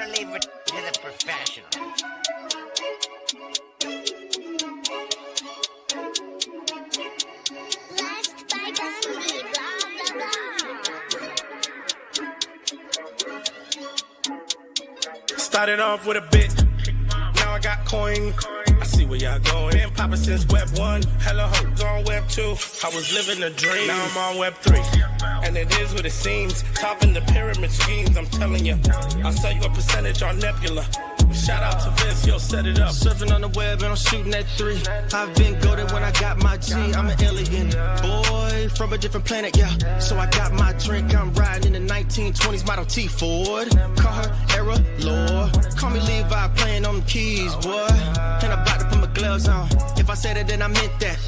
gotta leave it to the professionals. Last by Gandhi, blah, blah, blah. Started off with a bit, now I got coin. I see where y'all going. Been poppin' since Web 1, hella hoes on Web 2. I was living a dream, now I'm on Web 3. And it is what it seems, topping the pyramid schemes, I'm telling you. I'll sell you a percentage on Nebula. Shout out to Vince, he'll set it up. Surfing on the web and I'm shooting at 3. I've been goated when I got my G. I'm an alien boy from a different planet, yeah. So I got my drink, I'm riding in the 1920s Model T Ford. Call her Era Lord. Call me Levi, playing on the keys, boy. And I'm about to put my gloves on. If I said it, then I meant that.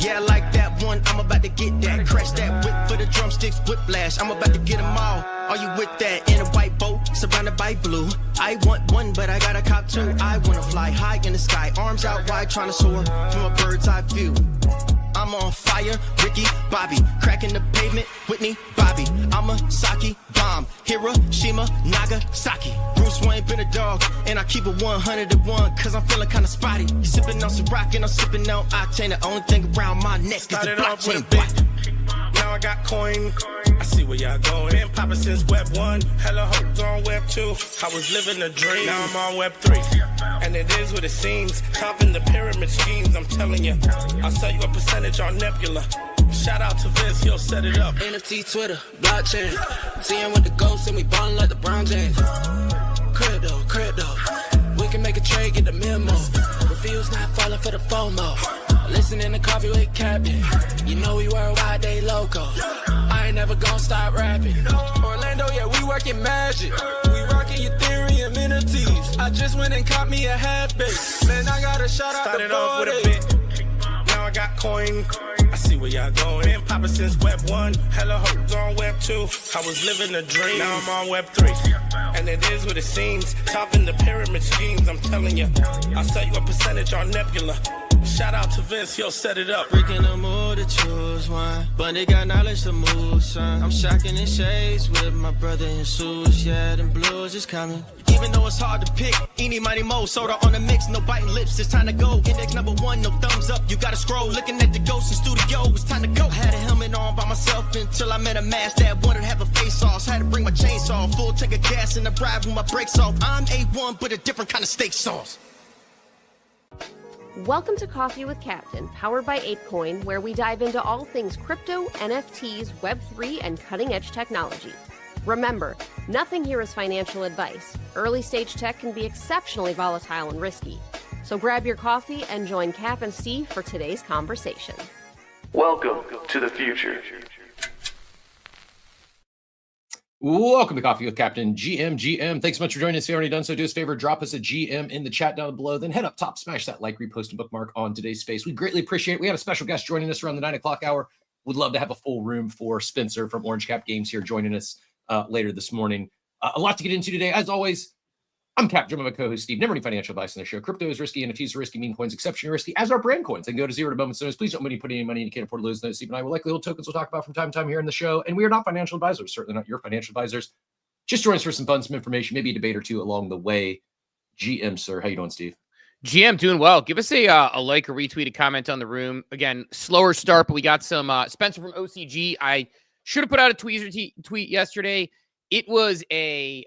Yeah, I like that one, I'm about to get that. Crash that whip for the drumsticks, whiplash. I'm about to get them all. Are you with that? In a white boat, surrounded by blue. I want one, but I got a cop too. I wanna fly high in the sky, arms out wide, trying to soar from a bird's eye view. I'm on fire, Ricky, Bobby, cracking the pavement, Whitney, Bobby. I'm a Saki bomb, Hiroshima, Nagasaki. Bruce Wayne been a dog, and I keep it 101, cause I'm feeling kinda spotty. You sipping on some rock, and I'm sipping on octane. The only thing around my neck is the Started off with a blockchain. bit, now I got coin. I see where y'all going. Been poppin' since Web 1, hella hoes on Web 2. I was living a dream, now I'm on Web 3. And it is what it seems, topping the pyramid schemes, I'm telling you. I'll sell you a percentage on Nebula. Shout out to Vince, he'll set it up. NFT, Twitter, blockchain. Seeing with the ghosts and we ballin' like the Brown James. Crypto. We can make a trade, get the memo. Reviews not falling for the FOMO. Listening to Coffee with Captain. You know we worldwide, they loco. I ain't never gonna stop rapping. Orlando, yeah, we working magic. We rocking Ethereum entities. I just went and caught me a half base. Man, I got a shout out Started to off with a 40. bit, now I got coin. I see where y'all going. Been poppin' since Web 1, hella hoes on Web 2. I was living a dream, now I'm on Web 3. And it is what it seems, topping the pyramid schemes, I'm telling you. I'll sell you a percentage on Nebula. Shout out to Vince, he'll set it up. Freaking the mood to choose one, but they got knowledge to move, son. I'm shocking in shades with my brother in shoes. Yeah, them blues is coming. Even though it's hard to pick, eeny, mighty, mo, soda on the mix, no biting lips, it's time to go. Index number 1, no thumbs up, you gotta scroll. Looking at the ghost in studio, it's time to go. Had a helmet on by myself until I met a mask that wanted to have a face off. Had to bring my chainsaw, full tank of gas in the ride with my brakes off. I'm A1, but a different kind of steak sauce. Welcome to Coffee with Captain, powered by ApeCoin, where we dive into all things crypto, NFTs, Web3, and cutting-edge technology. Remember, nothing here is financial advice. Early-stage tech can be exceptionally volatile and risky. So grab your coffee and join Cap and Steve for today's conversation. Welcome to the future. Welcome to Coffee with Captain GM. Thanks so much for joining us. If you already done so, do us a favor, drop us a GM in the chat down below. Then head up top, smash that like, repost, and bookmark on today's space. We greatly appreciate it. We have a special guest joining us around the 9 o'clock hour. Would love to have a full room for Spencer from Orange Cap Games here joining us later this morning. A lot to get into today. As always, I'm Cap, joined by my co-host Steve. Never any financial advice on the show. Crypto is risky, NFTs are risky, meme coins exceptionally risky, as are brand coins. They can go to zero to moment's notice. Please don't put any money in, you can't afford to lose. Steve and I will likely hold tokens we'll talk about from time to time here in the show. And we are not financial advisors, certainly not your financial advisors. Just join us for some fun, some information, maybe a debate or two along the way. GM, sir, how you doing, Steve? GM, doing well. Give us a like or retweet, a comment on the room. Again, slower start, but we got some Spencer from OCG. I should have put out a tweet yesterday. It was a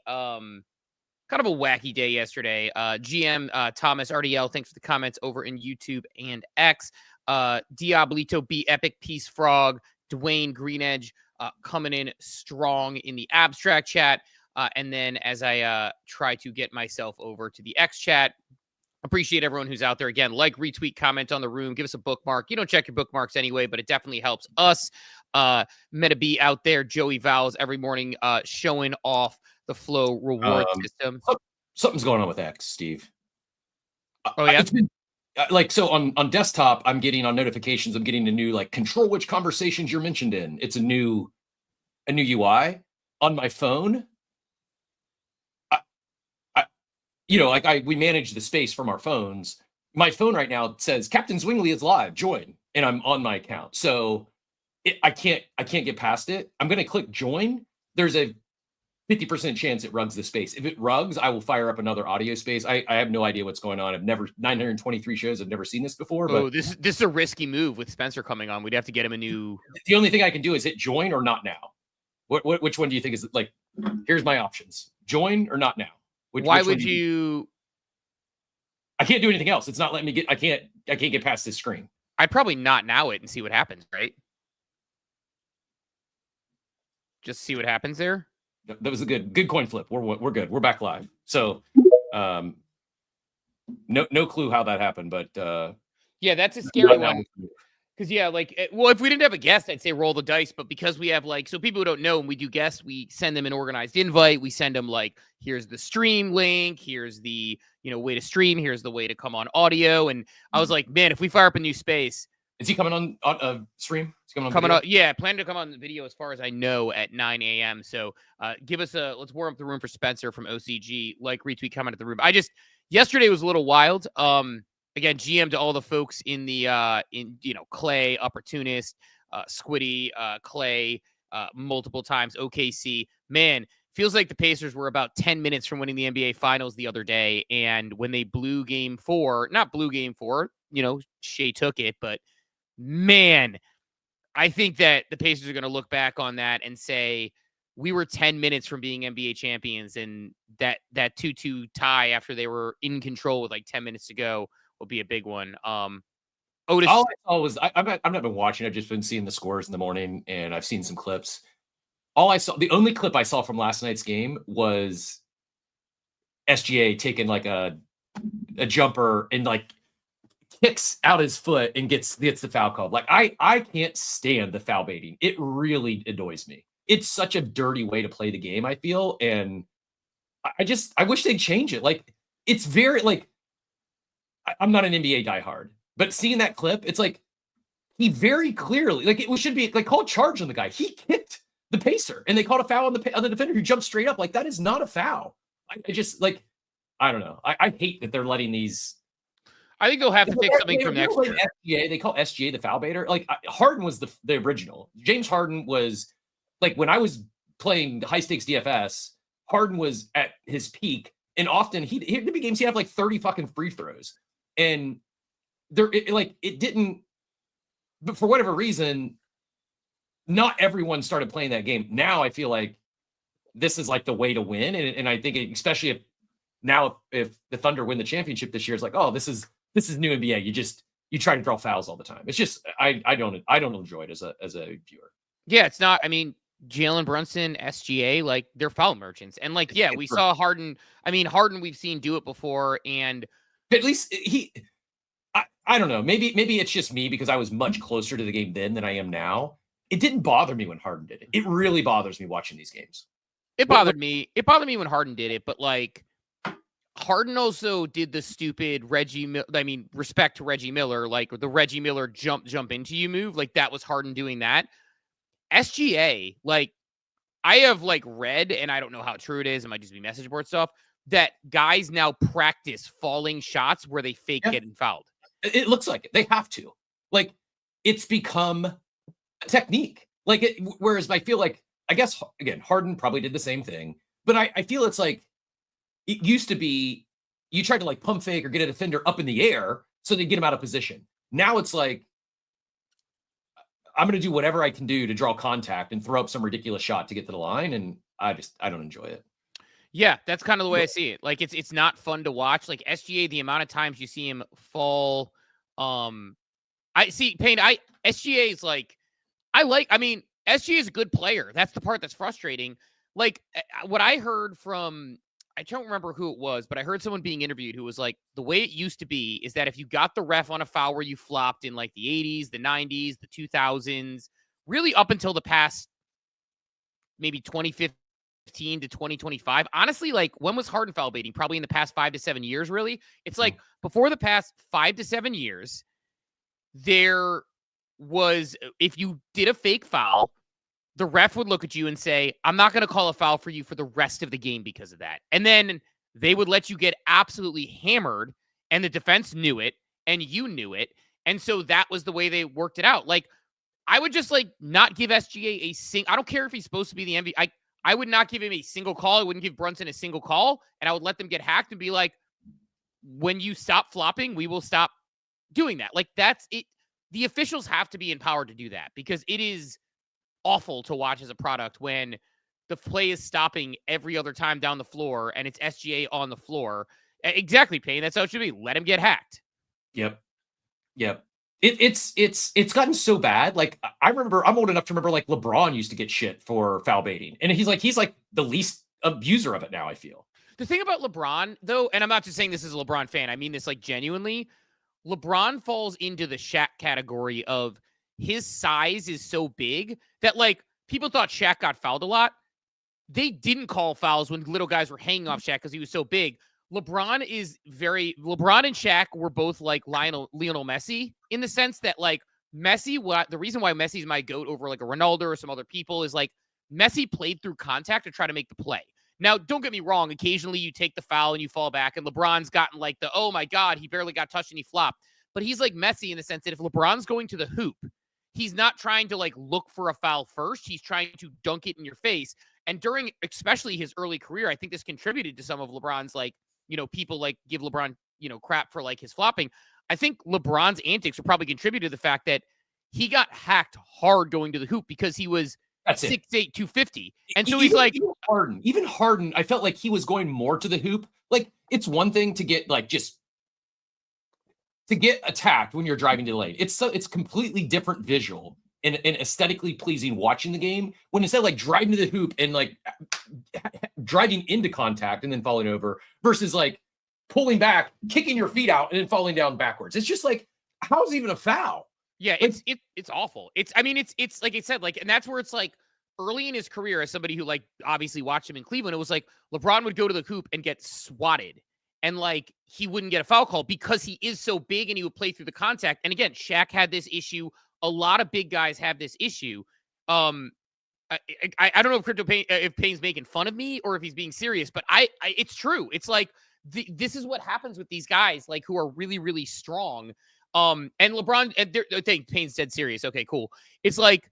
kind of a wacky day yesterday. GM Thomas RDL, thanks for the comments over in YouTube and X. Diablito B, Epic Peace Frog, Dwayne Greenedge coming in strong in the abstract chat. And then as I try to get myself over to the X chat, appreciate everyone who's out there. Again, like, retweet, comment on the room, give us a bookmark. You don't check your bookmarks anyway, but it definitely helps us. Meta B out there, Joey Vowels every morning showing off the Flow reward system. Something's going on with X, Steve. Oh, yeah? So on desktop, I'm getting on notifications, I'm getting a new, like, control which conversations you're mentioned in. It's a new UI. On my phone, we manage the space from our phones. My phone right now says Captain Zwingli is live, join, and I'm on my account. So I can't get past it. I'm going to click join. There's a 50% chance it rugs the space. If it rugs, I will fire up another audio space. I have no idea what's going on. I've never 923 shows. I've never seen this before. But this is a risky move with Spencer coming on. We'd have to get him a new. The only thing I can do is hit join or not now. Which one do you think is like? Here's my options: join or not now. Why would you? I can't do anything else. It's not letting me get. I can't get past this screen. I'd probably not now it and see what happens. Right. Just see what happens there. That was a good coin flip. We're good. We're back live. So, no clue how that happened, but yeah, that's a scary one. Because if we didn't have a guest, I'd say roll the dice. But because we have so people who don't know, when we do guests, we send them an organized invite. We send them here's the stream link, here's the way to stream, here's the way to come on audio. And I was like, man, if we fire up a new space. Is he coming on stream? Is he coming on? Yeah, plan to come on the video as far as I know at 9 a.m. So let's warm up the room for Spencer from OCG. Retweet, comment at the room. Yesterday was a little wild. Again, GM to all the folks in the Clay, Opportunist, Squiddy, Clay, multiple times, OKC. Man, feels like the Pacers were about 10 minutes from winning the NBA Finals the other day. And when they blew game 4, Shea took it, but man, I think that the Pacers are going to look back on that and say, we were 10 minutes from being NBA champions, and that 2-2 tie after they were in control with 10 minutes to go will be a big one. Otis. All I saw was I've not been watching. I've just been seeing the scores in the morning, and I've seen some clips. The only clip I saw from last night's game was SGA taking a jumper and kicks out his foot and gets the foul called. I can't stand the foul baiting. It really annoys me. It's such a dirty way to play the game, I feel. And I wish they'd change it. It's very I'm not an NBA diehard, but seeing that clip, it's he very clearly, it should be call a charge on the guy. He kicked the pacer and they called a foul on the defender who jumped straight up. That is not a foul. I don't know. I hate that they're letting these. I think they'll have to fix something from next year. SGA, they call SGA the foul baiter. Harden was the original. James Harden was when I was playing high stakes DFS, Harden was at his peak, and often he'd be games he'd have 30 fucking free throws, and it didn't. But for whatever reason, not everyone started playing that game. Now I feel like this is the way to win, and I think especially if the Thunder win the championship this year, it's oh, this is new NBA. You try to draw fouls all the time. It's just I don't enjoy it as a viewer. Yeah, it's not. I mean, Jalen Brunson, SGA, they're foul merchants, and we saw Harden. I mean, Harden we've seen do it before, and at least I don't know. Maybe it's just me because I was much closer to the game then than I am now. It didn't bother me when Harden did it. It really bothers me watching these games. It bothered me. It bothered me when Harden did it, but Harden also did the stupid respect to Reggie Miller, the Reggie Miller jump into you move. That was Harden doing that. SGA, I have read, and I don't know how true it is, it might just be message board stuff, that guys now practice falling shots where they fake getting fouled. It looks like it. They have to. It's become a technique. Whereas I feel I guess, again, Harden probably did the same thing, but I feel it's it used to be you tried to pump fake or get a defender up in the air so they get him out of position. Now it's I'm going to do whatever I can do to draw contact and throw up some ridiculous shot to get to the line. And I don't enjoy it. Yeah, that's kind of the way I see it. It's not fun to watch. SGA, the amount of times you see him fall. I see Payne. SGA is SGA is a good player. That's the part that's frustrating. What I heard from, I don't remember who it was, but I heard someone being interviewed who was the way it used to be is that if you got the ref on a foul where you flopped in the 80s, the 90s, the 2000s, really up until the past maybe 2015 to 2025. Honestly, when was Harden foul baiting? Probably in the past 5 to 7 years, really. It's before the past 5 to 7 years, there was, if you did a fake foul, the ref would look at you and say, I'm not going to call a foul for you for the rest of the game because of that. And then they would let you get absolutely hammered, and the defense knew it, and you knew it. And so that was the way they worked it out. I would just not give SGA I don't care if he's supposed to be the MVP. I would not give him a single call. I wouldn't give Brunson a single call, and I would let them get hacked and be like, when you stop flopping, we will stop doing that. Like, that's it. The officials have to be empowered to do that because it is awful to watch as a product when the play is stopping every other time down the floor and it's SGA on the floor. Exactly, Payne. That's how it should be. Let him get hacked. Yep. It's gotten so bad. Like, I remember, I'm old enough to remember, like, LeBron used to get shit for foul baiting, and he's like the least abuser of it now, I feel. The thing about LeBron, though, and I'm not just saying this as a LeBron fan, I mean this like genuinely, LeBron falls into the Shaq category of his size is so big that, like, people thought Shaq got fouled a lot. They didn't call fouls when little guys were hanging off Shaq because he was so big. LeBron and Shaq were both like Lionel Messi in the sense that, like, Messi, the reason why Messi's my GOAT over like a Ronaldo or some other people is like Messi played through contact to try to make the play. Now, don't get me wrong. Occasionally you take the foul and you fall back, and LeBron's gotten like oh my God, he barely got touched and he flopped. But he's like Messi in the sense that if LeBron's going to the hoop, he's not trying to like look for a foul first. He's trying to dunk it in your face. And during especially his early career, I think this contributed to some of LeBron's, like, you know, people like give LeBron, you know, crap for like his flopping. I think LeBron's antics would probably contribute to the fact that he got hacked hard going to the hoop because he was 6'8", 250. And so he's like even Harden, I felt like he was going more to the hoop. Like, it's one thing to get like just to get attacked when you're driving to the lane. It's completely different visual and aesthetically pleasing watching the game when instead of like driving to the hoop and like driving into contact and then falling over versus like pulling back, kicking your feet out and then falling down backwards. It's just like, how's it even a foul? Yeah, it's awful. It's like I said, like, and that's where it's like early in his career as somebody who like obviously watched him in Cleveland, it was like LeBron would go to the hoop and get swatted and like he wouldn't get a foul call because he is so big and he would play through the contact. And again, Shaq had this issue. A lot of big guys have this issue. I don't know if Payne's making fun of me or if he's being serious, but it's true. It's like this is what happens with these guys like who are really, really strong. And LeBron, I think Payne's dead serious. Okay, cool. It's like,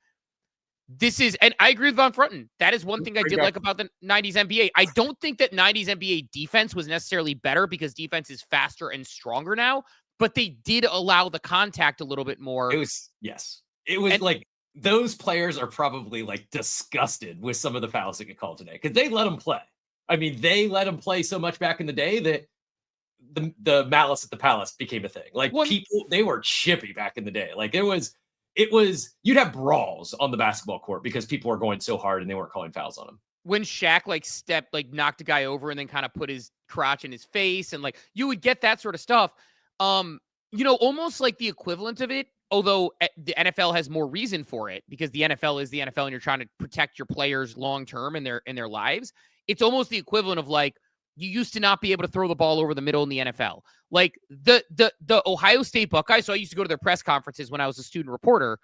this is, and I agree with Von Frunten. That is one thing I did like about the 90s NBA. I don't think that 90s NBA defense was necessarily better because defense is faster and stronger now, but they did allow the contact a little bit more. It was like, those players are probably like disgusted with some of the fouls that get called today because they let them play. I mean, they let them play so much back in the day that the malice at the palace became a thing. Like, people, they were chippy back in the day. Like, it was you'd have brawls on the basketball court because people were going so hard and they weren't calling fouls on them. When Shaq knocked a guy over and then kind of put his crotch in his face and like you would get that sort of stuff. You know, almost like the equivalent of it, although the NFL has more reason for it because the NFL is the NFL and you're trying to protect your players long term in their lives. It's almost the equivalent of like, you used to not be able to throw the ball over the middle in the NFL. Like the Ohio State Buckeyes, so I used to go to their press conferences when I was a student reporter.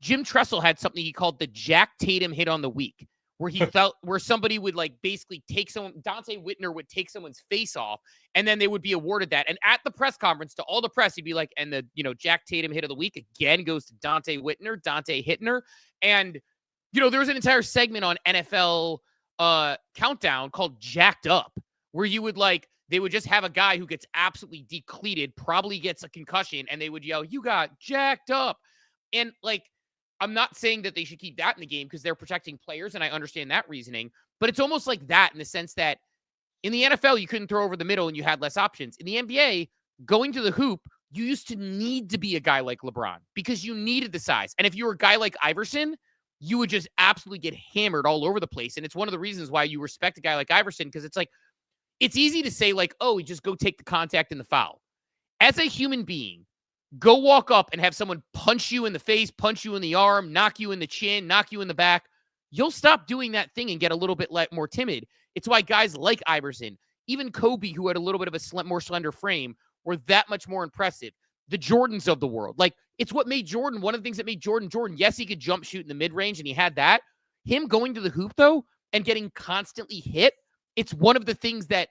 Jim Tressel had something he called the Jack Tatum hit on the week, where he felt where somebody would like basically take someone, Dante Whitner would take someone's face off, and then they would be awarded that. And at the press conference, to all the press, he'd be like, and the Jack Tatum hit of the week again goes to Dante Hittner. And there was an entire segment on NFL Countdown called Jacked Up, where you would they would just have a guy who gets absolutely depleted, probably gets a concussion, and they would yell, "You got jacked up." And I'm not saying that they should keep that in the game because they're protecting players, and I understand that reasoning, but it's almost like that in the sense that in the NFL, you couldn't throw over the middle and you had less options. In the NBA, going to the hoop, you used to need to be a guy like LeBron because you needed the size. And if you were a guy like Iverson, you would just absolutely get hammered all over the place. And it's one of the reasons why you respect a guy like Iverson, because it's it's easy to say oh, just go take the contact and the foul. As a human being, go walk up and have someone punch you in the face, punch you in the arm, knock you in the chin, knock you in the back. You'll stop doing that thing and get a little bit more timid. It's why guys like Iverson, even Kobe, who had a little bit of a more slender frame, were that much more impressive. The Jordans of the world. It's what made Jordan, one of the things that made Jordan. Yes, he could jump shoot in the mid-range, and he had that. Him going to the hoop, though, and getting constantly hit, it's one of the things that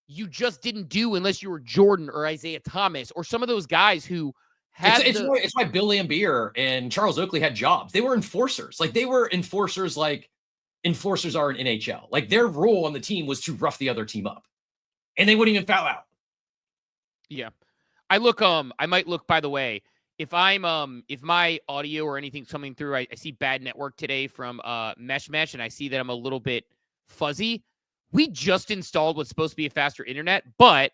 you just didn't do unless you were Jordan or Isaiah Thomas or some of those guys who had it's why Bill Laimbeer and Charles Oakley had jobs. They were enforcers. They were enforcers enforcers are in NHL. Like their role on the team was to rough the other team up, and they wouldn't even foul out. Yeah. I might look, by the way, if my audio or anything's coming through, I see bad network today from Mesh, and I see that I'm a little bit fuzzy. We just installed what's supposed to be a faster internet, but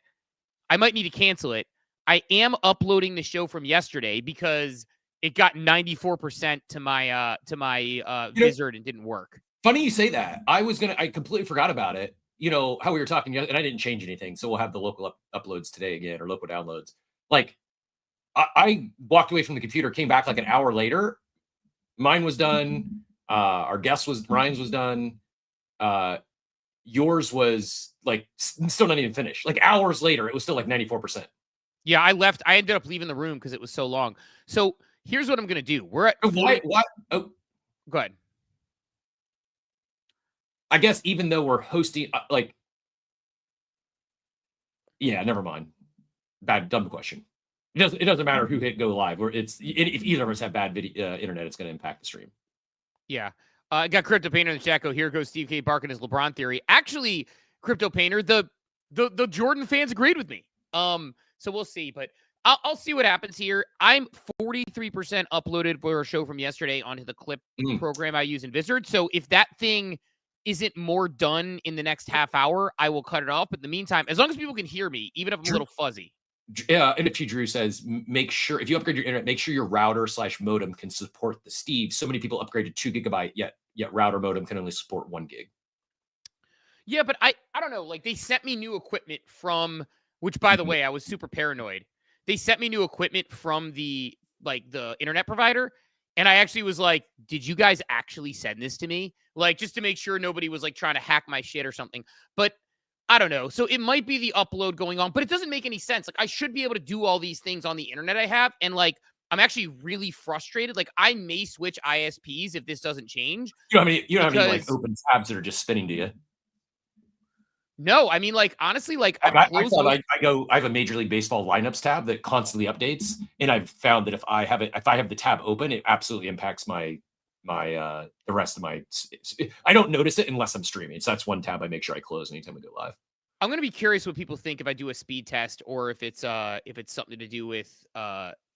I might need to cancel it. I am uploading the show from yesterday because it got 94% to my Wizard and didn't work. Funny you say that. I completely forgot about it. You know how we were talking, and I didn't change anything, so we'll have the local uploads today again, or local downloads. Like, I walked away from the computer, came back like an hour later. Mine was done. Ryan's was done. Yours was like still not even finished. Like hours later, it was still like 94%. Yeah, I ended up leaving the room because it was so long. So here's what I'm gonna do. We're at why? Oh, go ahead. I guess even though we're hosting, yeah, never mind. Dumb question. It doesn't matter who hit go live. If either of us have bad video internet, it's going to impact the stream. Yeah. I got Crypto Painter in the chat. Here goes Steve K. barking his LeBron theory. Actually, Crypto Painter, the Jordan fans agreed with me. So we'll see, but I'll see what happens here. I'm 43% uploaded for a show from yesterday onto the clip program I use in Wizard. So if that thing isn't more done in the next half hour, I will cut it off. But in the meantime, as long as people can hear me, even if I'm a little fuzzy. Yeah, NFT Drew says, make sure if you upgrade your internet, make sure your router/modem can support the Steve. So many people upgraded 2 GB, yet router modem can only support 1 gig. Yeah, but I don't know. Like they sent me new equipment from, which by the way, I was super paranoid. They sent me new equipment from the internet provider. And I actually was like, did you guys actually send this to me? Like, just to make sure nobody was like trying to hack my shit or something. But I don't know. So it might be the upload going on, but it doesn't make any sense. Like I should be able to do all these things on the internet I have. And like, I'm actually really frustrated. Like I may switch ISPs if this doesn't change. You don't have any like open tabs that are just spinning to you. No, I mean, like honestly, like I have a Major League Baseball lineups tab that constantly updates, and I've found that if I have the tab open, it absolutely impacts the rest of my. I don't notice it unless I'm streaming, so that's one tab I make sure I close anytime I go live. I'm gonna be curious what people think if I do a speed test or if it's something to do with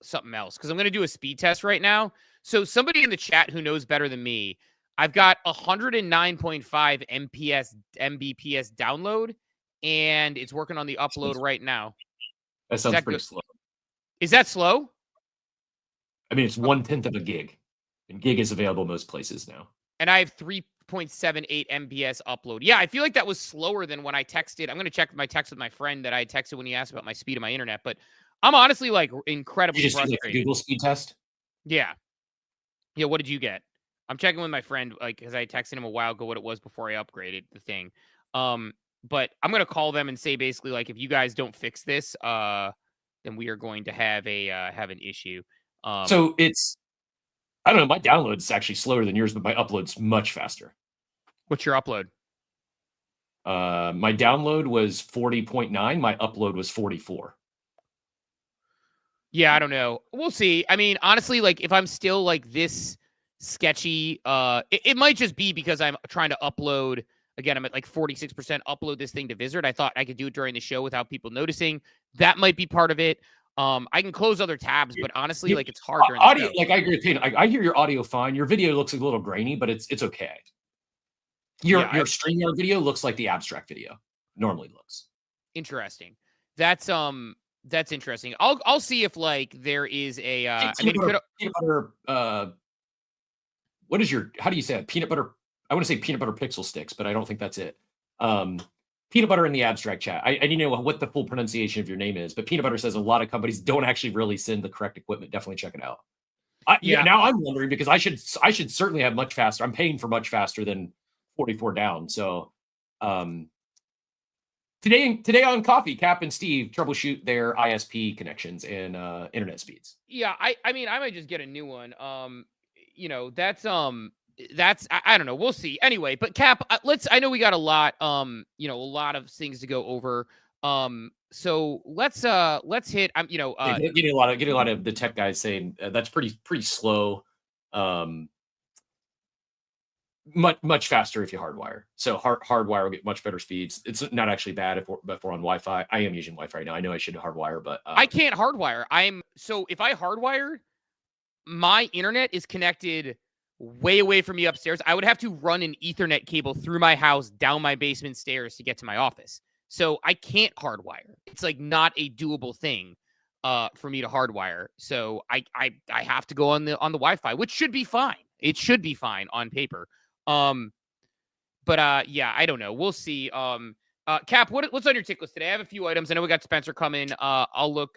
something else, because I'm gonna do a speed test right now. So somebody in the chat who knows better than me. I've got 109.5 Mbps download, and it's working on the upload right now. That sounds pretty slow. Is that slow? I mean, it's 1/10 of a gig, and gig is available most places now. And I have 3.78 Mbps upload. Yeah, I feel like that was slower than when I texted. I'm going to check my text with my friend that I texted when he asked about my speed of my internet, but I'm honestly like incredibly frustrated. Like a Google speed test? Yeah. Yeah, what did you get? I'm checking with my friend, like, because I texted him a while ago what it was before I upgraded the thing. But I'm gonna call them and say basically like, if you guys don't fix this, then we are going to have an issue. So it's, I don't know, my download's actually slower than yours, but my upload's much faster. What's your upload? My download was 40.9. My upload was 44. Yeah, I don't know. We'll see. I mean, honestly, like if I'm still like this sketchy, it might just be because I'm trying to upload. Again, I'm at like 46% upload this thing to Wizard. I thought I could do it during the show without people noticing. That might be part of it. I can close other tabs, but honestly, like it's hard during audio. The show. Like I agree with Payne. I hear your audio fine. Your video looks a little grainy, but it's okay. Your StreamYard video looks like the abstract video normally looks. Interesting. That's interesting. I'll see if like there is a peanut butter. What is your? How do you say it? Peanut butter. I want to say peanut butter pixel sticks, but I don't think that's it. Peanut butter in the abstract chat. I need to know what the full pronunciation of your name is, but peanut butter says a lot of companies don't actually really send the correct equipment. Definitely check it out. Now I'm wondering because I should certainly have much faster. I'm paying for much faster than 44 down. So today on Coffee, Cap and Steve troubleshoot their ISP connections and internet speeds. Yeah, I mean I might just get a new one. That's I don't know. We'll see. Anyway, but Cap, I know we got a lot a lot of things to go over. So let's hit getting a lot of the tech guys saying that's pretty slow. much faster if you hardwire. So hardwire will get much better speeds. It's not actually bad if we're on Wi-Fi. I am using Wi-Fi right now. I know I should hardwire, but I can't hardwire. So if I hardwire, my internet is connected way away from me upstairs. I would have to run an Ethernet cable through my house down my basement stairs to get to my office. So I can't hardwire. It's like not a doable thing for me to hardwire. So I have to go on the Wi-Fi, which should be fine. It should be fine on paper. But yeah, I don't know. We'll see. Cap, what's on your tick list today? I have a few items. I know we got Spencer coming. I'll look.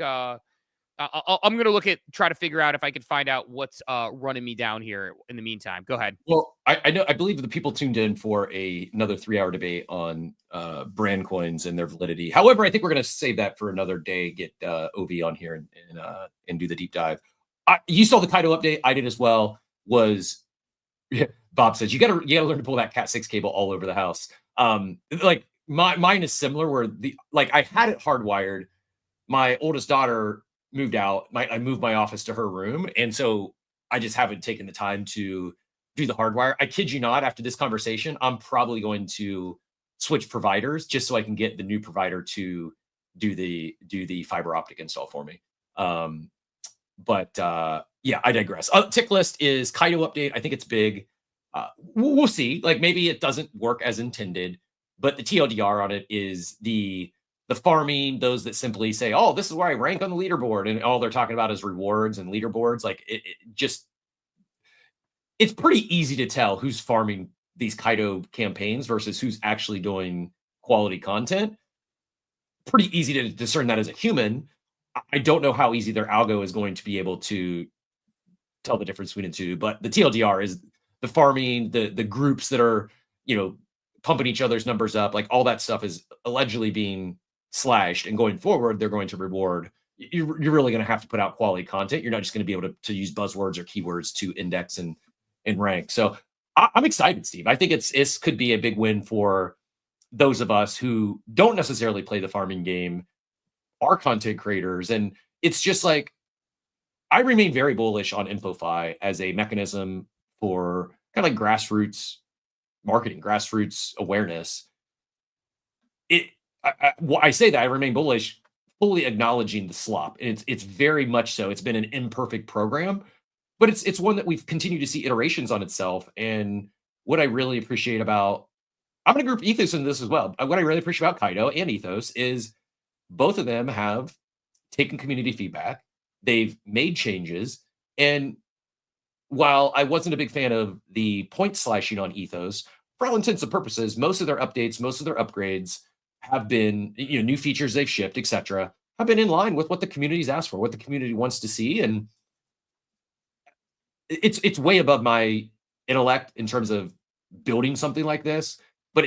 I'm going to try to figure out if I could find out what's running me down here in the meantime. Go ahead. Well, I believe the people tuned in for another 3-hour debate on brand coins and their validity. However, I think we're going to save that for another day. Get OV on here and do the deep dive. You saw the Kaito update. I did as well. Bob says you got to learn to pull that Cat 6 cable all over the house. Like mine is similar. Where I had it hardwired. My oldest daughter moved out. I moved my office to her room, and so I just haven't taken the time to do the hardwire. I kid you not, after this conversation, I'm probably going to switch providers just so I can get the new provider to do the fiber optic install for me. But yeah, I digress. Tick list is Kaito update. I think it's big. We'll see. Like maybe it doesn't work as intended, but the TLDR on it is the farming, those that simply say, oh, this is where I rank on the leaderboard, and all they're talking about is rewards and leaderboards. Like it's pretty easy to tell who's farming these Kaito campaigns versus who's actually doing quality content. Pretty easy to discern that as a human. I don't know how easy their algo is going to be able to tell the difference between the two, but the TLDR is the farming, the groups that are, pumping each other's numbers up, like all that stuff is allegedly being slashed, and going forward, they're going to reward. You're really going to have to put out quality content. You're not just going to be able to use buzzwords or keywords to index and rank. So I'm excited, Steve. I think it could be a big win for those of us who don't necessarily play the farming game, are content creators. And it's just like, I remain very bullish on InfoFi as a mechanism for kind of like grassroots marketing, grassroots awareness. I say that I remain bullish, fully acknowledging the slop. And it's very much so. It's been an imperfect program, but it's one that we've continued to see iterations on itself. And what I really appreciate about, I'm going to group Ethos in this as well. What I really appreciate about Kaito and Ethos is both of them have taken community feedback. They've made changes. And while I wasn't a big fan of the point slashing on Ethos, for all intents and purposes, most of their updates, most of their upgrades have been, new features they've shipped, etc., have been in line with what the community's asked for, what the community wants to see. And it's way above my intellect in terms of building something like this, but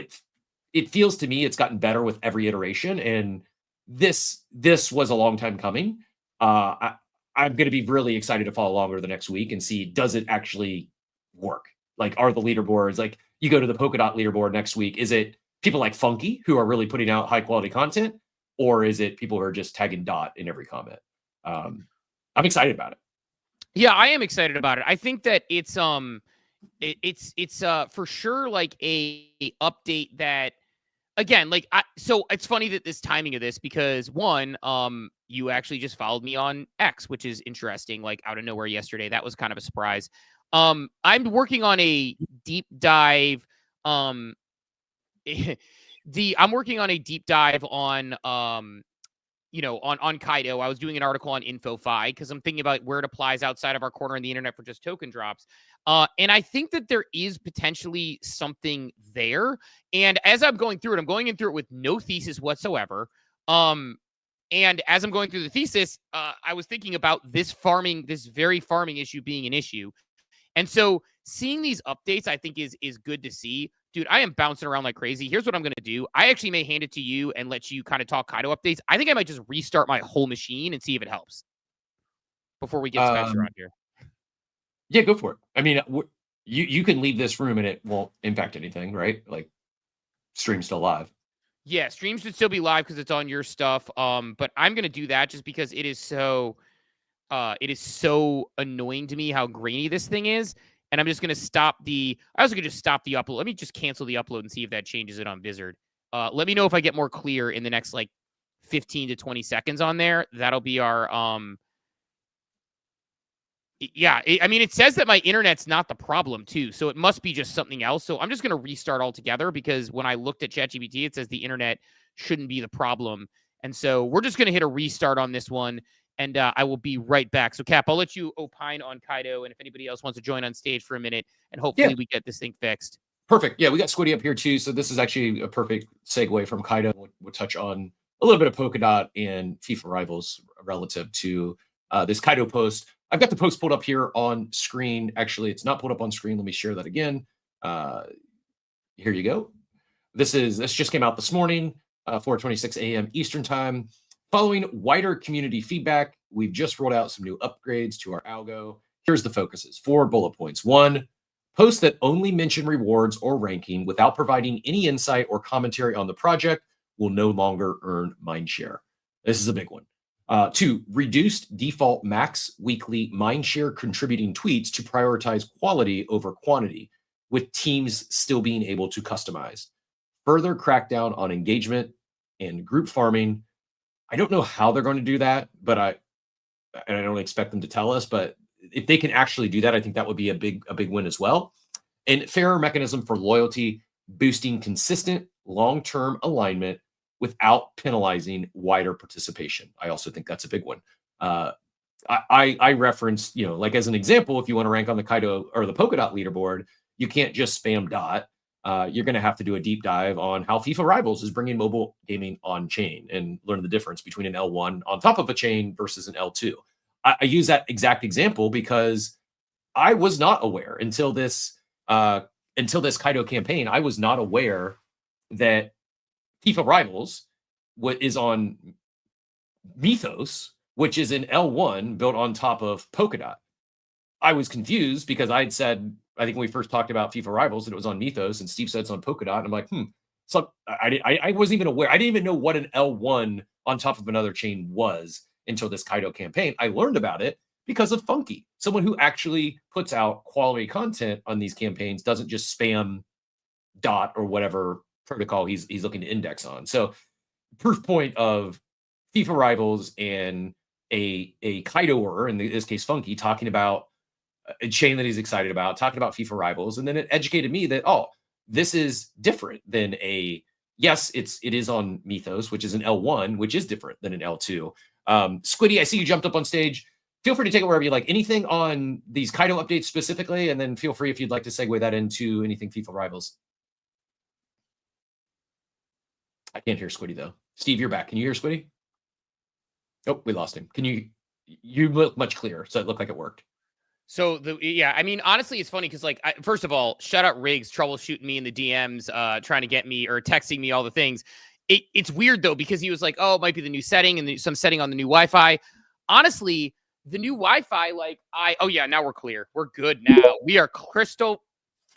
it feels to me it's gotten better with every iteration. And this was a long time coming. I'm going to be really excited to follow along over the next week and see, does it actually work? Like, are the leaderboards, like you go to the Polkadot leaderboard next week, is it people like Funky who are really putting out high quality content, or is it people who are just tagging Dot in every comment? I'm excited about it. Yeah, I am excited about it. I think that it's for sure like a update that, again, like so it's funny that this timing of this, because one, you actually just followed me on X, which is interesting, like out of nowhere yesterday. That was kind of a surprise. I'm working on a deep dive. I'm working on a deep dive on on Kaito. I was doing an article on InfoFi because I'm thinking about where it applies outside of our corner on the internet for just token drops. And I think that there is potentially something there. And as I'm going through it, I'm going in through it with no thesis whatsoever. And as I'm going through the thesis, I was thinking about this very farming issue being an issue. And so seeing these updates, I think is good to see. Dude, I am bouncing around like crazy. Here's what I'm going to do. I actually may hand it to you and let you kind of talk Kaito updates. I think I might just restart my whole machine and see if it helps before we get Spencer on here. Yeah, go for it. I mean, you can leave this room and it won't impact anything, right? Like, stream's still live. Yeah, stream should still be live because it's on your stuff. But I'm going to do that just because it is so annoying to me how grainy this thing is. And I'm just going to stop the, I also could just stop the upload. Let me just cancel the upload and see if that changes it on Vizard. Let me know if I get more clear in the next like 15 to 20 seconds on there. That'll be our, I mean, it says that my internet's not the problem too. So it must be just something else. So I'm just going to restart altogether because when I looked at ChatGPT, it says the internet shouldn't be the problem. And so we're just going to hit a restart on this one. And I will be right back. So, Cap, I'll let you opine on Kaito. And if anybody else wants to join on stage for a minute, and hopefully we get this thing fixed. Perfect. Yeah, we got Squiddy up here too. So this is actually a perfect segue from Kaito. We'll touch on a little bit of Polkadot and FIFA Rivals relative to this Kaito post. I've got the post pulled up here on screen. Actually, it's not pulled up on screen. Let me share that again. Here you go. This just came out this morning, 4:26 a.m. Eastern time. Following wider community feedback, we've just rolled out some new upgrades to our algo. Here's the focuses. 4 bullet points. 1, posts that only mention rewards or ranking without providing any insight or commentary on the project will no longer earn mindshare. This is a big one. 2, reduced default max weekly mindshare contributing tweets to prioritize quality over quantity, with teams still being able to customize. Further crackdown on engagement and group farming. I don't know how they're going to do that, but I don't expect them to tell us. But if they can actually do that, I think that would be a big win as well. And fairer mechanism for loyalty, boosting consistent long-term alignment without penalizing wider participation. I also think that's a big one. I referenced, like as an example, if you want to rank on the Kaito or the Polkadot leaderboard, you can't just spam dot. You're going to have to do a deep dive on how FIFA Rivals is bringing mobile gaming on chain and learn the difference between an L1 on top of a chain versus an L2. I use that exact example because I was not aware until this Kaito campaign. I was not aware that FIFA Rivals is on Mythos, which is an L1 built on top of Polkadot. I was confused because I'd said, I think when we first talked about FIFA Rivals, that it was on Mythos, and Steve said it's on Polkadot. And I'm like, So I wasn't even aware. I didn't even know what an L1 on top of another chain was until this Kaito campaign. I learned about it because of Funky, someone who actually puts out quality content on these campaigns, doesn't just spam dot or whatever protocol he's looking to index on. So proof point of FIFA Rivals and a Kaitoer, in this case Funky, talking about a chain that he's excited about, talking about FIFA Rivals, and then it educated me that, this is different than yes, it is on Mythos, which is an L1, which is different than an L2. Squiddy, I see you jumped up on stage. Feel free to take it wherever you like. Anything on these Kaito updates specifically, and then feel free if you'd like to segue that into anything FIFA Rivals. I can't hear Squiddy though. Steve, you're back. Can you hear Squiddy? Oh, we lost him. You look much clearer, so it looked like it worked. So I mean, honestly, it's funny because first of all, shout out Riggs troubleshooting me in the DMs, trying to get me or texting me all the things. It's weird though, because he was like, oh, it might be the new setting and some setting on the new Wi-Fi. Honestly, the new Wi-Fi, now we're clear. We're good now. We are crystal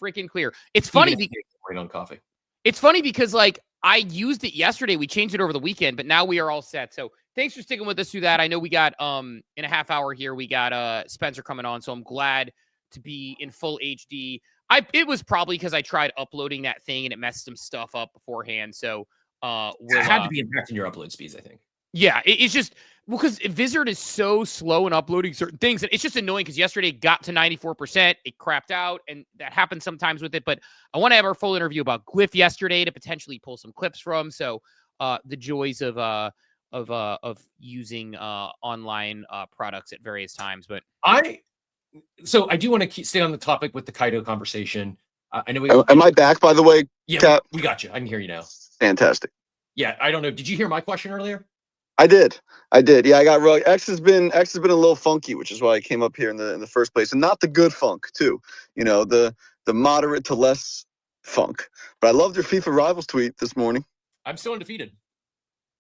freaking clear. It's funny because on coffee. It's funny because I used it yesterday. We changed it over the weekend, but now we are all set. So thanks for sticking with us through that. I know we got in a half hour here, we got Spencer coming on, so I'm glad to be in full HD. It was probably because I tried uploading that thing and it messed some stuff up beforehand. So it had to be impacting your upload speeds, I think. Yeah, it's just because Vizard is so slow in uploading certain things, and it's just annoying because yesterday it got to 94%, it crapped out, and that happens sometimes with it. But I want to have our full interview about Glyph yesterday to potentially pull some clips from. So the joys of using online products at various times. But I do want to stay on the topic with the Kaito conversation. I know. Am I back, by the way? Yeah, Cap? we got you. I can hear you now. Fantastic. Yeah, I don't know. Did you hear my question earlier? I did. Yeah, I got really X has been a little funky, which is why I came up here in the first place, and not the good funk too. The moderate to less funk. But I loved your FIFA Rivals tweet this morning. I'm still undefeated.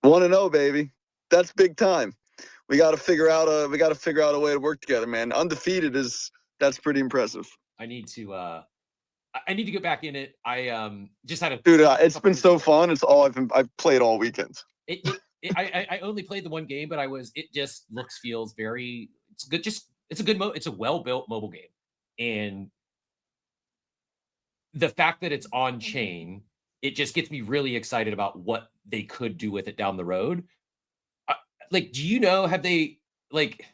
1-0, baby. That's big time. We got to figure out a way to work together, man. Undefeated that's pretty impressive. I need to get back in it. I just had dude. It's been so fun. It's all I've played all weekend. I only played the one game, but it just feels very, it's good. It's a good it's a well-built mobile game. And the fact that it's on chain, it just gets me really excited about what they could do with it down the road. Like, do you know, have they, like,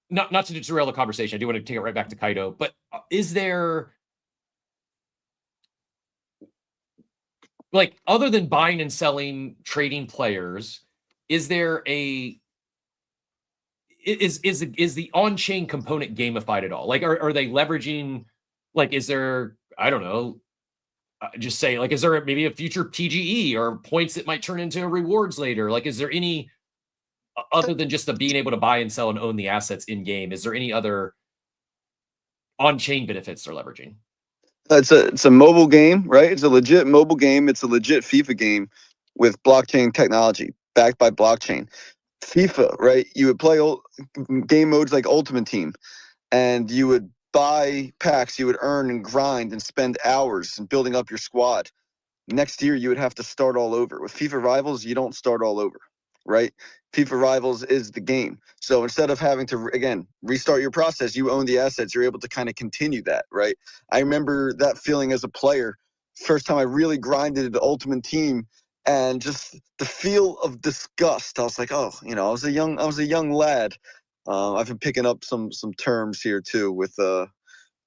not to derail the conversation, I do want to take it right back to Kaito, but is there, like, other than buying and selling, trading players, is there a, is the on-chain component gamified at all? Like, are they leveraging, like, is there, I don't know, just say, like, is there maybe a future TGE or points that might turn into rewards later? Like, is there any, other than just the being able to buy and sell and own the assets in game, is there any other on-chain benefits they're leveraging? It's a mobile game, right? It's a legit mobile game. It's a legit FIFA game with blockchain technology backed by blockchain. FIFA, right? You would play game modes like Ultimate Team, and you would buy packs. You would earn and grind and spend hours in building up your squad. Next year, you would have to start all over. With FIFA Rivals, you don't start all over, right? FIFA Rivals is the game. So instead of having to, again, restart your process, you own the assets. You're able to kind of continue that, right? I remember that feeling as a player. First time I really grinded the Ultimate Team, and just the feel of disgust. I was like, oh, I was a young lad. I've been picking up some terms here too with the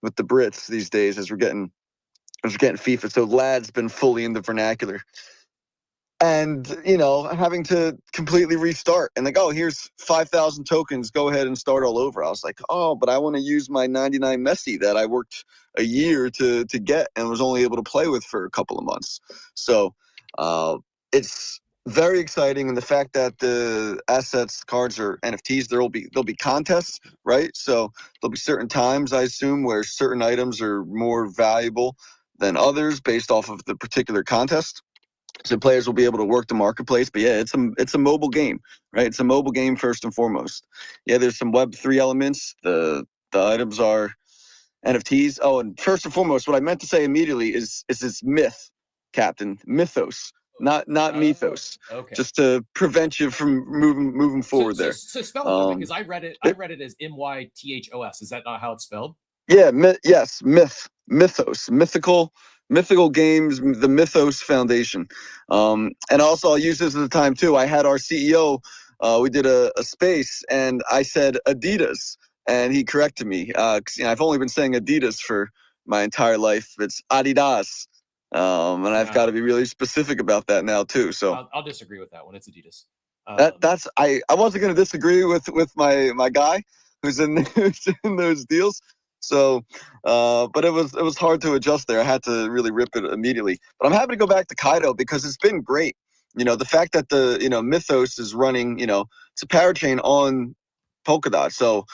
Brits these days as we're getting FIFA. So lad's been fully in the vernacular. And, having to completely restart and like, oh, here's 5,000 tokens. Go ahead and start all over. I was like, oh, but I want to use my 99 Messi that I worked a year to get and was only able to play with for a couple of months. So it's very exciting. And the fact that the assets, cards, or NFTs, there'll be contests, right? So there'll be certain times, I assume, where certain items are more valuable than others based off of the particular contest. So players will be able to work the marketplace. But yeah, it's a mobile game, right? It's a mobile game first and foremost. Yeah, there's some Web3 elements. The items are NFTs. Oh, and first and foremost, what I meant to say immediately is this myth, Captain. Mythos, not Mythos. Okay. Just to prevent you from moving forward there. So spell it for me, because I read it as MYTHOS. Is that not how it's spelled? Yeah, yes, Mythos, mythical games, the Mythos Foundation. And also I'll use this at the time too. I had our CEO, we did a space, and I said Adidas, and he corrected me. 'Cause, I've only been saying Adidas for my entire life. It's Adidas. And I've got to be really specific about that now too. So I'll disagree with that one. It's Adidas. I wasn't going to disagree with my guy who's in those deals. So, but it was hard to adjust there. I had to really rip it immediately. But I'm happy to go back to Kaito because it's been great. The fact that the Mythos is running, it's a parachain on Polkadot. So,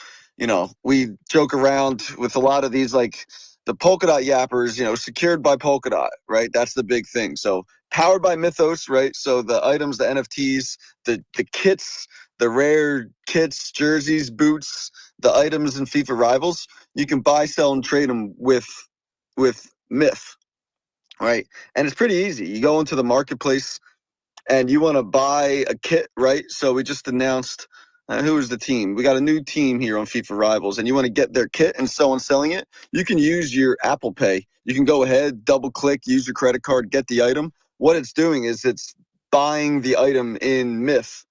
we joke around with a lot of these, like the Polkadot yappers, secured by Polkadot, right? That's the big thing. So powered by Mythos, right? So the items, the NFTs, the kits, the rare kits, jerseys, boots, the items in FIFA Rivals, you can buy, sell, and trade them with Myth, right? And it's pretty easy. You go into the marketplace and you want to buy a kit, right? So we just announced who is the team. We got a new team here on FIFA Rivals, and you want to get their kit and someone selling it, you can use your Apple Pay. You can go ahead, double click, use your credit card, get the item. What it's doing is it's buying the item in Myth,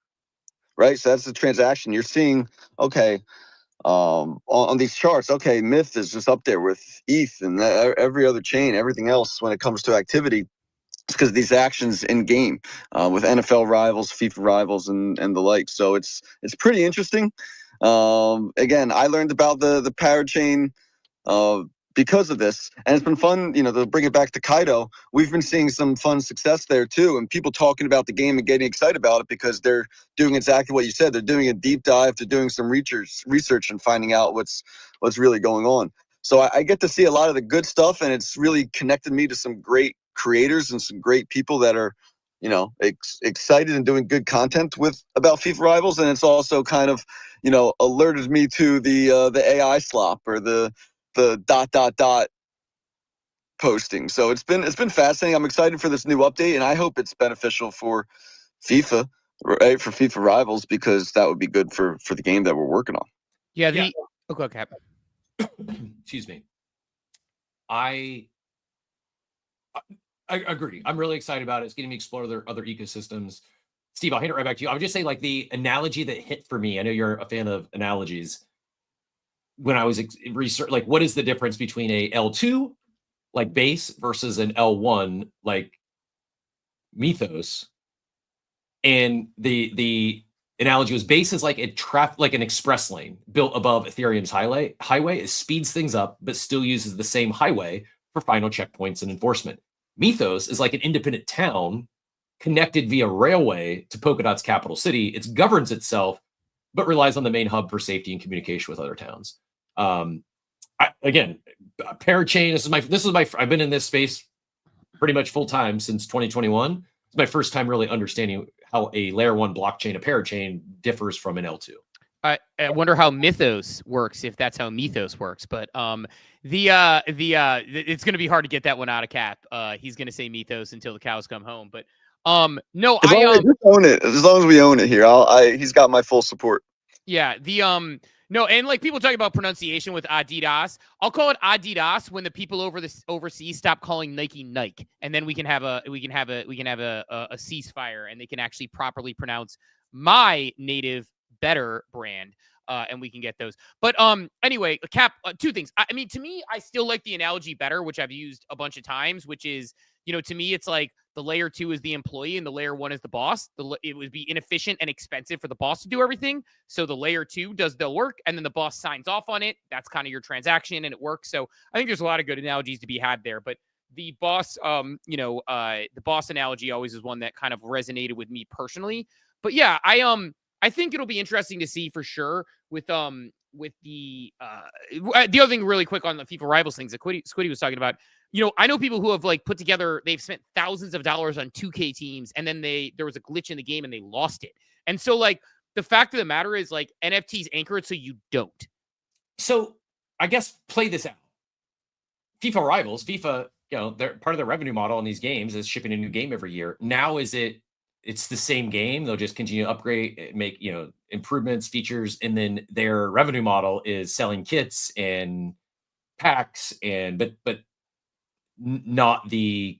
right? So that's the transaction. You're seeing, okay, on these charts, okay, Myth is just up there with ETH and every other chain, everything else when it comes to activity. It's because of these actions in game with NFL Rivals, FIFA Rivals, and the like. So it's pretty interesting. Again, I learned about the parachain because of this, and it's been fun. To bring it back to Kaito, we've been seeing some fun success there too, and people talking about the game and getting excited about it because they're doing exactly what you said. They're doing a deep dive. They're doing some research and finding out what's really going on. So I get to see a lot of the good stuff, and it's really connected me to some great creators and some great people that are, excited and doing good content about FIFA Rivals. And it's also kind of, alerted me to the AI slop or the ... posting. So it's been fascinating. I'm excited for this new update, and I hope it's beneficial for FIFA, right? For FIFA Rivals, because that would be good for the game that we're working on. Yeah. Okay. excuse me. I agree. I'm really excited about it. It's getting me to explore other ecosystems. Steve, I'll hand it right back to you. I would just say, like, the analogy that hit for me, I know you're a fan of analogies. When I was research, like, what is the difference between a L2 like base versus an L1 like Mythos? And the analogy was base is like like an express lane built above Ethereum's highway. It speeds things up, but still uses the same highway for final checkpoints and enforcement. Mythos is like an independent town connected via railway to Polkadot's capital city. It governs itself, but relies on the main hub for safety and communication with other towns. Again, parachain. This is my. I've been in this space pretty much full time since 2021. It's my first time really understanding how a layer 1 blockchain, a parachain, differs from an L2. I wonder how Mythos works, if that's how Mythos works. But it's going to be hard to get that one out of Cap. He's going to say Mythos until the cows come home. But no, just own it. As long as we own it here, he's got my full support. Yeah, no, and like people talking about pronunciation with Adidas, I'll call it Adidas when the people overseas stop calling Nike, and then we can have a ceasefire, and they can actually properly pronounce my native better brand, and we can get those. But anyway, Cap, two things. I mean, to me, I still like the analogy better, which I've used a bunch of times, which is, to me, it's like the layer 2 is the employee and the layer 1 is the boss. It would be inefficient and expensive for the boss to do everything. So the layer 2 does the work, and then the boss signs off on it. That's kind of your transaction, and it works. So I think there's a lot of good analogies to be had there. But the boss, the boss analogy always is one that kind of resonated with me personally. But yeah, I think it'll be interesting to see for sure with the other thing really quick on the FIFA Rivals things that Squiddy was talking about. I know people who have like put together, they've spent thousands of dollars on 2K teams, and then there was a glitch in the game and they lost it. And so like the fact of the matter is, like, NFTs anchor it so you don't. So I guess play this out. FIFA Rivals, they're part of their revenue model in these games is shipping a new game every year. Now it's the same game. They'll just continue to upgrade, make, improvements, features. And then their revenue model is selling kits and packs but not the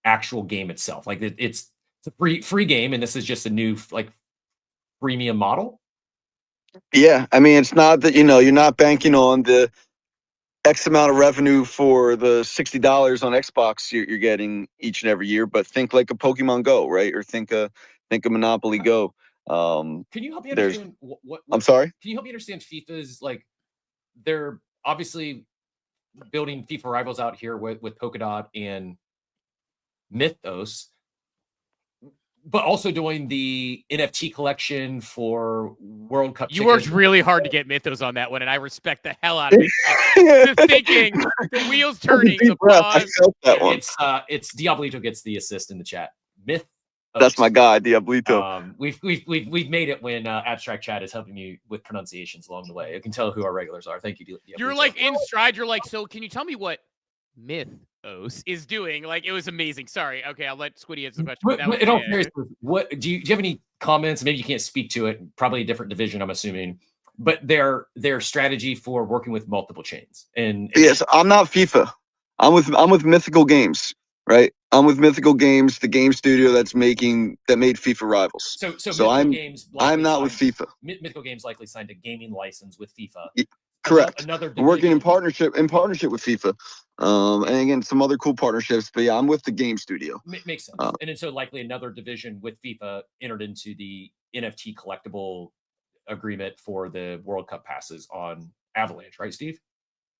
actual game itself. Like it's a free game. And this is just a new, like, premium model. Yeah. I mean, it's not that, you're not banking on the X amount of revenue for the $60 on Xbox you're getting each and every year, but think like a Pokemon Go, right? Or think a Monopoly Go. Can you help me understand what I'm sorry? Can you help me understand FIFA's, like, they're obviously building FIFA Rivals out here with Polkadot and Mythos, but also doing the NFT collection for World Cup. You worked really hard to get Mythos on that one, and I respect the hell out of it. Just thinking, the wheels turning, the pause. I felt that one. It's Diablito gets the assist in the chat. Mythos. That's my guy, Diablito. We've made it when Abstract Chat is helping you with pronunciations along the way. I can tell who our regulars are. Thank you, Diablito. You're like in stride. You're like, so can you tell me what Mythos is doing? Like, it was amazing. Sorry. Okay, I'll let Squiddy answer the question. In all seriousness, what do you have any comments? Maybe you can't speak to it. Probably a different division, I'm assuming. But their strategy for working with multiple chains. And yes, I'm not FIFA. I'm with Mythical Games. Right, I'm with Mythical Games, the game studio that made FIFA Rivals. So I'm not with FIFA. Mythical Games likely signed a gaming license with FIFA. Correct. We're working in partnership with FIFA, and again some other cool partnerships. But yeah, I'm with the game studio. Makes sense. And then so likely another division with FIFA entered into the NFT collectible agreement for the World Cup passes on Avalanche, right, Steve?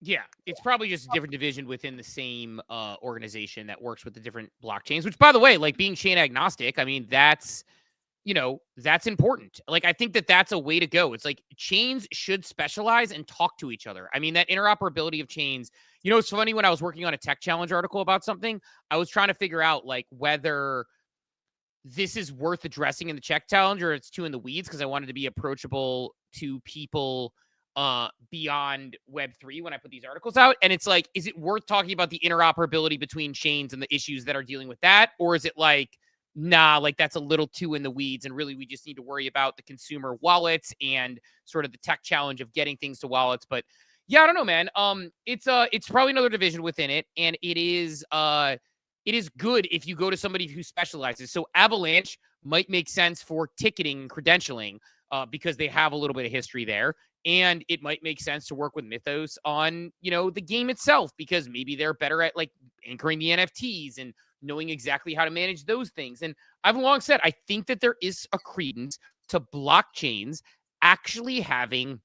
Yeah, it's probably just a different division within the same organization that works with the different blockchains, which, by the way, like, being chain agnostic, I mean, that's important. Like, I think that's a way to go. It's like chains should specialize and talk to each other. I mean, that interoperability of chains, it's funny, when I was working on a Tech Challenge article about something, I was trying to figure out, like, whether this is worth addressing in the Tech Challenge or it's too in the weeds, because I wanted to be approachable to people beyond Web3 when I put these articles out. And it's like, is it worth talking about the interoperability between chains and the issues that are dealing with that? Or is it like, nah, like, that's a little too in the weeds, and really we just need to worry about the consumer wallets and sort of the tech challenge of getting things to wallets? But Yeah, I don't know, man. It's probably another division within it, and it is good if you go to somebody who specializes. So Avalanche might make sense for ticketing and credentialing, because they have a little bit of history there. And it might make sense to work with Mythos on, the game itself, because maybe they're better at like anchoring the NFTs and knowing exactly how to manage those things. And I've long said, I think that there is a credence to blockchains actually having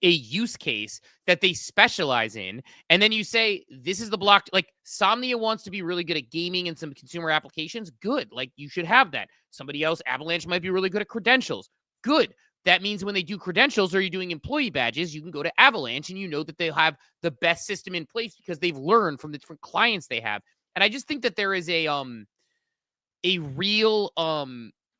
a use case that they specialize in. And then you say, this is the block. Like Somnia wants to be really good at gaming and some consumer applications. Good. Like you should have that. Somebody else, Avalanche, might be really good at credentials. Good. That means when they do credentials or you're doing employee badges, you can go to Avalanche and you know that they'll have the best system in place because they've learned from the different clients they have. And I just think that there is a real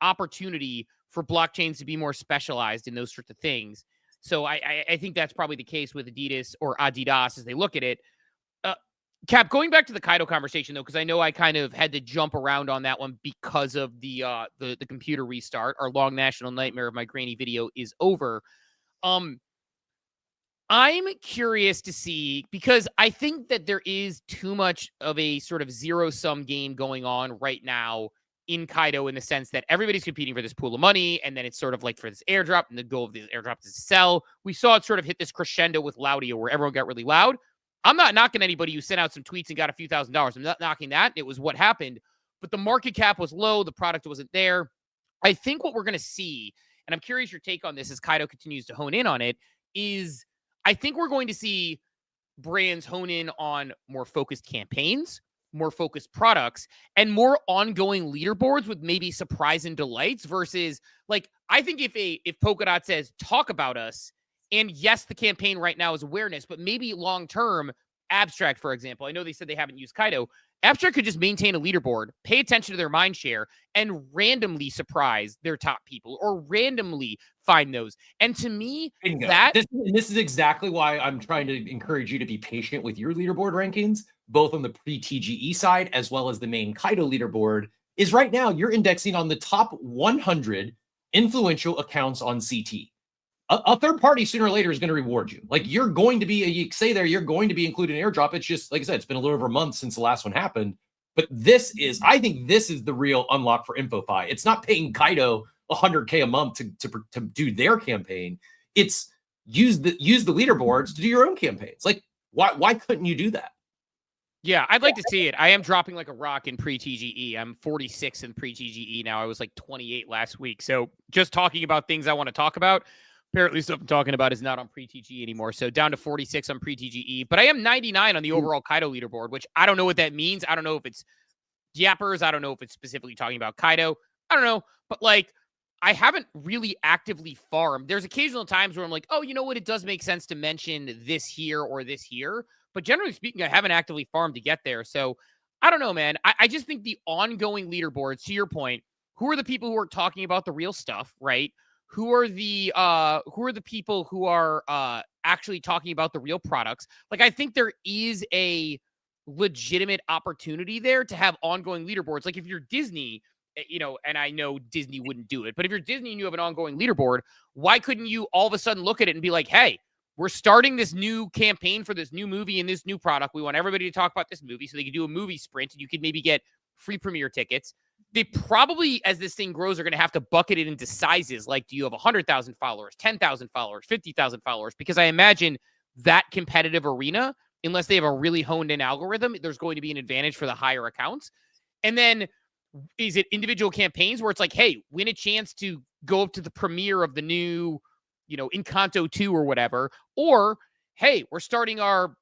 opportunity for blockchains to be more specialized in those sorts of things. So I think that's probably the case with Adidas or Adidas as they look at it. Cap, going back to the Kaito conversation, though, because I know I kind of had to jump around on that one because of the computer restart. Our long national nightmare of my grainy video is over. I'm curious to see, because I think that there is too much of a sort of zero-sum game going on right now in Kaito, in the sense that everybody's competing for this pool of money, and then it's sort of like for this airdrop, and the goal of this airdrop is to sell. We saw it sort of hit this crescendo with Laudio, where everyone got really loud. I'm not knocking anybody who sent out some tweets and got a few $1,000s. I'm not knocking that. It was what happened. But the market cap was low. The product wasn't there. I think what we're going to see, and I'm curious your take on this as Kaito continues to hone in on it, is I think we're going to see brands hone in on more focused campaigns, more focused products, and more ongoing leaderboards with maybe surprise and delights versus, like, I think if Polkadot says, talk about us, and yes, the campaign right now is awareness, but maybe long-term, Abstract, for example, I know they said they haven't used Kaito. Abstract could just maintain a leaderboard, pay attention to their mind share, and randomly surprise their top people or randomly find those. And to me, Bingo. that... This is exactly why I'm trying to encourage you to be patient with your leaderboard rankings, both on the pre-TGE side as well as the main Kaito leaderboard, is right now you're indexing on the top 100 influential accounts on CT. A third party sooner or later is going to reward you. Like you're going to be, you say there, you're going to be included in airdrop. It's just, like I said, it's been a little over a month since the last one happened. But I think this is the real unlock for InfoFi. It's not paying Kaito $100K a month to do their campaign. It's use the leaderboards to do your own campaigns. Like why couldn't you do that? Yeah, I'd like to see it. I am dropping like a rock in pre-TGE. I'm 46 in pre-TGE now. I was like 28 last week. So just talking about things I want to talk about. Apparently stuff I'm talking about is not on pre-TGE anymore. So down to 46 on pre-TGE. But I am 99 on the overall Kaito leaderboard, which I don't know what that means. I don't know if it's yappers. I don't know if it's specifically talking about Kaito. I don't know. But like, I haven't really actively farmed. There's occasional times where I'm like, oh, you know what? It does make sense to mention this here or this here. But generally speaking, I haven't actively farmed to get there. So I don't know, man. I just think the ongoing leaderboards, to your point, who are the people who are talking about the real stuff, right? Who are the people who are actually talking about the real products? Like, I think there is a legitimate opportunity there to have ongoing leaderboards. Like if you're Disney, and I know Disney wouldn't do it, but if you're Disney and you have an ongoing leaderboard, why couldn't you all of a sudden look at it and be like, hey, we're starting this new campaign for this new movie and this new product. We want everybody to talk about this movie, so they could do a movie sprint and you could maybe get free premiere tickets. They probably, as this thing grows, are going to have to bucket it into sizes. Like, do you have 100,000 followers, 10,000 followers, 50,000 followers? Because I imagine that competitive arena, unless they have a really honed in algorithm, there's going to be an advantage for the higher accounts. And then is it individual campaigns where it's like, hey, win a chance to go up to the premiere of the new, Encanto 2 or whatever. Or, hey, we're starting our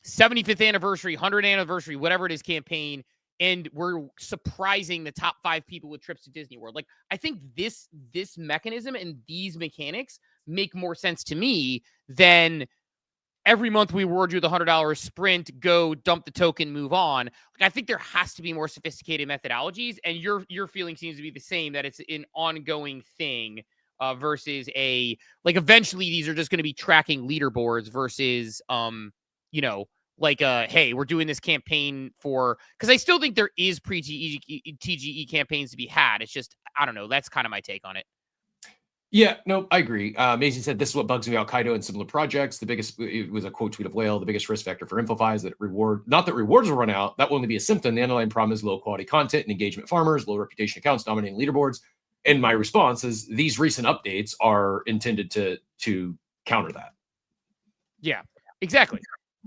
75th anniversary, 100th anniversary, whatever it is, campaign, and we're surprising the top 5 people with trips to Disney World. Like, I think this mechanism and these mechanics make more sense to me than every month we reward you with $100 sprint, go dump the token, move on. Like, I think there has to be more sophisticated methodologies, and your feeling seems to be the same, that it's an ongoing thing versus eventually these are just going to be tracking leaderboards versus, hey, we're doing this campaign because I still think there is pre-TGE campaigns to be had. It's just, I don't know. That's kind of my take on it. Yeah, no, I agree. Mason said, this is what bugs me about Kaito and similar projects. The biggest, it was a quote tweet of Whale, the biggest risk factor for InfoFi is that not that rewards will run out. That will only be a symptom. The underlying problem is low quality content and engagement farmers, low reputation accounts dominating leaderboards. And my response is these recent updates are intended to counter that. Yeah, exactly.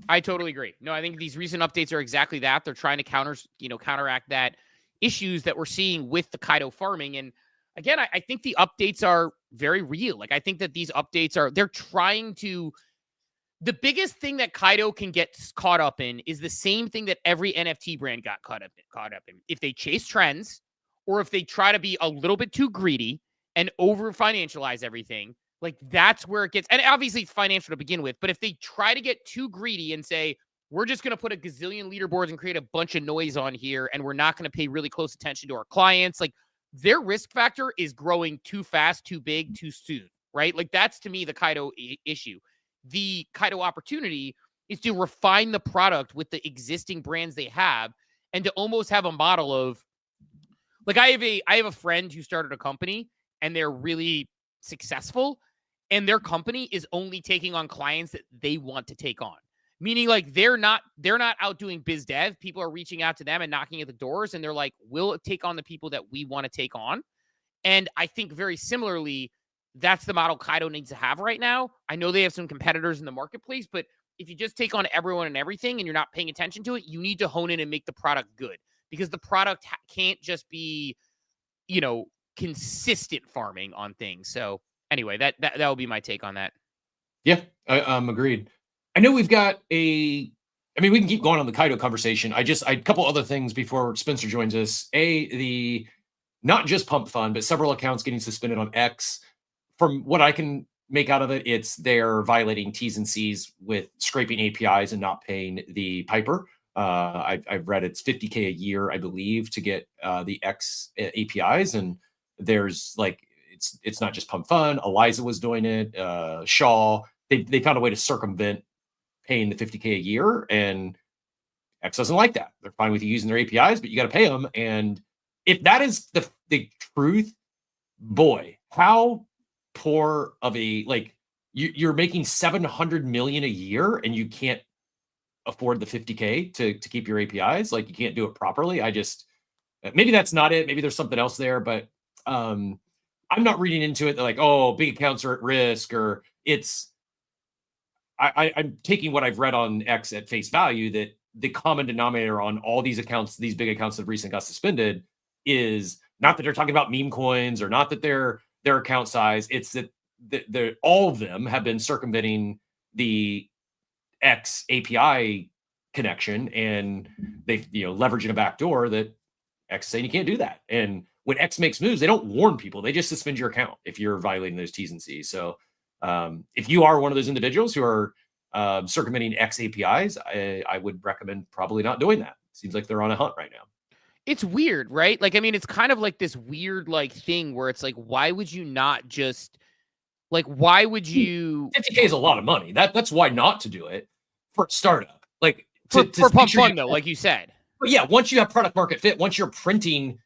I totally agree. No, I think these recent updates are exactly that. They're trying to counteract that issues that we're seeing with the Kaito farming. And again, I think the updates are very real. Like, I think that these updates they're trying to, the biggest thing that Kaito can get caught up in is the same thing that every NFT brand got caught up in. If they chase trends, or if they try to be a little bit too greedy and over financialize everything, like that's where it gets, and obviously it's financial to begin with, but if they try to get too greedy and say, we're just going to put a gazillion leaderboards and create a bunch of noise on here, and we're not going to pay really close attention to our clients, like their risk factor is growing too fast, too big, too soon, right? Like that's to me the Kaito issue. The Kaito opportunity is to refine the product with the existing brands they have, and to almost have a model of, like, I have a friend who started a company and they're really successful, and their company is only taking on clients that they want to take on. Meaning, like, they're not out doing biz dev. People are reaching out to them and knocking at the doors, and they're like, we'll take on the people that we want to take on. And I think very similarly, that's the model Kaito needs to have right now. I know they have some competitors in the marketplace, but if you just take on everyone and everything and you're not paying attention to it, you need to hone in and make the product good, because the product can't just be, consistent farming on things. So anyway, that will be my take on that. Yeah, agreed. I know we've got we can keep going on the Kaito conversation. I a couple other things before Spencer joins us. The not just pump fund, but several accounts getting suspended on X. From what I can make out of it, it's they're violating T's and C's with scraping APIs and not paying the piper. I've read it's $50K a year, I believe, to get the X APIs, and there's like it's not just pump fun. Eliza was doing it. Shaw, they found a way to circumvent paying the $50K a year, and X doesn't like that. They're fine with you using their APIs, but you got to pay them. And if that is the truth, boy, how poor of a, like, you're making 700 million a year and you can't afford the $50K to keep your APIs. Like, you can't do it properly. Maybe that's not it. Maybe there's something else there, but I'm not reading into it. They're like, oh, big accounts are at risk, or I'm taking what I've read on X at face value, that the common denominator on all these accounts, these big accounts that recently got suspended, is not that they're talking about meme coins, or not that their account size. It's that all of them have been circumventing the X API connection, and they leveraging a backdoor that X is saying you can't do that. And when X makes moves, they don't warn people. They just suspend your account if you're violating those T's and C's. So if you are one of those individuals who are circumventing X APIs, I would recommend probably not doing that. Seems like they're on a hunt right now. It's weird, right? Like, I mean, it's kind of like this weird thing where it's like, why would you not just, like, why would you? 50K is a lot of money. That's why not to do it for a startup. Like, for pump fun, though, like you said. But yeah, once you have product market fit, once you're printing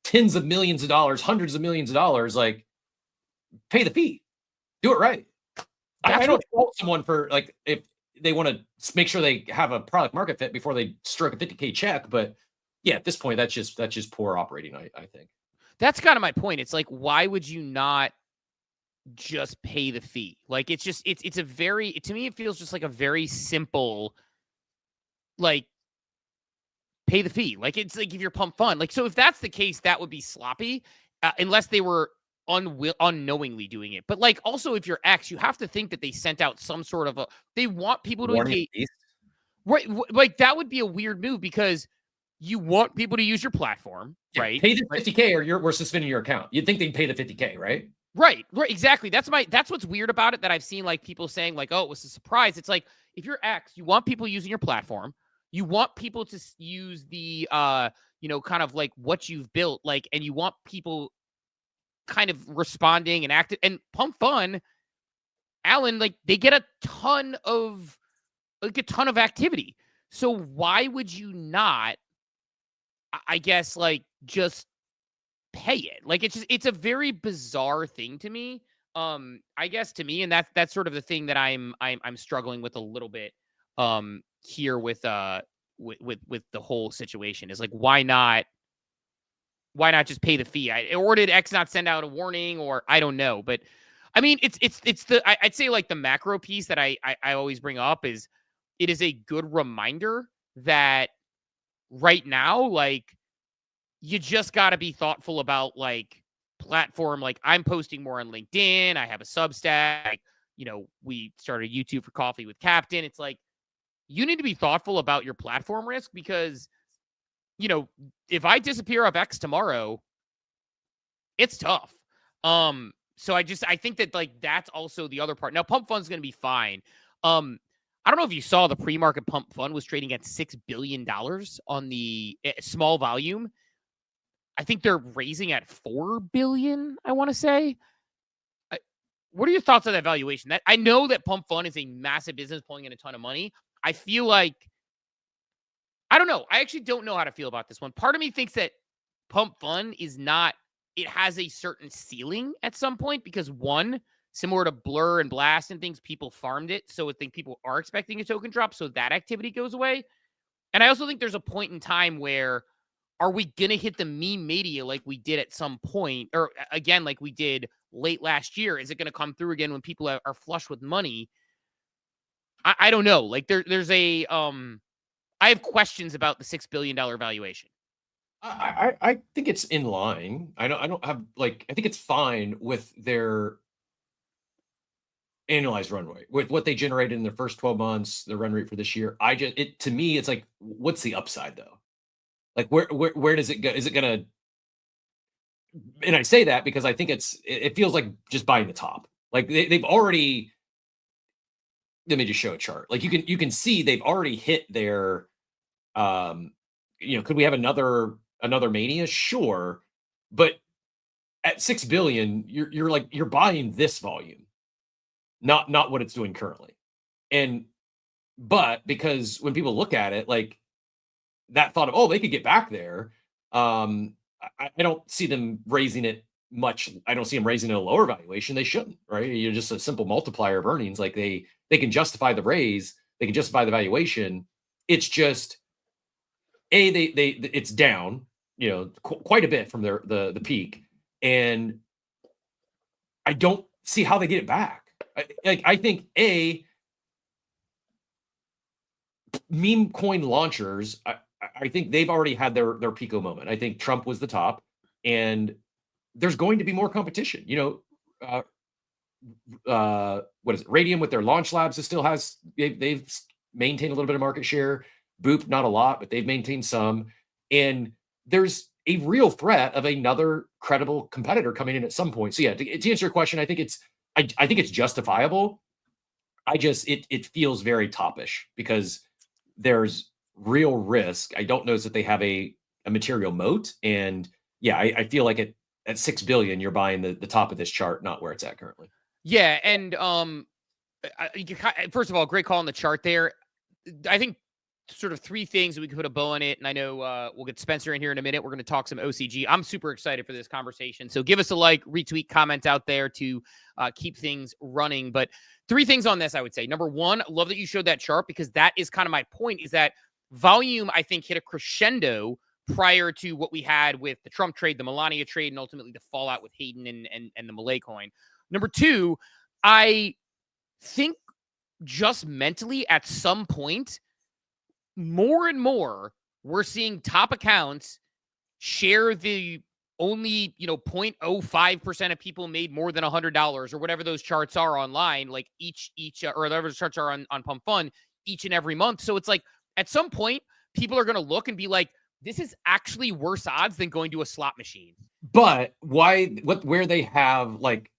tens of millions of dollars, hundreds of millions of dollars, like, pay the fee. Do it right. I don't fault someone for, like, if they want to make sure they have a product market fit before they stroke a 50K check. But yeah, at this point, that's just poor operating, I think. That's kind of my point. It's like, why would you not just pay the fee? Like, it's just, it's a very, to me, it feels just like a very simple, like, pay the fee. Like, it's like, if you're pump fun, like, so if that's the case, that would be sloppy, unless they were unknowingly doing it. But like, also, if you're X, you have to think that they sent out some sort of they want people to engage. Right, like, that would be a weird move, because you want people to use your platform, right? Pay the 50K or we're suspending your account. You'd think they'd pay the 50K, right? Right, exactly. That's what's weird about it, that I've seen, like, people saying, like, oh, it was a surprise. It's like, if you're X, you want people using your platform. You want people to use the, kind of like what you've built, like, and you want people kind of responding and active. And Pump Fun, Alan, like, they get a ton of activity. So why would you not, I guess, like, just pay it. Like it's a very bizarre thing to me. I guess to me, and that's sort of the thing that I'm struggling with a little bit here with the whole situation is like, why not just pay the fee? Or did X not send out a warning, or I don't know. But I mean, I'd say like the macro piece that I always bring up is it is a good reminder that right now, like, you just got to be thoughtful about like platform. Like, I'm posting more on LinkedIn. I have a Substack. Like, we started YouTube for Coffee with Captain. It's like, you need to be thoughtful about your platform risk because, if I disappear off X tomorrow, it's tough. So I think that like, that's also the other part. Now, Pump Fund's going to be fine. I don't know if you saw the pre-market Pump Fund was trading at $6 billion on the small volume. I think they're raising at $4 billion, I want to say. What are your thoughts on that valuation? That I know that Pump Fund is a massive business pulling in a ton of money. I feel like, I don't know. I actually don't know how to feel about this one. Part of me thinks that Pump Fund is not, it has a certain ceiling at some point because one, similar to Blur and Blast and things, people farmed it. So I think people are expecting a token drop. So that activity goes away. And I also think there's a point in time where, are we going to hit the meme media like we did at some point? Or again, like we did late last year? Is it going to come through again when people are flush with money? I don't know. Like there's a, I have questions about the $6 billion valuation. I think it's in line. I don't have like, I think it's fine with their annualized run rate with what they generated in their first 12 months, the run rate for this year. To me, it's like, what's the upside though? Like where does it go? Is it gonna? And I say that because I think it feels like just buying the top. Like they've already. Let me just show a chart. Like you can see they've already hit their. Could we have another mania? Sure, but at $6 billion, you're buying this volume, not what it's doing currently, but because when people look at it, like. That thought of, oh, they could get back there. I don't see them raising it much. I don't see them raising it a lower valuation. They shouldn't, right? You're just a simple multiplier of earnings. Like they can justify the raise. They can justify the valuation. It's just it's down, quite a bit from the peak, and I don't see how they get it back. I think meme coin launchers. I think they've already had their Pico moment. I think Trump was the top, and there's going to be more competition. What is it? Radium with their launch labs they've maintained a little bit of market share. Boop, not a lot, but they've maintained some. And there's a real threat of another credible competitor coming in at some point. So yeah, to answer your question, I think it's justifiable. It feels very toppish because there's real risk. I don't know that they have a material moat. And yeah, I feel like at $6 billion, you're buying the top of this chart, not where it's at currently. Yeah. And first of all, great call on the chart there. I think sort of three things we could put a bow on it. And I know we'll get Spencer in here in a minute. We're going to talk some OCG. I'm super excited for this conversation. So give us a like, retweet, comment out there to keep things running. But three things on this, I would say. Number one, I love that you showed that chart because that is kind of my point, is that volume, I think, hit a crescendo prior to what we had with the Trump trade, the Melania trade, and ultimately the fallout with Hayden and the Malay coin. Number two, I think just mentally at some point, more and more, we're seeing top accounts share the only, 0.05% of people made more than $100 or whatever those charts are online, like each or whatever the charts are on Pump Fund each and every month. So it's like, at some point, people are going to look and be like, this is actually worse odds than going to a slot machine. But where they have like,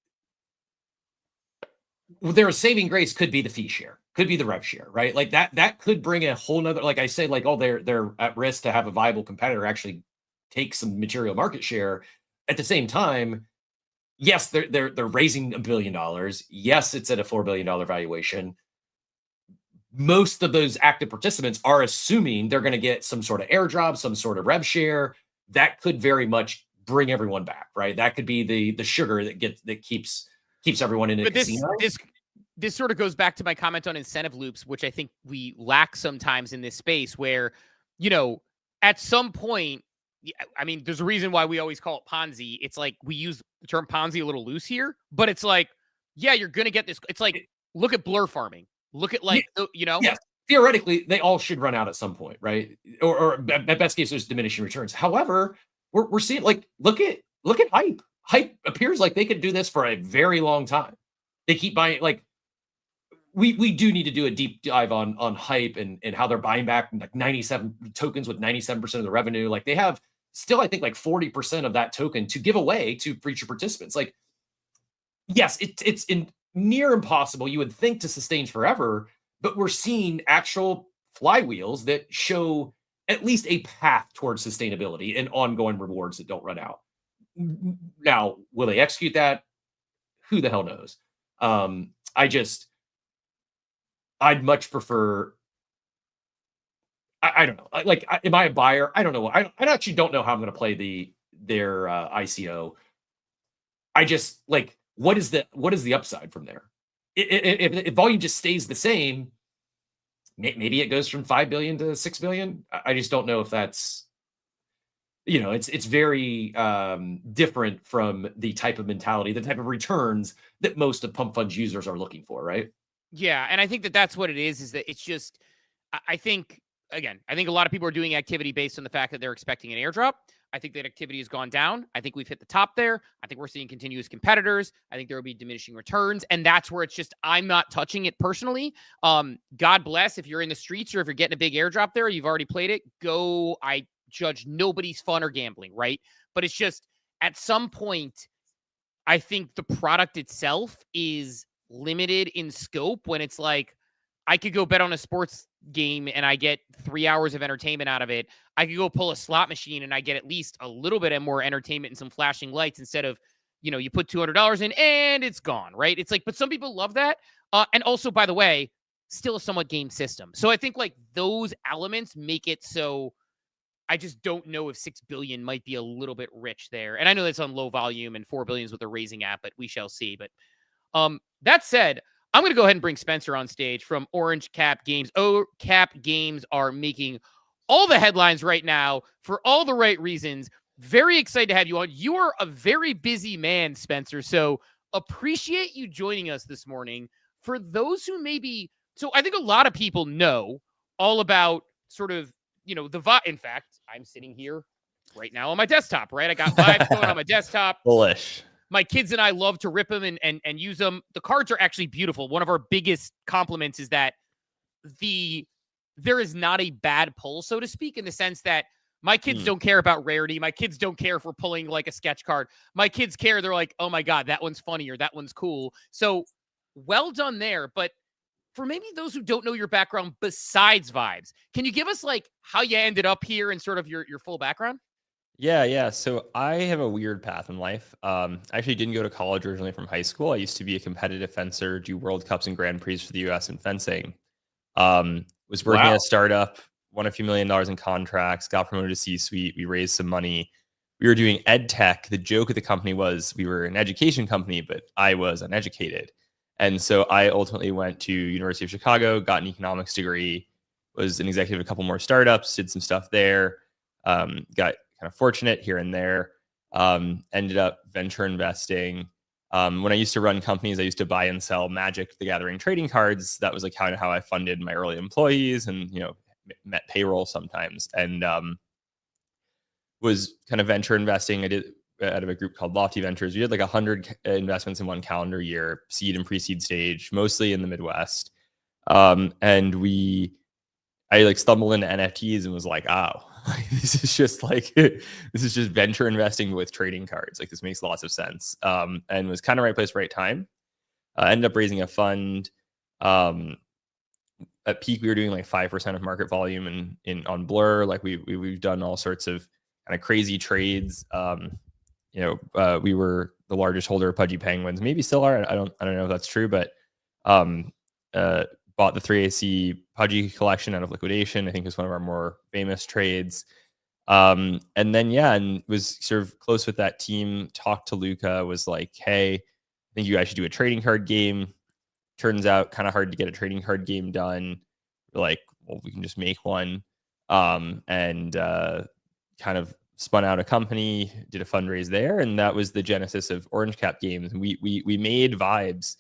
their saving grace could be the fee share, could be the rev share, right? Like that could bring a whole nother, like I say, like, oh, they're at risk to have a viable competitor actually take some material market share. At the same time, yes, they're raising $1 billion. Yes, it's at a $4 billion valuation. Most of those active participants are assuming they're going to get some sort of airdrop, some sort of rev share. That could very much bring everyone back, right? That could be the sugar that keeps everyone in a casino. This sort of goes back to my comment on incentive loops, which I think we lack sometimes in this space where, at some point, I mean, there's a reason why we always call it Ponzi. It's like we use the term Ponzi a little loose here, but it's like, yeah, you're going to get this. It's like, look at blur farming. Look at Yes, theoretically, they all should run out at some point, right? Or at best case, there's diminishing returns. However, we're seeing look at hype. Hype appears like they could do this for a very long time. They keep buying we do need to do a deep dive on hype and how they're buying back 97 tokens with 97% of the revenue. Like they have still, I think 40% of that token to give away to future participants. Like, yes, it's near impossible, you would think, to sustain forever, but we're seeing actual flywheels that show at least a path towards sustainability and ongoing rewards that don't run out. Now, will they execute that? Who the hell knows? I'd much prefer. I don't know. Am I a buyer? I don't know. I actually don't know how I'm going to play their ICO. I just what is the upside from there? If volume just stays the same, maybe it goes from 5 billion to 6 billion. I just don't know if that's, it's very different from the type of mentality, the type of returns that most of pump funds users are looking for, right? Yeah, and I think that's what it is that it's just, I think a lot of people are doing activity based on the fact that they're expecting an airdrop. I think that activity has gone down. I think we've hit the top there. I think we're seeing continuous competitors. I think there will be diminishing returns. And that's where it's just, I'm not touching it personally. God bless if you're in the streets or if you're getting a big airdrop there, you've already played it, go. I judge nobody's fun or gambling, right? But it's just, at some point, I think the product itself is limited in scope when it's like, I could go bet on a sports game and I get 3 hours of entertainment out of it. I could go pull a slot machine and I get at least a little bit more entertainment and some flashing lights instead of, you put $200 in and it's gone, right? It's like, but some people love that. And also, by the way, still a somewhat game system. So I think those elements make it so I just don't know if 6 billion might be a little bit rich there. And I know that's on low volume and 4 billion is what they're raising at, but we shall see. But that said, I'm going to go ahead and bring Spencer on stage from Orange Cap Games. Cap Games are making all the headlines right now for all the right reasons. Very excited to have you on. You are a very busy man, Spencer, so appreciate you joining us this morning. For those who so I think a lot of people know all about sort of, the Vibes. In fact, I'm sitting here right now on my desktop, right? I got Vibes going on my desktop. Bullish. My kids and I love to rip them and use them. The cards are actually beautiful. One of our biggest compliments is that there is not a bad pull, so to speak, in the sense that my kids don't care about rarity. My kids don't care if we're pulling a sketch card. My kids care. They're like, oh my God, that one's funny or that one's cool. So well done there. But for maybe those who don't know your background besides Vibes, can you give us how you ended up here and sort of your full background? Yeah. So I have a weird path in life. I actually didn't go to college originally from high school. I used to be a competitive fencer, do World Cups and Grand Prix for the US in fencing. Was working at a startup, won a few $1 million in contracts, got promoted to C-suite. We raised some money. We were doing ed tech. The joke of the company was we were an education company, but I was uneducated. And so I ultimately went to University of Chicago, got an economics degree, was an executive at a couple more startups, did some stuff there, got kind of fortunate here and there, ended up venture investing. When I used to run companies, I used to buy and sell Magic the Gathering trading cards. That was kind of how I funded my early employees and, met payroll sometimes. And was kind of venture investing. I did out of a group called Lofty Ventures. We had 100 investments in one calendar year, seed and pre-seed stage, mostly in the Midwest. And I stumbled into NFTs and was like, oh, this is just venture investing with trading cards. This makes lots of sense. And was kind of right place, right time. Ended up raising a fund. At peak, we were doing 5% of market volume on Blur. We've done all sorts of kind of crazy trades. We were the largest holder of Pudgy Penguins. Maybe still are. I don't know if that's true, but bought the 3AC Pudgy collection out of liquidation. I think is one of our more famous trades. And then, yeah, and was sort of close with that team, talked to Luca, was like, hey, I think you guys should do a trading card game. Turns out kind of hard to get a trading card game done. We're like, well, we can just make one. And kind of spun out a company, did a fundraise there. And that was the genesis of Orange Cap Games. We made Vibes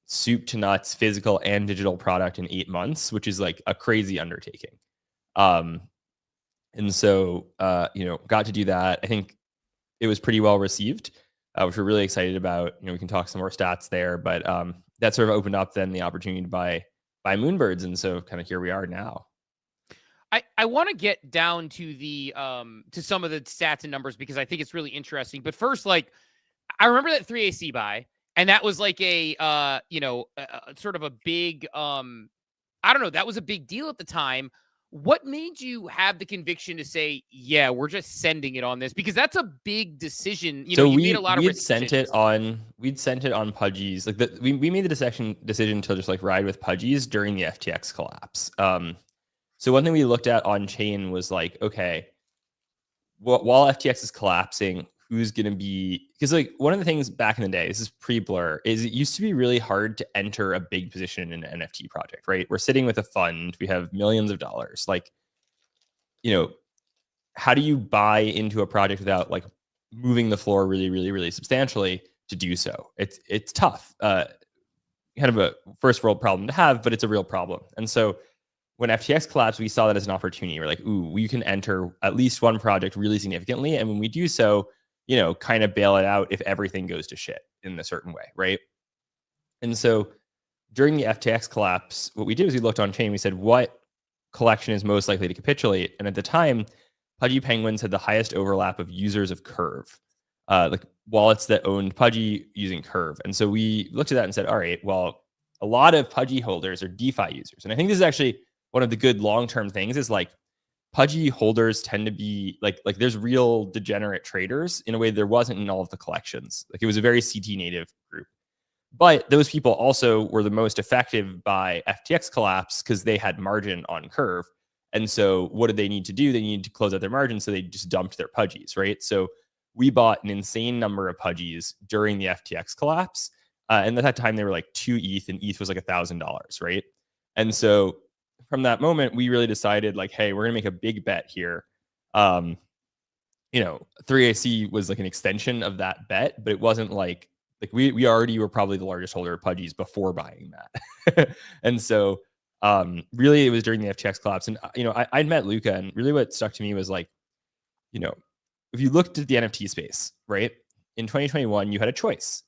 soup to nuts, physical and digital product in 8 months, which is like a crazy undertaking. And so, got to do that. I think it was pretty well received, which we're really excited about. We can talk some more stats there, but that sort of opened up then the opportunity to buy Moonbirds. And so kind of here we are now. I want to get down to the to some of the stats and numbers because I think it's really interesting. But first, like, I remember that 3AC buy, and that was like a sort of a big I don't know, that was a big deal at the time. What made you have the conviction to say, yeah, we're just sending it on this? Because that's a big decision. You made a lot of risk decisions. We'd sent it on Pudgies. Like we made the decision to just like ride with Pudgies during the FTX collapse. So one thing we looked at on chain was like, okay, while FTX is collapsing, who's going to be, because like one of the things back in the day, this is pre-Blur, is it used to be really hard to enter a big position in an NFT project, right? We're sitting with a fund, we have millions of dollars. Like, how do you buy into a project without like moving the floor really, really, really substantially to do so? It's tough. Kind of a first world problem to have, but it's a real problem. And so when FTX collapsed, we saw that as an opportunity. We're like, ooh, we can enter at least one project really significantly. And when we do so, kind of bail it out if everything goes to shit in a certain way, right? And so during the FTX collapse, what we did is we looked on chain. We said, what collection is most likely to capitulate? And at the time, Pudgy Penguins had the highest overlap of users of Curve, like wallets that owned Pudgy using Curve. And so we looked at that and said, all right, well, a lot of Pudgy holders are DeFi users. And I think this is actually one of the good long-term things is like, Pudgy holders tend to be like there's real degenerate traders in a way there wasn't in all of the collections. Like it was a very CT native group. But those people also were the most affected by FTX collapse because they had margin on Curve. And so what did they need to do? They needed to close out their margin. So they just dumped their Pudgies, right? So we bought an insane number of Pudgies during the FTX collapse. And at that time, they were like 2 ETH and ETH was like $1,000, right? And so from that moment, we really decided like, hey, we're going to make a big bet here. 3AC was like an extension of that bet, but it wasn't like we already were probably the largest holder of Pudgies before buying that. And so really it was during the FTX collapse. And, I'd met Luca, and really what stuck to me was like, if you looked at the NFT space, right? In 2021, you had a choice: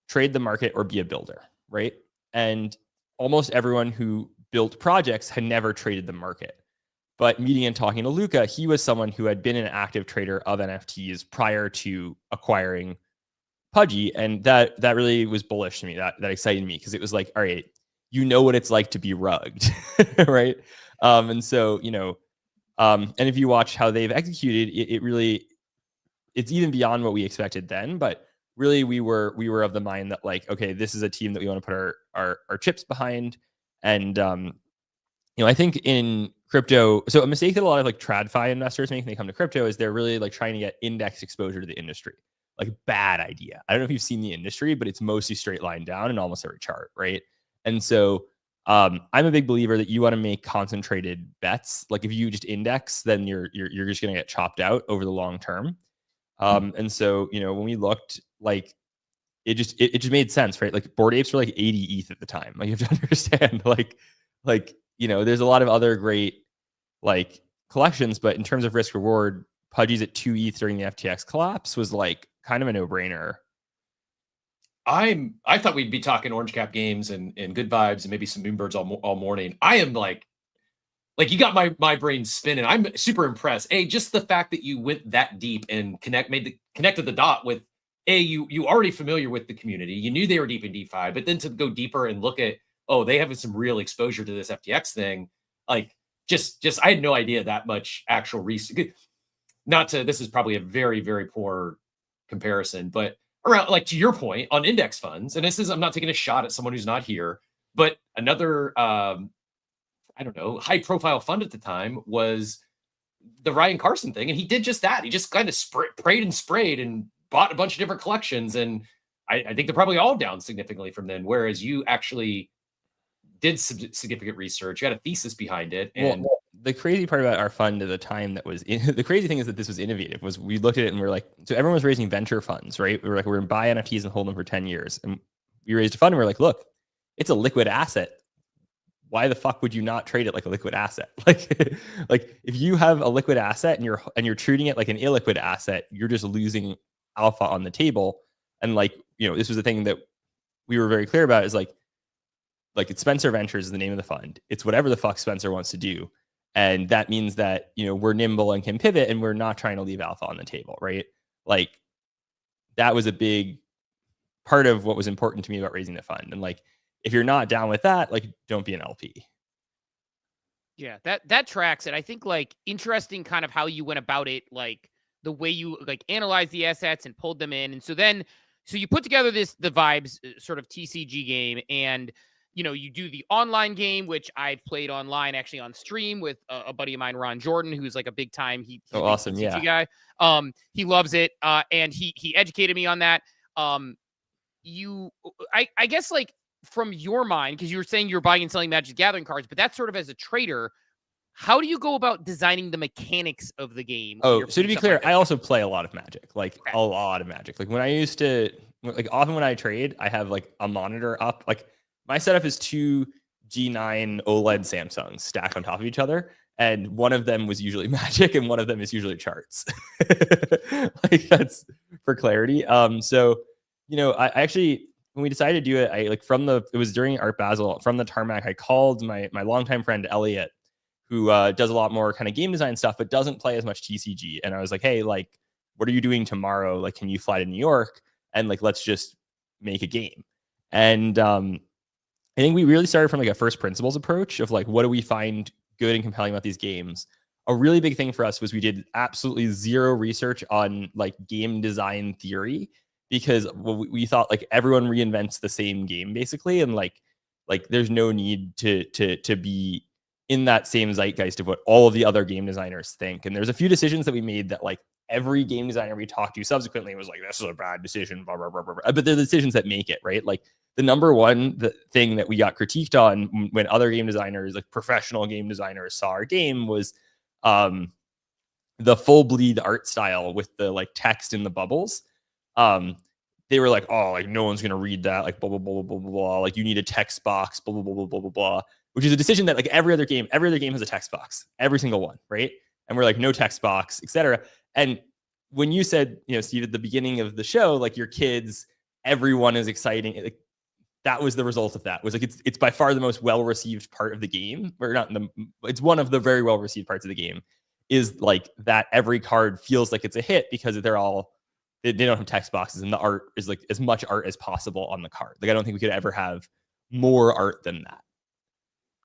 trade the market or be a builder, right? And almost everyone who built projects had never traded the market. But meeting and talking to Luca, he was someone who had been an active trader of NFTs prior to acquiring Pudgy. And that really was bullish to me. That excited me because it was like, all right, what it's like to be rugged, right? And so, and if you watch how they've executed, it's even beyond what we expected then. But really, we were of the mind that like, okay, this is a team that we want to put our chips behind. And, I think in crypto, so a mistake that a lot of like TradFi investors make when they come to crypto is they're really like trying to get index exposure to the industry. Like bad idea. I don't know if you've seen the industry, but it's mostly straight line down in almost every chart, right? And so I'm a big believer that you want to make concentrated bets. Like if you just index, then you're just going to get chopped out over the long term. And so, when we looked, like it just made sense, right? Like Bored Apes were like 80 ETH at the time. Like you have to understand, there's a lot of other great like collections, but in terms of risk reward, Pudgy's at 2 ETH during the FTX collapse was like kind of a no brainer. I thought we'd be talking Orange Cap games and good vibes and maybe some Moonbirds all morning. I am like you got my brain spinning. I'm super impressed. Just the fact that you went that deep and connected the dot with you already familiar with the community. You knew they were deep in DeFi, but then to go deeper and look at, they have some real exposure to this FTX thing. Like just I had no idea that much actual research. This is probably a very, very poor comparison, but around like to your point on index funds, and I'm not taking a shot at someone who's not here, but another high profile fund at the time was the Ryan Carson thing, and he did just that. He just kind of prayed and sprayed and bought a bunch of different collections, and I think they're probably all down significantly from then. Whereas you actually did significant research, you had a thesis behind it. And well, the crazy part about our fund at the time the crazy thing is that this was innovative. Was we looked at it and we are like, so everyone was raising venture funds, right? We were like, we're gonna buy NFTs and hold them for 10 years, and we raised a fund and we're like, look, it's a liquid asset. Why the fuck would you not trade it like a liquid asset? Like if you have a liquid asset and you're treating it like an illiquid asset, you're just losing alpha on the table. And like, this was the thing that we were very clear about, is like it's Spencer Ventures is the name of the fund. It's whatever the fuck Spencer wants to do. And that means that, we're nimble and can pivot, and we're not trying to leave alpha on the table, right? Like that was a big part of what was important to me about raising the fund. And like, if you're not down with that, like, don't be an LP. Yeah, that tracks it. I think like interesting kind of how you went about it, like the way you like analyzed the assets and pulled them in. And so you put together the Vibes sort of TCG game, and you do the online game, which I've played online actually on stream with a buddy of mine, Ron Jordan, who's like a big time awesome TCG guy. He loves it, and he educated me on that. I guess like from your mind, because you were saying you're buying and selling Magic the Gathering cards, but that's sort of as a trader. How do you go about designing the mechanics of the game? Oh, so to be clear, I also play a lot of Magic, like a lot of Magic. Like when I used to, like often when I trade, I have like a monitor up. Like my setup is 2 G9 OLED Samsungs stacked on top of each other, and one of them was usually Magic, and one of them is usually charts. Like that's for clarity. So I actually, when we decided to do it, it was during Art Basel, from the tarmac, I called my longtime friend Elliot, who does a lot more kind of game design stuff, but doesn't play as much TCG. And I was like, hey, like, what are you doing tomorrow? Like, can you fly to New York? And like, let's just make a game. And I think we really started from like a first principles approach of like, what do we find good and compelling about these games? A really big thing for us was we did absolutely zero research on like game design theory, because we thought like everyone reinvents the same game basically. And like there's no need to be in that same zeitgeist of what all of the other game designers think. And there's a few decisions that we made that like every game designer we talked to subsequently was like, this is a bad decision, blah, blah, blah, blah, blah. But they're the decisions that make it, right? Like the number one thing that we got critiqued on when other game designers, like professional game designers, saw our game was the full bleed art style with the like text in the bubbles. They were like, oh, like no one's going to read that, like blah, blah, blah, blah, blah, blah. Like you need a text box, blah, blah, blah, blah, blah, blah, blah. Which is a decision that like every other game has a text box, every single one, right? And we're like, no text box, etc. And when you said, Steve, at the beginning of the show, like your kids, everyone is exciting. Like, that was the result of that. Was like it's by far the most well-received part of the game, or not. It's one of the very well-received parts of the game. Is like that every card feels like it's a hit because they don't have text boxes, and the art is like as much art as possible on the card. Like I don't think we could ever have more art than that.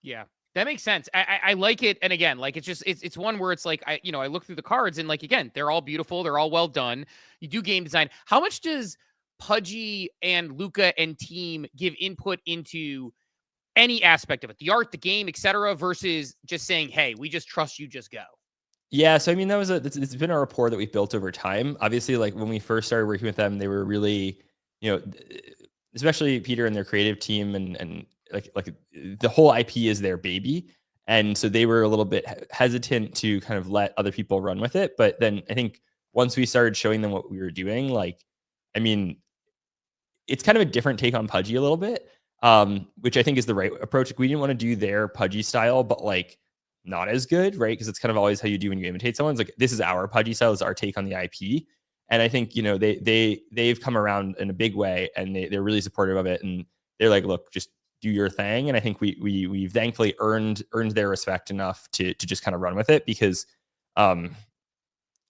Yeah, that makes sense. I like it. And again, like, it's one where it's like, I look through the cards and like, again, they're all beautiful. They're all well done. You do game design. How much does Pudgy and Luca and team give input into any aspect of it? The art, the game, etc., versus just saying, hey, we just trust you, just go. Yeah. So, I mean, it's been a rapport that we've built over time. Obviously, like when we first started working with them, they were really, especially Peter and their creative team and like the whole IP is their baby. And so they were a little bit hesitant to kind of let other people run with it. But then I think once we started showing them what we were doing, like, I mean, it's kind of a different take on Pudgy a little bit, which I think is the right approach. Like, we didn't want to do their Pudgy style, but like not as good, right? Because it's kind of always how you do when you imitate someone. It's like, this is our Pudgy style, is our take on the IP. And I think, they've come around in a big way, and they're really supportive of it. And they're like, look, just do your thing. And I think we've thankfully earned their respect enough to just kind of run with it, because at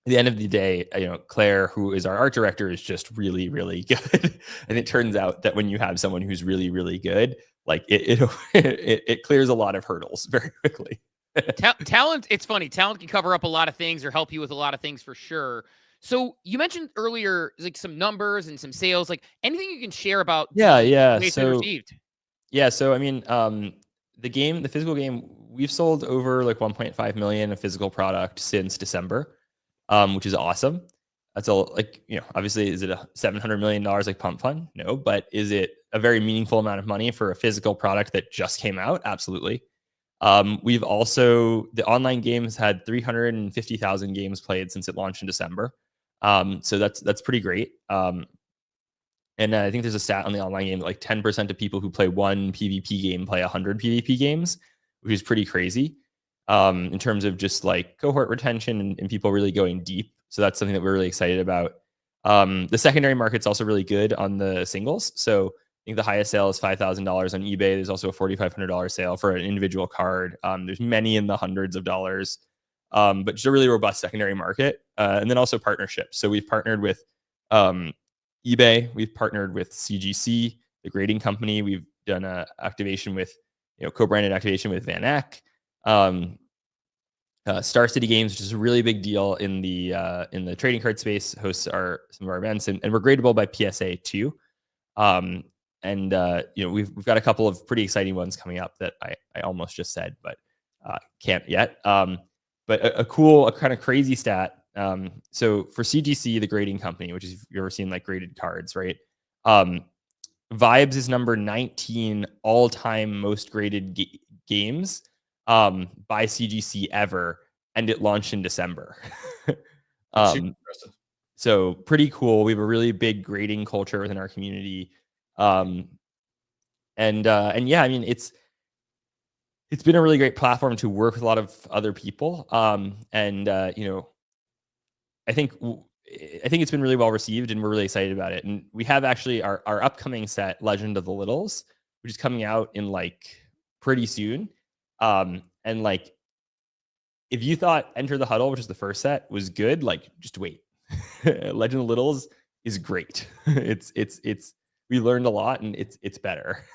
the end of the day, Claire, who is our art director, is just really, really good. And it turns out that when you have someone who's really, really good, like it clears a lot of hurdles very quickly. Talent, it's funny. Talent can cover up a lot of things or help you with a lot of things for sure. So you mentioned earlier, like some numbers and some sales, like anything you can share about the way it's been received? Yeah, so I mean, the physical game, we've sold over like 1.5 million of physical product since December, which is awesome. That's obviously, is it a $700 million like pump fund? No, but is it a very meaningful amount of money for a physical product that just came out? Absolutely. We've also, the online games had 350,000 games played since it launched in December. So that's pretty great. And I think there's a stat on the online game that like 10% of people who play one PvP game play 100 PvP games, which is pretty crazy in terms of just like cohort retention and people really going deep. So that's something that we're really excited about. The secondary market's also really good on the singles. So I think the highest sale is $5,000 on eBay. There's also a $4,500 sale for an individual card. There's many in the hundreds of dollars, but just a really robust secondary market. And then also partnerships. So we've partnered with eBay. We've partnered with CGC, the grading company. We've done a activation with, co-branded activation with Van Eck. Star City Games, which is a really big deal in the trading card space, hosts some of our events, and we're gradable by PSA too. We've got a couple of pretty exciting ones coming up that I almost just said, but can't yet. But a cool, kind of crazy stat. So for CGC, the grading company, which is, if you've ever seen like graded cards, right? Vibes is number 19 all-time most graded games by CGC ever, and it launched in December. So pretty cool. We have a really big grading culture within our community. And yeah, I mean, it's been a really great platform to work with a lot of other people. I think it's been really well received, and we're really excited about it. And we have actually our upcoming set, Legend of the Littles, which is coming out in like pretty soon. And like, if you thought Enter the Huddle, which is the first set, was good, like just wait. Legend of the Littles is great. We learned a lot, and it's better.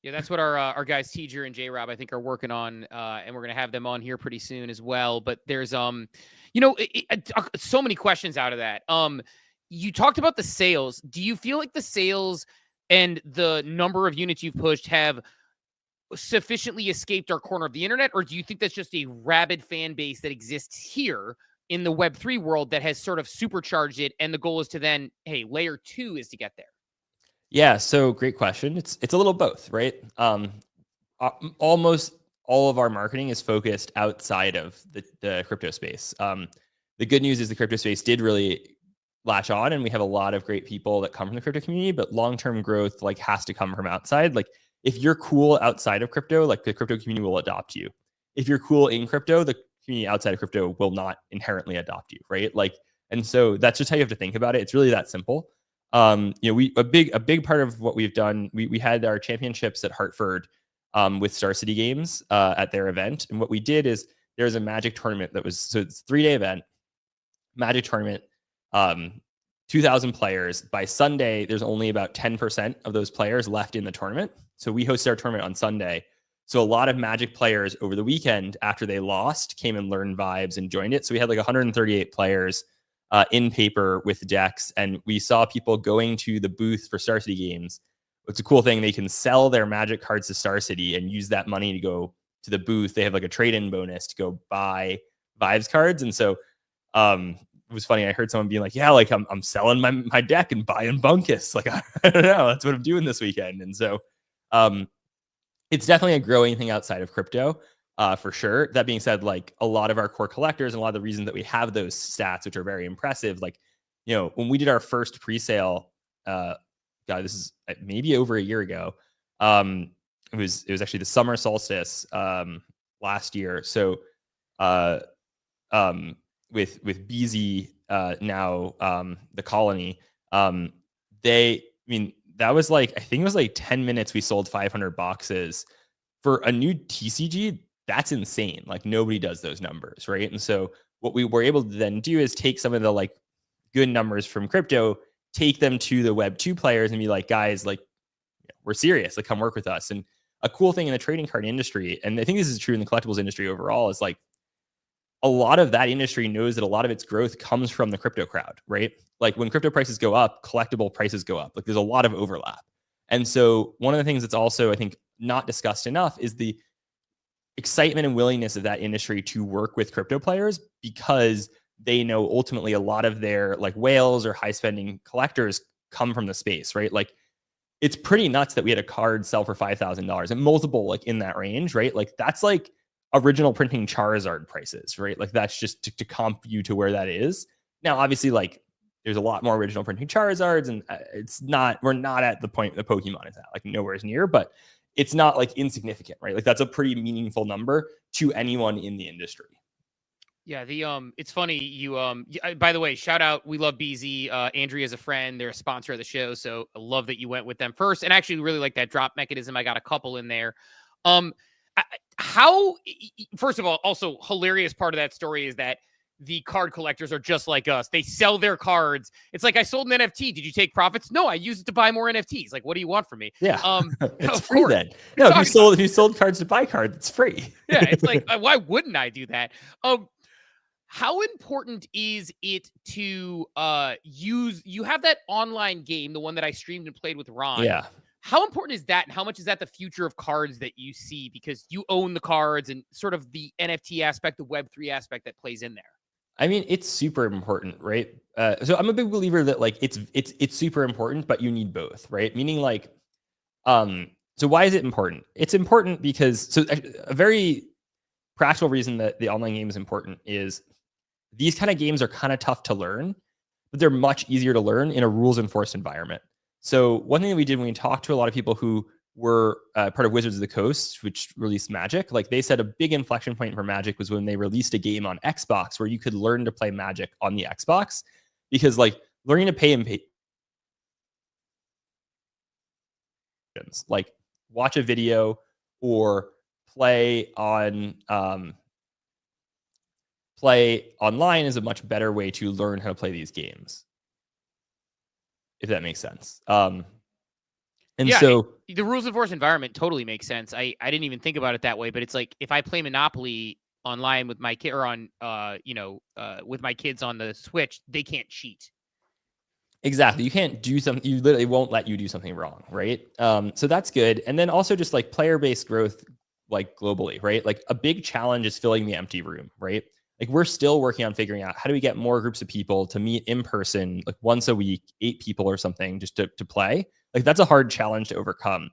Yeah, that's what our guys TJ and J Rob I think are working on, and we're gonna have them on here pretty soon as well. But there's so many questions out of that. You talked about the sales. Do you feel like the sales and the number of units you've pushed have sufficiently escaped our corner of the internet, or do you think that's just a rabid fan base that exists here in the Web3 world that has sort of supercharged it, and the goal is to then, hey, layer 2 is to get there? Yeah, so great question. It's a little both, right? Almost all of our marketing is focused outside of the crypto space. The good news is the crypto space did really latch on, and we have a lot of great people that come from the crypto community, but long-term growth like has to come from outside. Like if you're cool outside of crypto, like the crypto community will adopt you. If you're cool in crypto, the community outside of crypto will not inherently adopt you, right? Like, and so that's just how you have to think about it. It's really that simple. A big part of what we've done, we had our championships at Hartford with Star City Games at their event. And what we did is there's a Magic tournament it's a 3-day event, Magic tournament, 2,000 players. By Sunday, there's only about 10% of those players left in the tournament. So we hosted our tournament on Sunday. So a lot of Magic players over the weekend, after they lost, came and learned Vibes and joined it. So we had like 138 players in paper with decks, and we saw people going to the booth for Star City Games. It's a cool thing. They can sell their Magic cards to Star City and use that money to go to the booth. They have like a trade-in bonus to go buy Vibes cards. And so it was funny. I heard someone being like, yeah, like I'm selling my deck and buying Bunkus. Like, I don't know. That's what I'm doing this weekend. And so it's definitely a growing thing outside of crypto. For sure. That being said, like a lot of our core collectors and a lot of the reasons that we have those stats, which are very impressive, like, when we did our first pre-sale, this is maybe over a year ago. It was actually the summer solstice last year. So with BZ now the colony, that was like, I think it was like 10 minutes we sold 500 boxes for a new TCG. That's insane. Like nobody does those numbers, right? And so what we were able to then do is take some of the like good numbers from crypto, take them to the Web 2 players and be like, guys, like we're serious, like come work with us. And a cool thing in the trading card industry, and I think this is true in the collectibles industry overall, is like a lot of that industry knows that a lot of its growth comes from the crypto crowd, right? Like when crypto prices go up, collectible prices go up. Like there's a lot of overlap. And so one of the things that's also, I think, not discussed enough is excitement and willingness of that industry to work with crypto players because they know ultimately a lot of their like whales or high spending collectors come from the space, right? Like it's pretty nuts that we had a card sell for $5,000 and multiple like in that range, right? Like that's like original printing Charizard prices, right? Like that's just to comp you to where that is. Now, obviously, like there's a lot more original printing Charizards, and we're not at the point that Pokemon is at, like nowhere near, but it's not like insignificant, right? Like that's a pretty meaningful number to anyone in the industry. Yeah, it's funny. By the way, shout out. We love BZ. Andrea's a friend. They're a sponsor of the show. So I love that you went with them first. And actually really like that drop mechanism. I got a couple in there. First of all, also hilarious part of that story is that the card collectors are just like us. They sell their cards. It's like, I sold an NFT. Did you take profits? No, I used it to buy more NFTs. Like, what do you want from me? Yeah. It's free then. No, if you sold cards to buy cards, it's free. Yeah. It's like, why wouldn't I do that? How important is it to you have that online game, the one that I streamed and played with Ron. Yeah. How important is that? And how much is that the future of cards that you see? Because you own the cards and sort of the NFT aspect, the Web3 aspect that plays in there. I mean, it's super important, right? So I'm a big believer that like it's super important, but you need both, right? Meaning like, so why is it important? It's important because a very practical reason that the online game is important is these kind of games are kind of tough to learn, but they're much easier to learn in a rules enforced environment. So one thing that we did when we talked to a lot of people who were part of Wizards of the Coast, which released Magic, like they said a big inflection point for Magic was when they released a game on Xbox where you could learn to play Magic on the Xbox, because like learning to pay like watch a video or play online is a much better way to learn how to play these games, if that makes sense. And yeah, so the rules enforced environment totally makes sense. I didn't even think about it that way, but it's like if I play Monopoly online with my kid or on with my kids on the Switch, they can't cheat. Exactly. You can't do something. You literally won't let you do something wrong, right? So that's good. And then also just like player-based growth, like globally, right? Like a big challenge is filling the empty room, right? Like we're still working on figuring out how do we get more groups of people to meet in person, like once a week, 8 people or something, just to play. Like that's a hard challenge to overcome.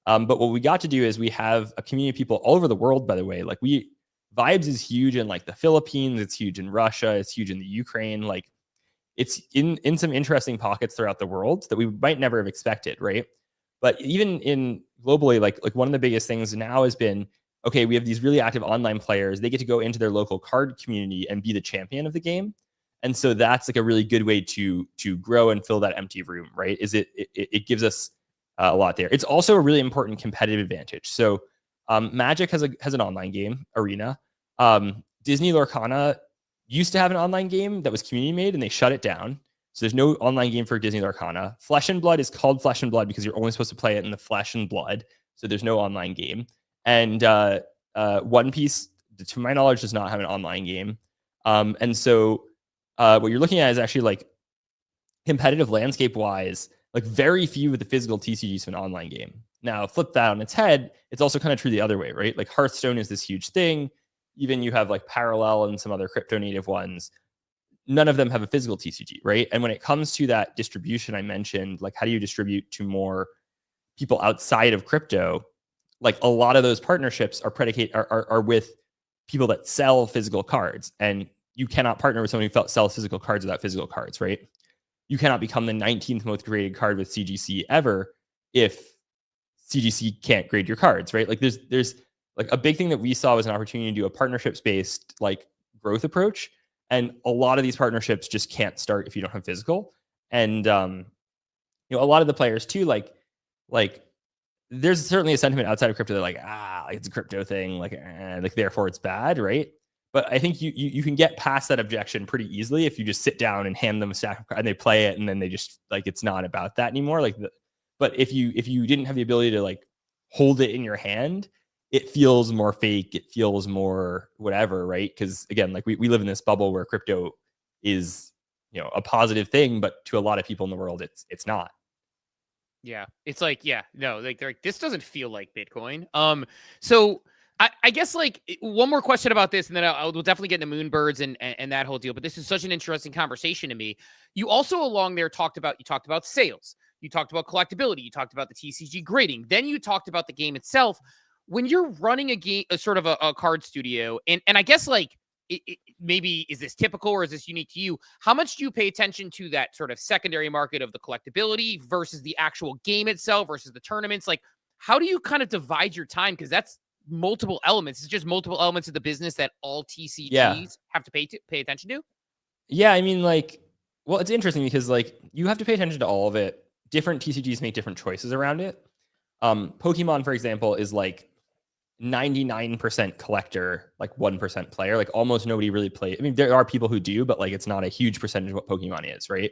But what we got to do is we have a community of people all over the world, by the way. Like Vibes is huge in like the Philippines, it's huge in Russia, it's huge in the Ukraine. Like it's in some interesting pockets throughout the world that we might never have expected, right? But even in globally, like one of the biggest things now has been, okay, we have these really active online players. They get to go into their local card community and be the champion of the game. And so that's like a really good way to grow and fill that empty room, right? Is it gives us a lot there. It's also a really important competitive advantage. So Magic has an online game, Arena. Disney Lorcana used to have an online game that was community made and they shut it down. So there's no online game for Disney Lorcana. Flesh and Blood is called Flesh and Blood because you're only supposed to play it in the flesh and blood. So there's no online game. And One Piece, to my knowledge, does not have an online game. And so what you're looking at is actually like competitive landscape wise, like very few of the physical TCGs have an online game. Now, flip that on its head, it's also kind of true the other way, right? Like Hearthstone is this huge thing. Even you have like Parallel and some other crypto native ones. None of them have a physical TCG, right? And when it comes to that distribution I mentioned, like how do you distribute to more people outside of crypto? Like a lot of those partnerships are with people that sell physical cards, and you cannot partner with someone who sells physical cards without physical cards, right? You cannot become the 19th most graded card with CGC ever if CGC can't grade your cards, right? Like there's like a big thing that we saw was an opportunity to do a partnerships-based like growth approach, and a lot of these partnerships just can't start if you don't have physical. And a lot of the players too, like there's certainly a sentiment outside of crypto that like it's a crypto thing, like therefore it's bad, right? But I think you can get past that objection pretty easily if you just sit down and hand them a stack of cards and they play it, and then they just like it's not about that anymore. But if you didn't have the ability to like hold it in your hand, it feels more fake. It feels more whatever, right? Because again, like we live in this bubble where crypto is a positive thing, but to a lot of people in the world, it's not. Yeah, it's like, yeah, no, like they're like, this doesn't feel like Bitcoin. So I guess like one more question about this, and then we'll definitely get into Moonbirds and that whole deal. But this is such an interesting conversation to me. You also along there talked about sales, you talked about collectability, you talked about the TCG grading, then you talked about the game itself. When you're running a game, a sort of a card studio, and I guess like maybe is this typical or is this unique to you? How much do you pay attention to that sort of secondary market of the collectability versus the actual game itself versus the tournaments? Like, how do you kind of divide your time? Because that's multiple elements. It's just multiple elements of the business that all TCGs have to pay attention to. Yeah, I mean, like, well, it's interesting because like you have to pay attention to all of it. Different TCGs make different choices around it. Pokemon, for example, is like 99% collector, like 1% player. Like almost nobody really plays. I mean, there are people who do, but like it's not a huge percentage of what Pokemon is, right?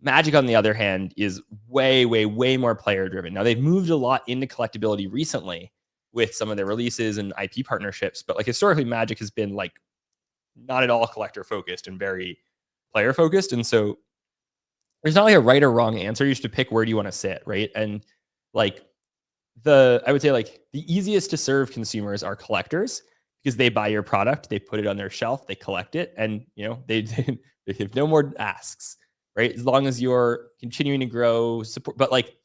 Magic, on the other hand, is way, way, way more player driven. Now they've moved a lot into collectability recently with some of their releases and IP partnerships, but like historically Magic has been like not at all collector focused and very player focused. And so there's not like a right or wrong answer. You have to pick where do you want to sit, right? And like I would say like the easiest to serve consumers are collectors because they buy your product, they put it on their shelf, they collect it, and you know they have no more asks, right? As long as you're continuing to grow, support, but like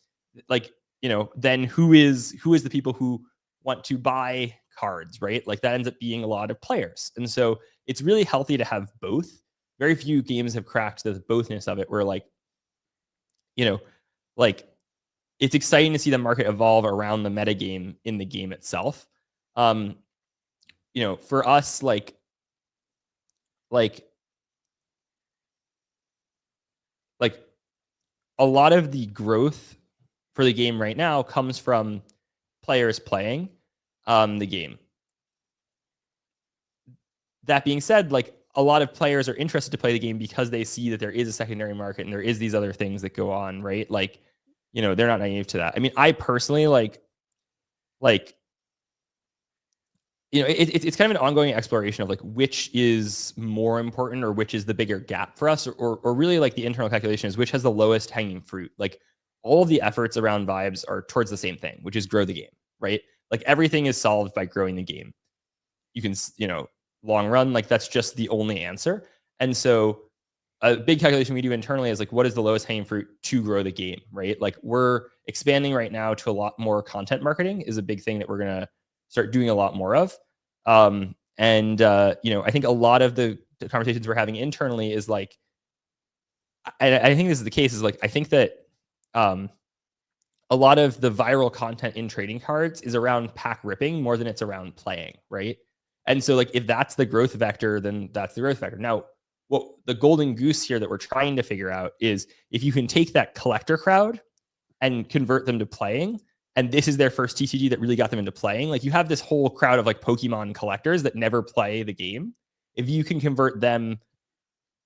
you know, then who is the people who want to buy cards, right? Like that ends up being a lot of players. And so it's really healthy to have both. Very few games have cracked the bothness of it where like, you know, like it's exciting to see the market evolve around the metagame in the game itself. You know, for us, like a lot of the growth for the game right now comes from players playing the game. That being said, like a lot of players are interested to play the game because they see that there is a secondary market and there is these other things that go on, right? Like, you know, they're not naive to that. I mean, I personally like, you know, it's kind of an ongoing exploration of like which is more important or which is the bigger gap for us, or really like the internal calculation is which has the lowest hanging fruit. Like all of the efforts around Vibes are towards the same thing, which is grow the game, right? Like everything is solved by growing the game. You can, you know, long run, like that's just the only answer. And so a big calculation we do internally is like, what is the lowest hanging fruit to grow the game, right? Like we're expanding right now to a lot more content marketing is a big thing that we're going to start doing a lot more of. You know, I think a lot of the conversations we're having internally is like, I think this is the case is like, I think that a lot of the viral content in trading cards is around pack ripping more than it's around playing, right? And so like, if that's the growth vector, then that's the growth vector. Now, what the golden goose here that we're trying to figure out is if you can take that collector crowd and convert them to playing, and this is their first TCG that really got them into playing. Like you have this whole crowd of like Pokemon collectors that never play the game. If you can convert them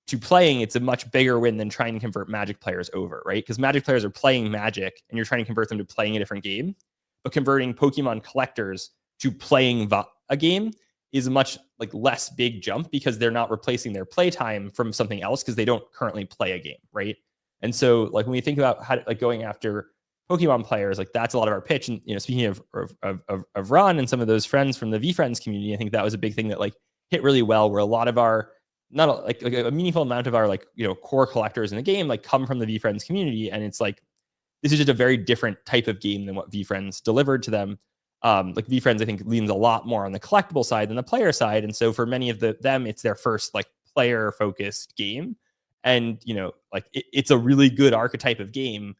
to playing, it's a much bigger win than trying to convert Magic players over, right? Because Magic players are playing Magic and you're trying to convert them to playing a different game. But converting Pokemon collectors to playing a game is a much like less big jump because they're not replacing their playtime from something else because they don't currently play a game, right? And so like when we think about how like going after Pokemon players, like that's a lot of our pitch. And you know, speaking of Ron and some of those friends from the V Friends community, I think that was a big thing that like hit really well. Where a lot of our like a meaningful amount of our like you know core collectors in the game like come from the V Friends community, and it's like this is just a very different type of game than what V Friends delivered to them. Like V Friends, I think leans a lot more on the collectible side than the player side, and so for many of them, it's their first like player focused game, and you know like it's a really good archetype of game.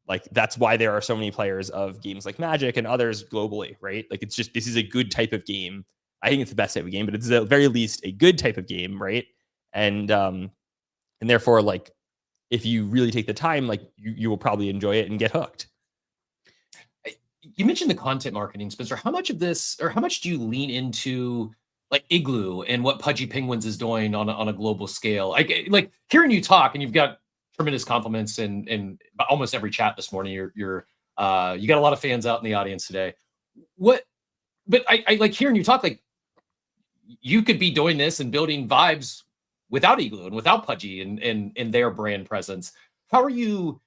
Like that's why there are so many players of games like Magic and others globally, right? Like it's just, this is a good type of game. I think it's the best type of game, but it's at the very least a good type of game, right? And therefore, like if you really take the time, like you will probably enjoy it and get hooked. You mentioned the content marketing, Spencer. How much of this, or how much do you lean into like Igloo and what Pudgy Penguins is doing on a global scale? Like hearing you talk, and you've got tremendous compliments in almost every chat this morning. You got a lot of fans out in the audience today. But I like hearing you talk, like you could be doing this and building Vibes without Igloo and without Pudgy and their brand presence. How are you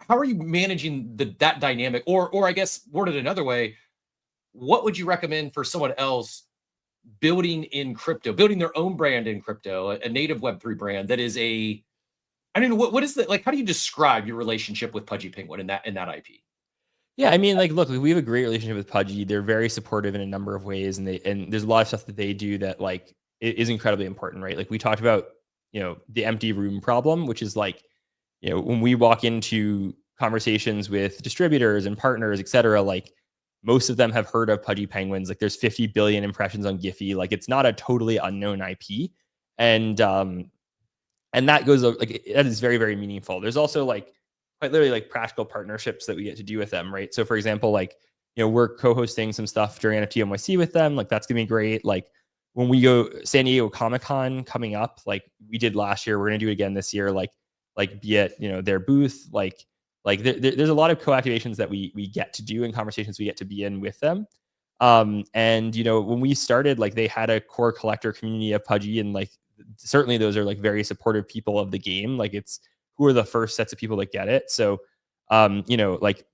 managing that dynamic? Or I guess worded another way, what would you recommend for someone else building in crypto, building their own brand in crypto, a native Web3 brand that is I don't know, what is that? Like, how do you describe your relationship with Pudgy Penguin in that IP? Yeah, I mean, like, look, we have a great relationship with Pudgy. They're very supportive in a number of ways, and there's a lot of stuff that they do that like is incredibly important, right? Like we talked about, the empty room problem, which is like, when we walk into conversations with distributors and partners, et cetera, like most of them have heard of Pudgy Penguins. Like there's 50 billion impressions on Giphy. Like it's not a totally unknown IP, and that goes like that is very, very meaningful. There's also like quite literally like practical partnerships that we get to do with them, right? So for example, like, we're co-hosting some stuff during NFT NYC with them. Like that's gonna be great. Like when we go San Diego Comic-Con coming up, like we did last year, we're gonna do it again this year. Like be at their booth. Like there's a lot of co-activations that we get to do and conversations we get to be in with them. And when we started, like they had a core collector community of Pudgy, and like certainly those are like very supportive people of the game. Like it's who are the first sets of people that get it. So like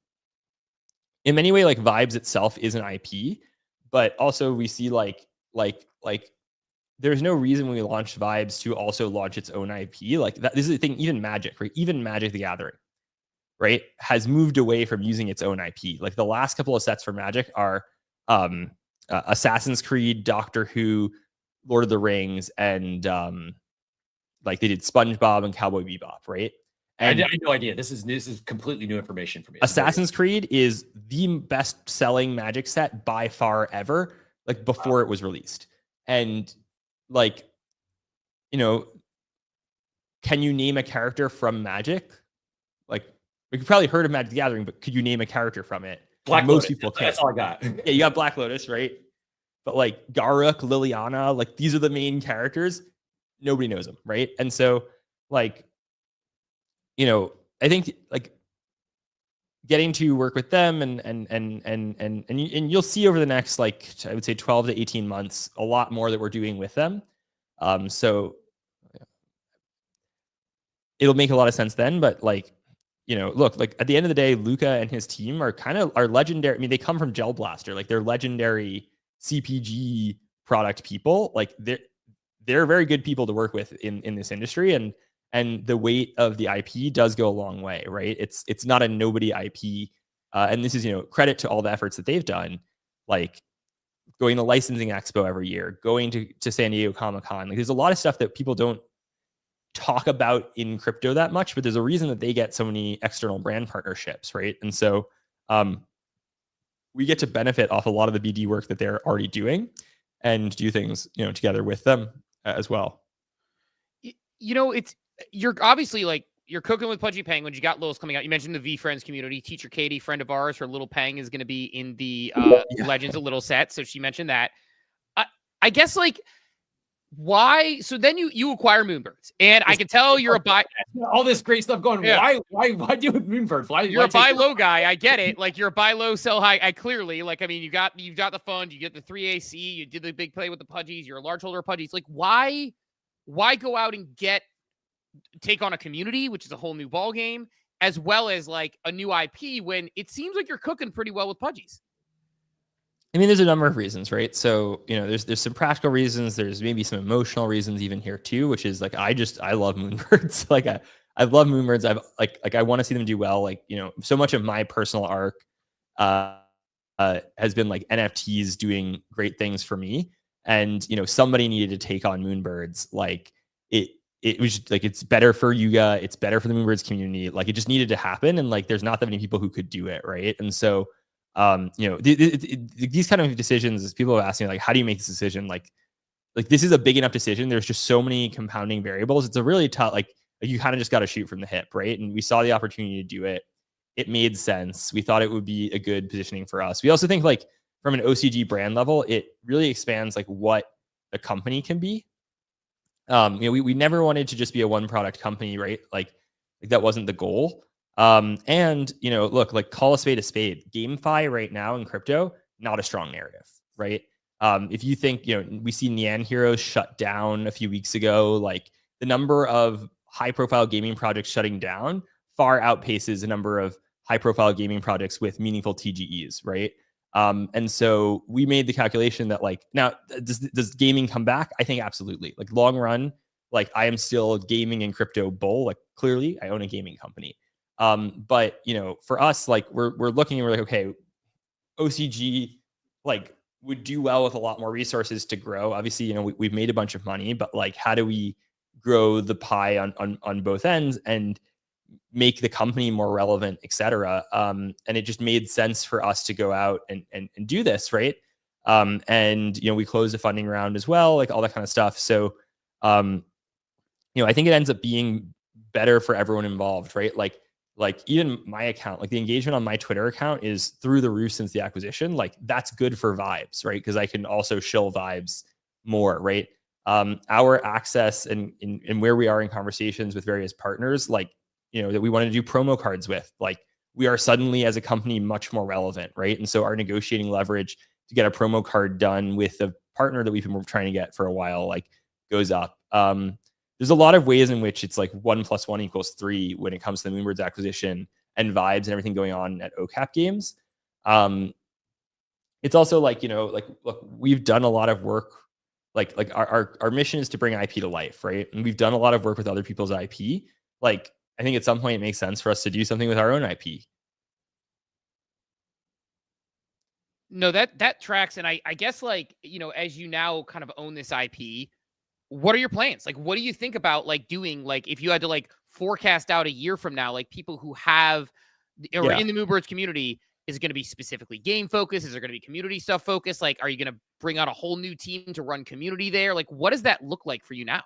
in many ways, like Vibes itself is an IP, but also we see like there's no reason when we launched Vibes to also launch its own IP. Like that, this is the thing, even Magic, right? Even Magic the Gathering, right, has moved away from using its own IP. Like the last couple of sets for Magic are Assassin's Creed, Doctor Who, Lord of the Rings, and like they did SpongeBob and Cowboy Bebop, right? And I had no idea. This is completely new information for me. Assassin's Creed is the best selling Magic set by far ever, like before it was released. And like, can you name a character from Magic? Like, we could probably heard of Magic the Gathering, but could you name a character from it? Black Most Lotus. people can. That's all I got. Yeah, you got Black Lotus, right? But like Garruk, Liliana, like these are the main characters. Nobody knows them, right? And so, like, I think like getting to work with them and you'll see over the next, like, I would say 12 to 18 months, a lot more that we're doing with them. So it'll make a lot of sense then, but like, look, like at the end of the day, Luca and his team are legendary. I mean, they come from Gel Blaster, like they're legendary CPG product people. Like they're very good people to work with in this industry, and the weight of the IP does go a long way, right? It's not a nobody IP, and this is credit to all the efforts that they've done, like going to Licensing Expo every year, going to San Diego Comic-Con. Like there's a lot of stuff that people don't talk about in crypto that much, but there's a reason that they get so many external brand partnerships, right? And so we get to benefit off a lot of the BD work that they're already doing and do things together with them as well. You're obviously like you're cooking with Pudgy Penguins. You got Lil's coming out. You mentioned the V Friends community. Teacher Katie, friend of ours, her little Peng is going to be in the Legends of Little set, so she mentioned that. I guess like why? So then you acquire Moonbirds, and I can tell you're a buy. All this great stuff going. Yeah. Why do Moonbirds? You're a buy low guy. I get it. Like you're a buy low, sell high. I clearly like. I mean, you've got the fund. You get the 3AC. You did the big play with the Pudgies. You're a large holder of Pudgies. Like why go out and take on a community, which is a whole new ball game, as well as like a new IP when it seems like you're cooking pretty well with Pudgies? I mean, there's a number of reasons, right? So, there's some practical reasons. There's maybe some emotional reasons even here too, which is like, I love Moonbirds. Like I love Moonbirds. I want to see them do well. Like, so much of my personal arc has been like NFTs doing great things for me. And, somebody needed to take on Moonbirds. Like it was like, it's better for Yuga. It's better for the Moonbirds community. Like it just needed to happen. And like, there's not that many people who could do it. Right. And so, these kind of decisions, people have asked me like, how do you make this decision? Like this is a big enough decision. There's just so many compounding variables. It's a really tough, like you kind of just got to shoot from the hip. Right. And we saw the opportunity to do it. It made sense. We thought it would be a good positioning for us. We also think like from an OCG brand level, it really expands like what the company can be. We never wanted to just be a one product company, right? Like that wasn't the goal. And look, like call a spade a spade. GameFi right now in crypto, not a strong narrative, right? If you think, we see Nyan Heroes shut down a few weeks ago, like the number of high profile gaming projects shutting down far outpaces the number of high profile gaming projects with meaningful TGEs, right? And so we made the calculation that like, now does gaming come back? I think absolutely. Like long run, like I am still a gaming and crypto bull. Like clearly I own a gaming company. But you know, for us, like we're looking and we're like, okay, OCG like would do well with a lot more resources to grow. Obviously, you know, we've made a bunch of money, but like, how do we grow the pie on both ends and make the company more relevant, et cetera? And it just made sense for us to go out and do this, right? And, you know, we closed a funding round as well, like all that kind of stuff. So, you know, I think it ends up being better for everyone involved, right? Like even my account, like the engagement on my Twitter account is through the roof since the acquisition. Like that's good for Vibes, right? Because I can also shill Vibes more, right? Our access and where we are in conversations with various partners, like, you know, that we want to do promo cards with, like we are suddenly as a company much more relevant, right? And so our negotiating leverage to get a promo card done with a partner that we've been trying to get for a while, like goes up. There's a lot of ways in which it's like 1 + 1 = 3 when it comes to the Moonbirds acquisition and Vibes and everything going on at OCAP Games. It's also like, you know, like look, we've done a lot of work. Like our mission is to bring IP to life, right? And we've done a lot of work with other people's IP. Like I think at some point it makes sense for us to do something with our own IP. No, that tracks. And I guess like, you know, as you now kind of own this IP, what are your plans? Like, what do you think about like doing, like if you had to like forecast out a year from now, like people who have or in the Moonbirds community, is it going to be specifically game focused? Is there going to be community stuff focused? Like, are you going to bring out a whole new team to run community there? Like, what does that look like for you now?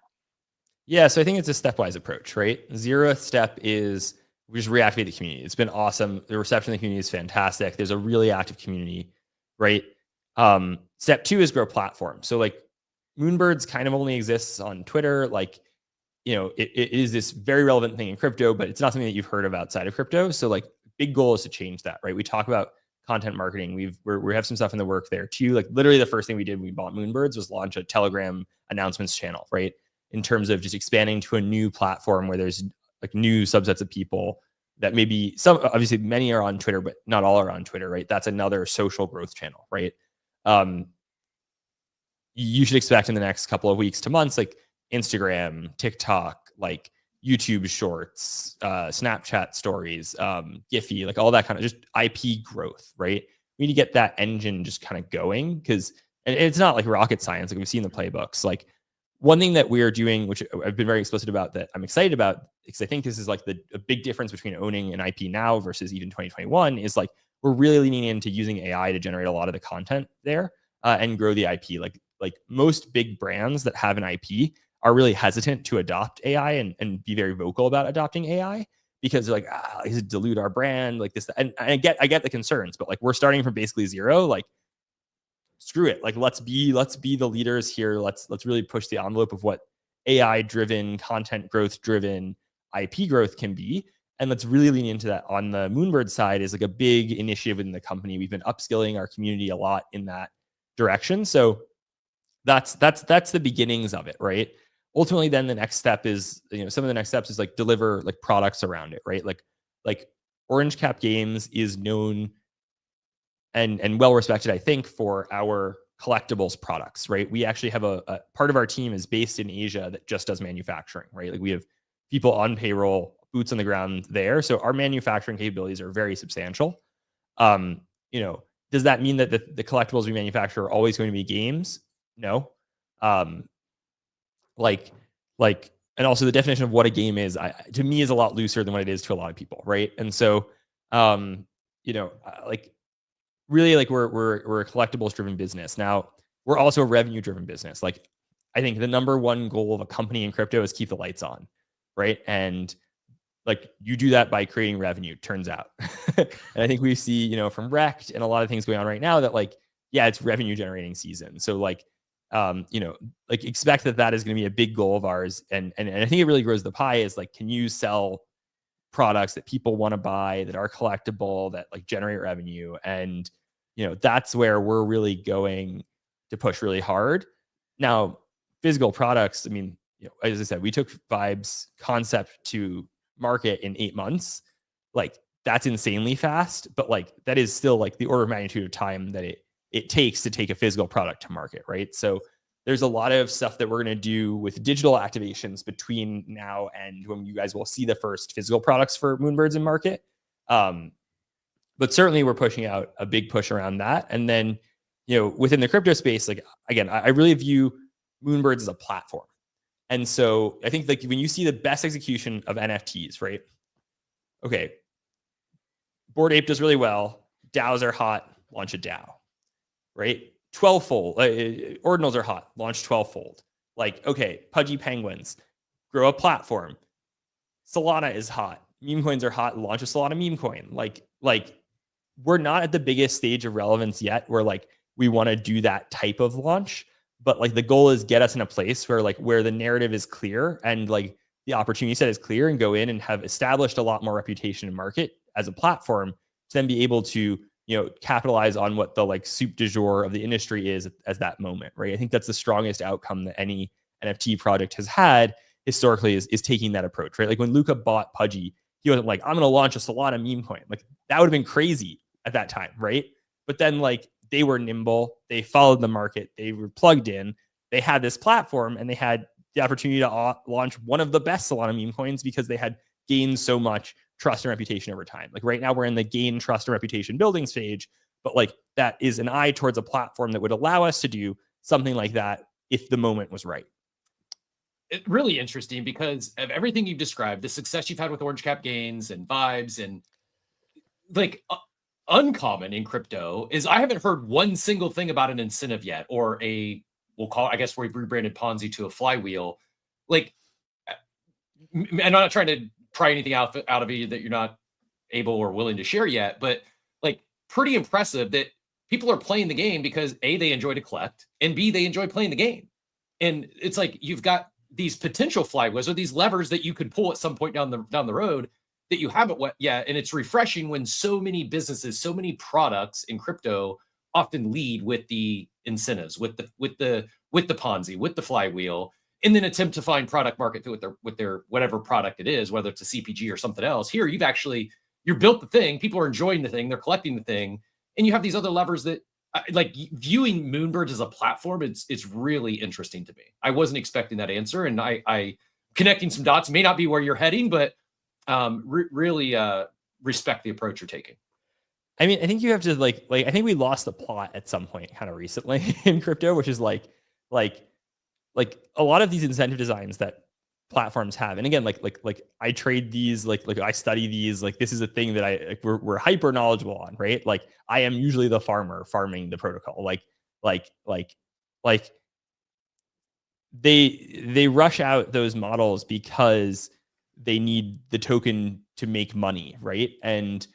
Yeah, so I think it's a stepwise approach, right? 0th step is we just reactivate the community. It's been awesome. The reception of the community is fantastic. There's a really active community, right? Step 2 is grow platform. So like Moonbirds kind of only exists on Twitter. Like, you know, it is this very relevant thing in crypto, but it's not something that you've heard of outside of crypto. So like big goal is to change that, right? We talk about content marketing. We have some stuff in the work there too. Like literally the first thing we did when we bought Moonbirds was launch a Telegram announcements channel, right? In terms of just expanding to a new platform where there's like new subsets of people that maybe some, obviously many are on Twitter, but not all are on Twitter, right? That's another social growth channel, right? You should expect in the next couple of weeks to months, like Instagram, TikTok, like YouTube shorts, Snapchat stories, Giphy, like all that kind of just IP growth, right? We need to get that engine just kind of going because, and it's not like rocket science, like we've seen the playbooks. Like one thing that we are doing, which I've been very explicit about that I'm excited about, because I think this is like a big difference between owning an IP now versus even 2021 is like, we're really leaning into using AI to generate a lot of the content there and grow the IP. Like most big brands that have an IP are really hesitant to adopt AI and be very vocal about adopting AI because they're like, does it dilute our brand? Like this, and I get the concerns, but like we're starting from basically 0. Like, screw it. Like, let's be the leaders here. Let's really push the envelope of what AI driven, content growth driven IP growth can be. And let's really lean into that. On the Moonbird side is like a big initiative in the company. We've been upskilling our community a lot in that direction. So that's the beginnings of it, right? Ultimately, then the next step is, you know, some of the next steps is like deliver like products around it, right? Like Orange Cap Games is known and well respected, I think, for our collectibles products, right? We actually have a part of our team is based in Asia that just does manufacturing, right? Like we have people on payroll, boots on the ground there. So our manufacturing capabilities are very substantial. You know, does that mean that the collectibles we manufacture are always going to be games? No. And also the definition of what a game is, to me, is a lot looser than what it is to a lot of people, right? And so, you know, like really, like we're a collectibles driven business. Now we're also a revenue driven business. Like I think the number one goal of a company in crypto is keep the lights on, right? And like you do that by creating revenue, turns out. And I think we see, you know, from Rect and a lot of things going on right now that like, yeah, it's revenue generating season. So like, you know, like expect that is going to be a big goal of ours. And I think it really grows the pie is like, can you sell products that people want to buy that are collectible, that like generate revenue? And, you know, that's where we're really going to push really hard. Now, physical products, I mean, you know, as I said, we took Vibes concept to market in 8 months. Like that's insanely fast, but like that is still like the order of magnitude of time that it takes to take a physical product to market, right? So there's a lot of stuff that we're going to do with digital activations between now and when you guys will see the first physical products for Moonbirds in market. But certainly we're pushing out a big push around that. And then, within the crypto space, like, again, I really view Moonbirds as a platform. And so I think like when you see the best execution of NFTs, right? Okay, Bored Ape does really well. DAOs are hot, launch a DAO, right? 12-fold. Ordinals are hot, launch 12-fold. Like, okay, Pudgy Penguins, grow a platform. Solana is hot. Meme coins are hot, launch a Solana meme coin. Like we're not at the biggest stage of relevance yet where like we want to do that type of launch, but like the goal is get us in a place where the narrative is clear and like the opportunity set is clear, and go in and have established a lot more reputation in market as a platform to then be able to capitalize on what the like soup du jour of the industry is as that moment, right? I think that's the strongest outcome that any NFT project has had historically is taking that approach, right? Like when Luca bought Pudgy, he wasn't like, I'm going to launch a Solana meme coin. Like that would have been crazy at that time, right? But then like they were nimble, they followed the market, they were plugged in, they had this platform, and they had the opportunity to launch one of the best Solana meme coins because they had gained so much trust and reputation over time. Like right now we're in the gain trust and reputation building stage, but like that is an eye towards a platform that would allow us to do something like that if the moment was right. It's really interesting because of everything you've described, the success you've had with Orange Cap Gains and Vibes, and like uncommon in crypto is I haven't heard one single thing about an incentive yet, or we'll call it, I guess we've rebranded Ponzi to a flywheel. Like, and I'm not trying to pry anything out of you that you're not able or willing to share yet, but like pretty impressive that people are playing the game because A, they enjoy to collect, and B, they enjoy playing the game. And it's like you've got these potential flywheels or these levers that you could pull at some point down the road that you haven't yet. And it's refreshing when so many businesses, so many products in crypto often lead with the incentives, with the Ponzi, with the flywheel, and then attempt to find product market fit with their whatever product it is, whether it's a CPG or something else. Here, you're built the thing, people are enjoying the thing, they're collecting the thing, and you have these other levers that, like viewing Moonbirds as a platform, it's really interesting to me. I wasn't expecting that answer, and I connecting some dots may not be where you're heading, but really respect the approach you're taking. I mean, I think you have to like I think we lost the plot at some point kind of recently in crypto, which is like a lot of these incentive designs that platforms have. And again, like I trade these, like I study these, like this is a thing that we're hyper knowledgeable on, right? Like I am usually the farmer farming the protocol. Like they rush out those models because they need the token to make money, right? And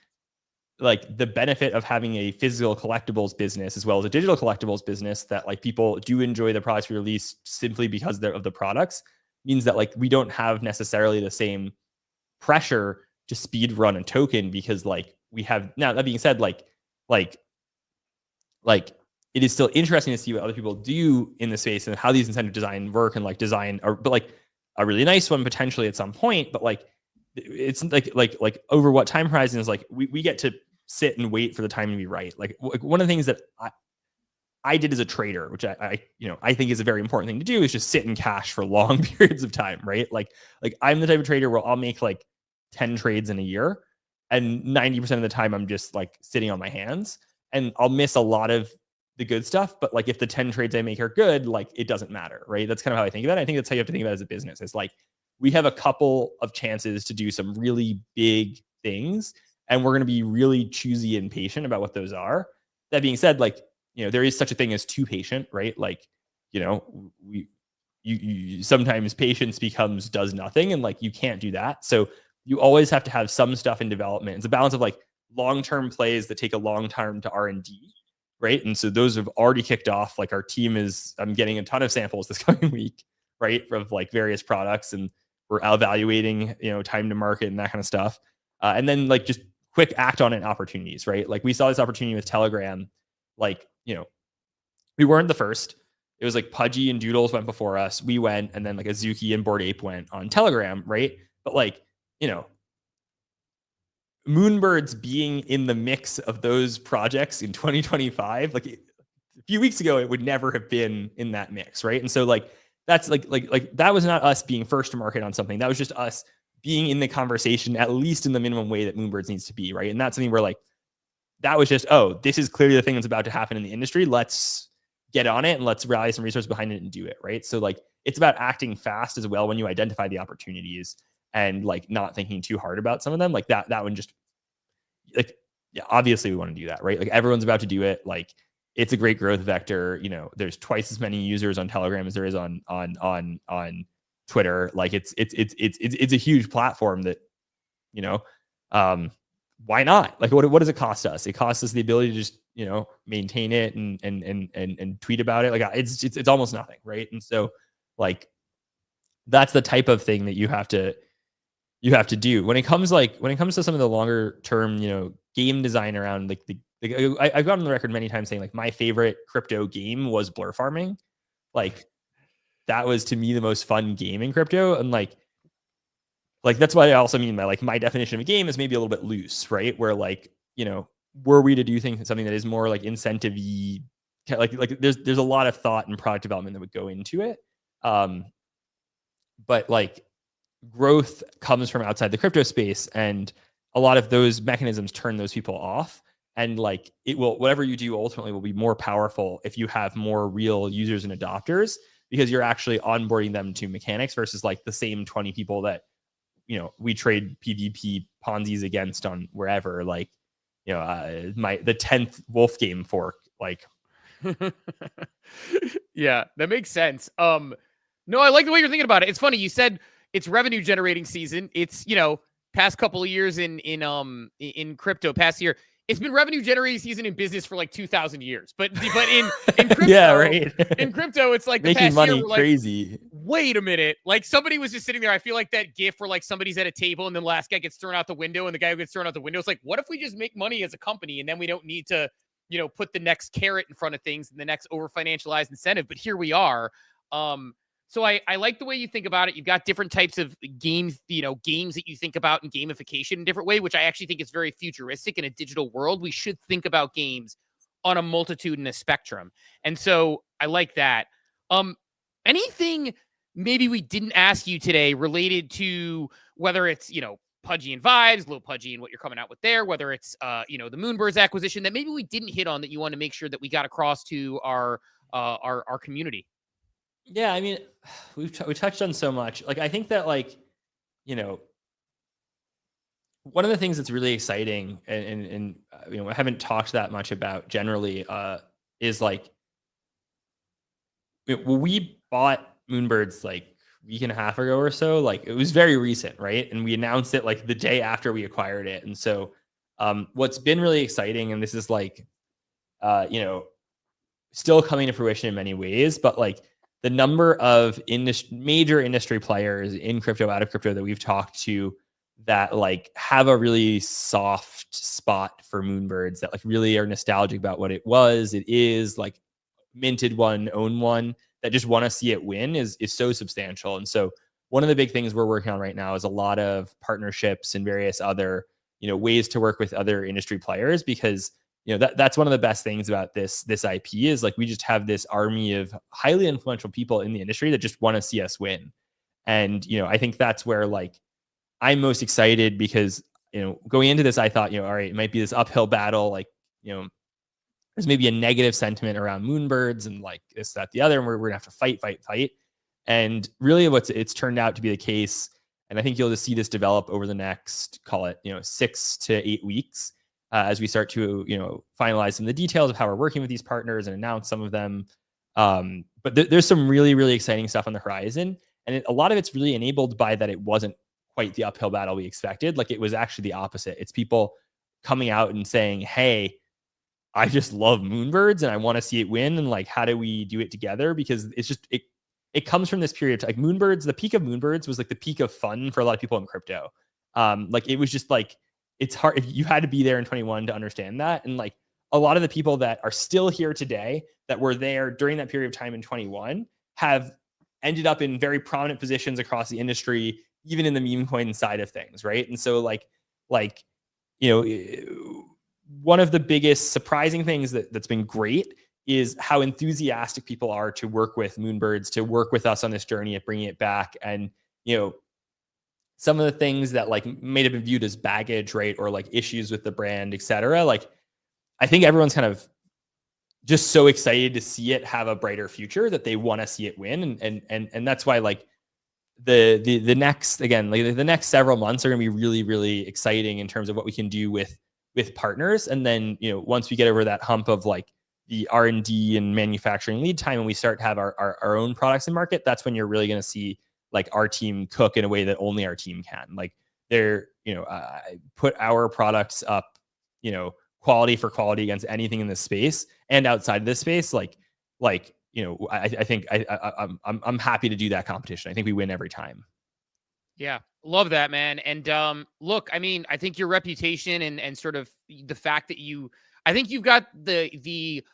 like the benefit of having a physical collectibles business as well as a digital collectibles business that like people do enjoy the products we release simply because of the products means that like we don't have necessarily the same pressure to speed run a token because like we have. Now that being said, like it is still interesting to see what other people do in the space and how these incentive design work and like design but like a really nice one potentially at some point, but like it's like over what time horizon is like we get to sit and wait for the time to be right. Like one of the things that I did as a trader, which I think is a very important thing to do, is just sit in cash for long periods of time, right? Like I'm the type of trader where I'll make like 10 trades in a year, and 90% of the time I'm just like sitting on my hands, and I'll miss a lot of the good stuff. But like if the 10 trades I make are good, like it doesn't matter, right? That's kind of how I think of that. I think that's how you have to think about it as a business. It's like we have a couple of chances to do some really big things, and we're going to be really choosy and patient about what those are. That being said, like, there is such a thing as too patient, right? Like, you sometimes patience does nothing, and like you can't do that. So you always have to have some stuff in development. It's a balance of like long-term plays that take a long time to R&D, right? And so those have already kicked off. Like our team I'm getting a ton of samples this coming week, right? Of like various products, and we're evaluating, time to market and that kind of stuff. And then like just quick act on it opportunities, right? Like we saw this opportunity with Telegram. Like, we weren't the first. It was like Pudgy and Doodles went before us. We went, and then like Azuki and Bored Ape went on Telegram, right? But like, Moonbirds being in the mix of those projects in 2025, like a few weeks ago, it would never have been in that mix, right? And so like that's like that was not us being first to market on something. That was just us being in the conversation, at least in the minimum way that Moonbirds needs to be, right? And that's something where like that was just, oh, this is clearly the thing that's about to happen in the industry. Let's get on it and let's rally some resources behind it and do it, right? So like it's about acting fast as well when you identify the opportunities and like not thinking too hard about some of them. Like that one just like, yeah, obviously we want to do that, right? Like everyone's about to do it. Like it's a great growth vector. You know, there's twice as many users on Telegram as there is on Twitter. Like it's a huge platform that, you know, why not? Like what does it cost us? It costs us the ability to just, you know, maintain it and tweet about it. Like it's almost nothing, right? And so like that's the type of thing that you have to do when it comes to some of the longer term, you know, game design around like I've gone on the record many times saying like my favorite crypto game was blur farming. Like that was to me the most fun game in crypto. And like that's what I also mean by like my definition of a game is maybe a little bit loose, right? Where like, you know, were we to do something that is more like incentive-y, like there's a lot of thought and product development that would go into it. But like growth comes from outside the crypto space, and a lot of those mechanisms turn those people off. And like it will, whatever you do ultimately will be more powerful if you have more real users and adopters, because you're actually onboarding them to mechanics versus like the same 20 people that, you know, we trade PvP Ponzi's against on wherever, like, you know, the 10th Wolf game fork, like. Yeah, that makes sense. No, I like the way you're thinking about it. It's funny. You said it's revenue generating season. It's, you know, past couple of years in crypto, past year, it's been revenue generating season in business for like 2,000 years. But in crypto, yeah, right. In crypto, it's like the making past money year, we're like, crazy. Wait a minute. Like somebody was just sitting there. I feel like that gif where like somebody's at a table and the last guy gets thrown out the window and the guy who gets thrown out the window is like, what if we just make money as a company and then we don't need to, you know, put the next carrot in front of things and the next over financialized incentive? But here we are. So I like the way you think about it. You've got different types of games, you know, games that you think about in gamification in a different way, which I actually think is very futuristic in a digital world. We should think about games on a multitude and a spectrum. And so I like that. Anything maybe we didn't ask you today related to whether it's, you know, Pudgy and Vibes, Lil Pudgy and what you're coming out with there, whether it's, you know, the Moonbirds acquisition that maybe we didn't hit on that you want to make sure that we got across to our community? Yeah, I mean, we touched on so much. Like, I think that, like, you know, one of the things that's really exciting and you know, I haven't talked that much about generally is like, when we bought Moonbirds like a week and a half ago or so, like it was very recent, right? And we announced it like the day after we acquired it. And so what's been really exciting, and this is like, you know, still coming to fruition in many ways, but like the number of major industry players in crypto, out of crypto that we've talked to that like have a really soft spot for Moonbirds, that like really are nostalgic about what it was, it is, like minted one, own one, that just want to see it win is so substantial. And so one of the big things we're working on right now is a lot of partnerships and various other, you know, ways to work with other industry players, because you know, that's one of the best things about this IP is like we just have this army of highly influential people in the industry that just want to see us win. And, you know, I think that's where like I'm most excited, because, you know, going into this, I thought, you know, all right, it might be this uphill battle. Like, you know, there's maybe a negative sentiment around Moonbirds and like this, that, the other, and we're going to have to fight. And really it's turned out to be the case. And I think you'll just see this develop over the next, call it, you know, 6 to 8 weeks. As we start to, you know, finalize some of the details of how we're working with these partners and announce some of them. But there's some really, really exciting stuff on the horizon. And a lot of it's really enabled by that it wasn't quite the uphill battle we expected. Like it was actually the opposite. It's people coming out and saying, hey, I just love Moonbirds and I want to see it win. And like, how do we do it together? Because it's just, it comes from this period. Like Moonbirds, the peak of Moonbirds was like the peak of fun for a lot of people in crypto. Like it was just like, it's hard, if you had to be there in 21 to understand that. And like a lot of the people that are still here today that were there during that period of time in 21 have ended up in very prominent positions across the industry, even in the meme coin side of things. Right. And so like one of the biggest surprising things that's been great is how enthusiastic people are to work with Moonbirds, to work with us on this journey of bringing it back. And, some of the things that like may have been viewed as baggage, right? Or like issues with the brand, et cetera. Like, I think everyone's kind of just so excited to see it have a brighter future that they want to see it win. And that's why like the next, again, like the next several months are going to be really, really exciting in terms of what we can do with partners. And then, once we get over that hump of like the R&D and manufacturing lead time and we start to have our own products in market, that's when you're really going to see like our team cook in a way that only our team can. Like they're, put our products up, quality for quality against anything in this space and outside of this space. I think I'm happy to do that competition. I think we win every time. Yeah, love that, man. And look, I mean, I think your reputation and sort of the fact that I think you've got the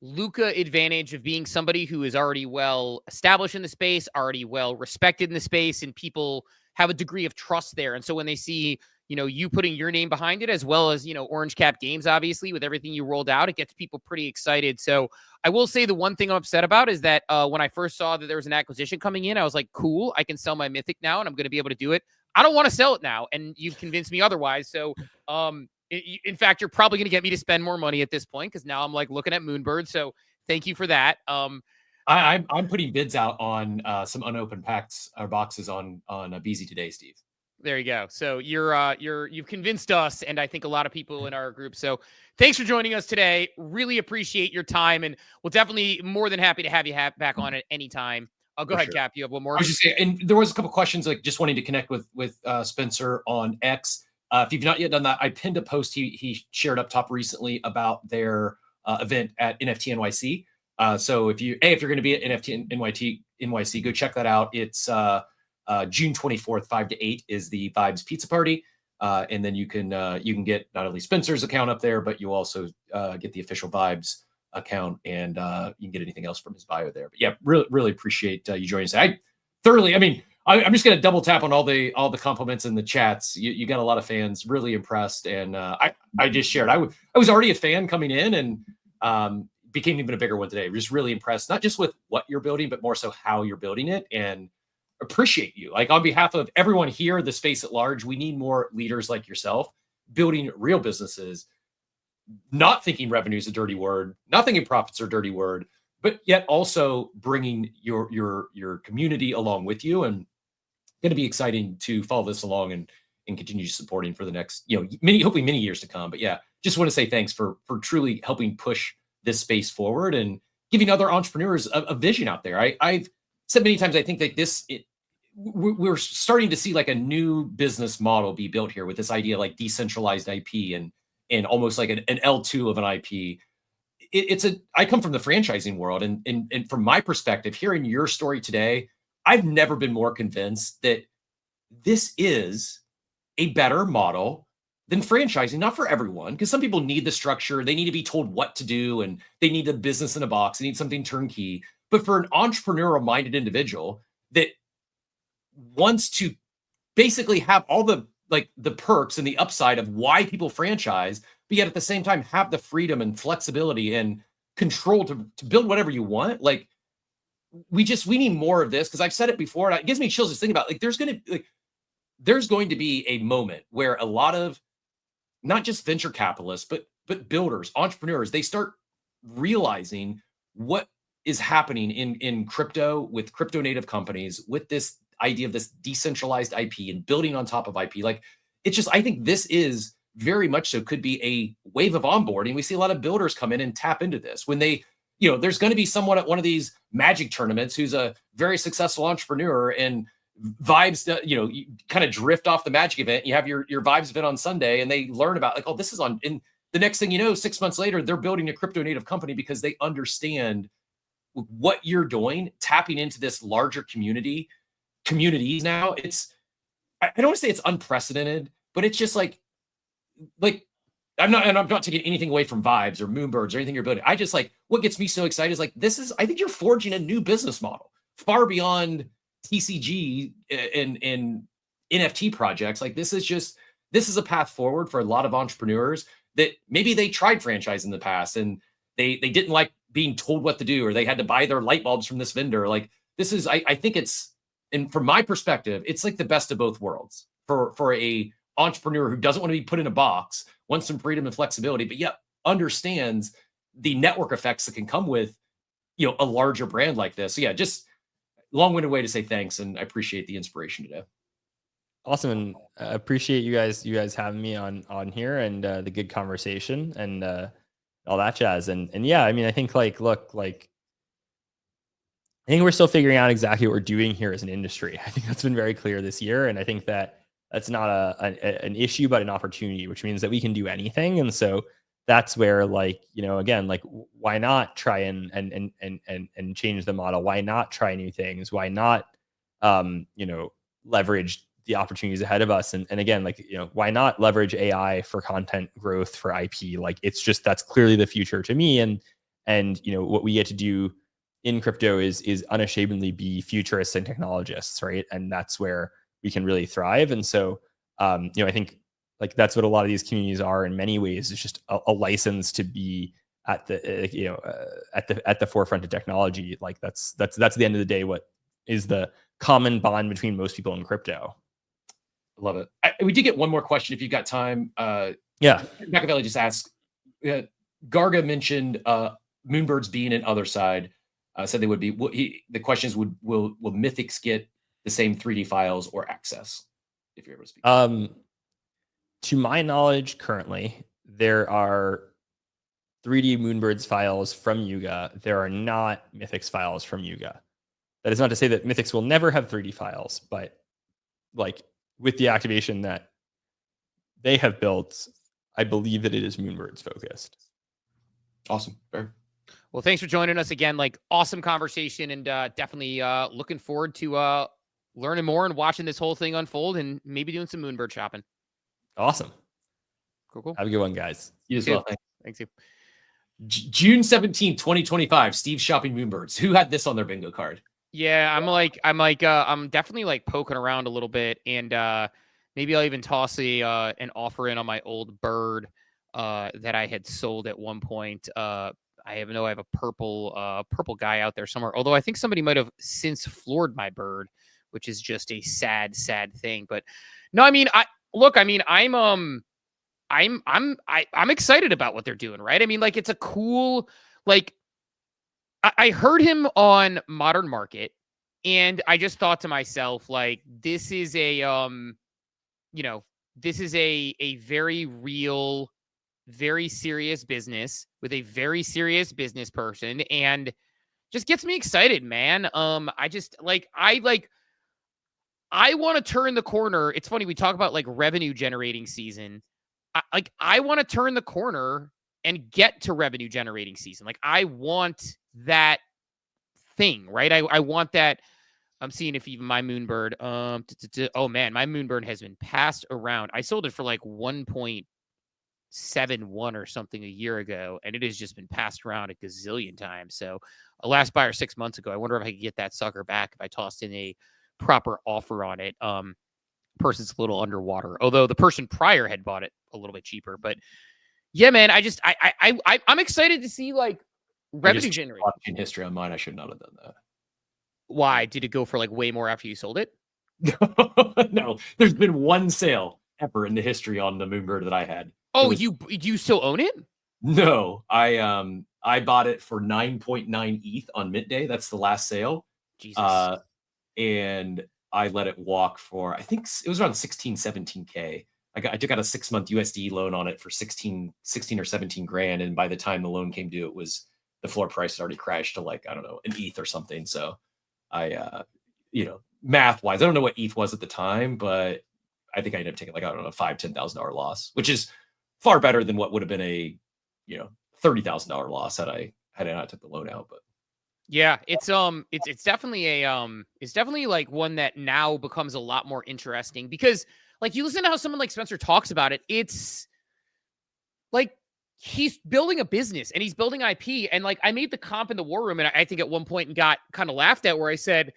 Luca advantage of being somebody who is already well established in the space, already well respected in the space, and people have a degree of trust there. And so when they see, you putting your name behind it, as well as, Orange Cap Games, obviously, with everything you rolled out, it gets people pretty excited. So I will say the one thing I'm upset about is that when I first saw that there was an acquisition coming in, I was like, cool, I can sell my Mythic now and I'm going to be able to do it. I don't want to sell it now. And you've convinced me otherwise. So, in fact, you're probably going to get me to spend more money at this point because now I'm like looking at Moonbird. So thank you for that. I'm putting bids out on some unopened packs or boxes on BZ today, Steve. There you go. So you've convinced us, and I think a lot of people in our group. So thanks for joining us today. Really appreciate your time, and we'll definitely more than happy to have you back on at any time. I'll go ahead, sure. Cap. You have one more. I was just saying, and there was a couple questions like just wanting to connect with Spencer on X. If you've not yet done that, I pinned a post he shared up top recently about their event at NFT NYC. So if you're going to be at NFT NYC, go check that out. It's June 24th, 5 to 8 is the Vibes Pizza Party. And then you can get not only Spencer's account up there, but you also get the official Vibes account, and you can get anything else from his bio there. But yeah, really appreciate you joining us. I'm just going to double tap on all the compliments in the chats. You got a lot of fans, really impressed. And I just shared, I was already a fan coming in and became even a bigger one today. Just really impressed, not just with what you're building, but more so how you're building it, and appreciate you. Like on behalf of everyone here, the space at large, we need more leaders like yourself building real businesses, not thinking revenue is a dirty word, not thinking profits are a dirty word, but yet also bringing your community along with you. And going to be exciting to follow this along and continue supporting for the next, hopefully many years to come. But yeah, just want to say thanks for truly helping push this space forward and giving other entrepreneurs a vision out there. I've said many times, I think that we're starting to see like a new business model be built here with this idea like decentralized IP and almost like an L2 of an IP. I come from the franchising world, and from my perspective, hearing your story today, I've never been more convinced that this is a better model than franchising, not for everyone, because some people need the structure. They need to be told what to do, and they need a business in a box. They need something turnkey. But for an entrepreneurial-minded individual that wants to basically have all the perks and the upside of why people franchise, but yet at the same time have the freedom and flexibility and control to build whatever you want, like we need more of this. Because I've said it before, and it gives me chills just thinking about there's going to be a moment where a lot of not just venture capitalists, but builders, entrepreneurs, they start realizing what is happening in crypto with crypto native companies, with this idea of this decentralized IP and building on top of IP. Like I think this is very much so could be a wave of onboarding. We see a lot of builders come in and tap into this when they, there's going to be someone at one of these Magic tournaments who's a very successful entrepreneur, and Vibes, you kind of drift off the Magic event. You have your Vibes event on Sunday, and they learn about this is on. And the next thing you know, 6 months later, they're building a crypto native company because they understand what you're doing, tapping into this larger communities now. I don't want to say it's unprecedented, but it's just like I'm not taking anything away from Vibes or Moonbirds or anything you're building. I just what gets me so excited is I think you're forging a new business model far beyond TCG and NFT projects. This is just this is a path forward for a lot of entrepreneurs that maybe they tried franchise in the past and they didn't like being told what to do, or they had to buy their light bulbs from this vendor. Like this is, I think it's, and from my perspective, it's like the best of both worlds for a entrepreneur who doesn't want to be put in a box, wants some freedom and flexibility, but yet understands the network effects that can come with, a larger brand like this. So yeah, just long-winded way to say thanks, and I appreciate the inspiration today. Awesome, and I appreciate you guys having me on here, and the good conversation and all that jazz. And yeah, I mean, I think I think we're still figuring out exactly what we're doing here as an industry. I think that's been very clear this year, and I think that's not an issue, but an opportunity, which means that we can do anything. And so that's where, again, why not try and change the model? Why not try new things? Why not, leverage the opportunities ahead of us? And again, why not leverage AI for content growth, for IP? That's clearly the future to me. And what we get to do in crypto is unashamedly be futurists and technologists, right? And that's where we can really thrive. And so, I think that's what a lot of these communities are in many ways. It's just a license to be at the, at the forefront of technology. That's the end of the day, what is the common bond between most people in crypto. Love it. We did get one more question if you've got time. Yeah. Machiavelli just asked, Garga mentioned Moonbirds being an other side. Said they would be. The question is, will Mythics get the same 3D files or access? If you're able to speak. To my knowledge, currently there are 3D Moonbirds files from Yuga. There are not Mythics files from Yuga. That is not to say that Mythics will never have 3D files, but with the activation that they have built, I believe that it is Moonbirds focused. Awesome. Fair. Well, thanks for joining us again. Awesome conversation, and definitely looking forward to learning more and watching this whole thing unfold, and maybe doing some Moonbird shopping. Awesome. Cool. Have a good one, guys. You as well. Thanks. June 17, 2025. Steve's shopping Moonbirds. Who had this on their bingo card? Yeah, I'm definitely poking around a little bit, and maybe I'll even toss an offer in on my old bird that I had sold at one point. I have a purple guy out there somewhere. Although I think somebody might have since floored my bird, which is just a sad thing. But no, I mean, I'm excited about what they're doing, right? I mean, it's a cool, I heard him on Modern Market, and I just thought to myself, this is this is a very real, very serious business with a very serious business person, and just gets me excited, man. I want to turn the corner. It's funny, we talk about revenue generating season. I want to turn the corner and get to revenue generating season. I want that thing, right? I want that. I'm seeing if even my Moonbird, oh man, my Moonbird has been passed around. I sold it for 1.71 or something a year ago, and it has just been passed around a gazillion times. So a last buyer 6 months ago, I wonder if I could get that sucker back if I tossed in a proper offer on it. Person's a little underwater, although the person prior had bought it a little bit cheaper. But yeah, man, I'm excited to see revenue generation. In history on mine, I should not have done that. Why did it go for way more after you sold it? No, there's been one sale ever in the history on the Moonbird that I had. Oh, you still own it? No, I bought it for 9.9 ETH on mint day. That's the last sale. Jesus. And I let it walk for, I think it was around 17K. I took out a 6-month USD loan on it for 16 or 17 grand. And by the time the loan came due, the floor price had already crashed to I don't know, an ETH or something. So I, math wise, I don't know what ETH was at the time, but I think I ended up taking I don't know, $5,000-$10,000 loss, which is far better than what would have been a, $30,000 loss had I not took the loan out. But yeah, it's definitely it's definitely one that now becomes a lot more interesting, because you listen to how someone like Spencer talks about it. It's he's building a business and he's building IP. And I made the comp in the war room, and I think at one point and got kind of laughed at, where I said,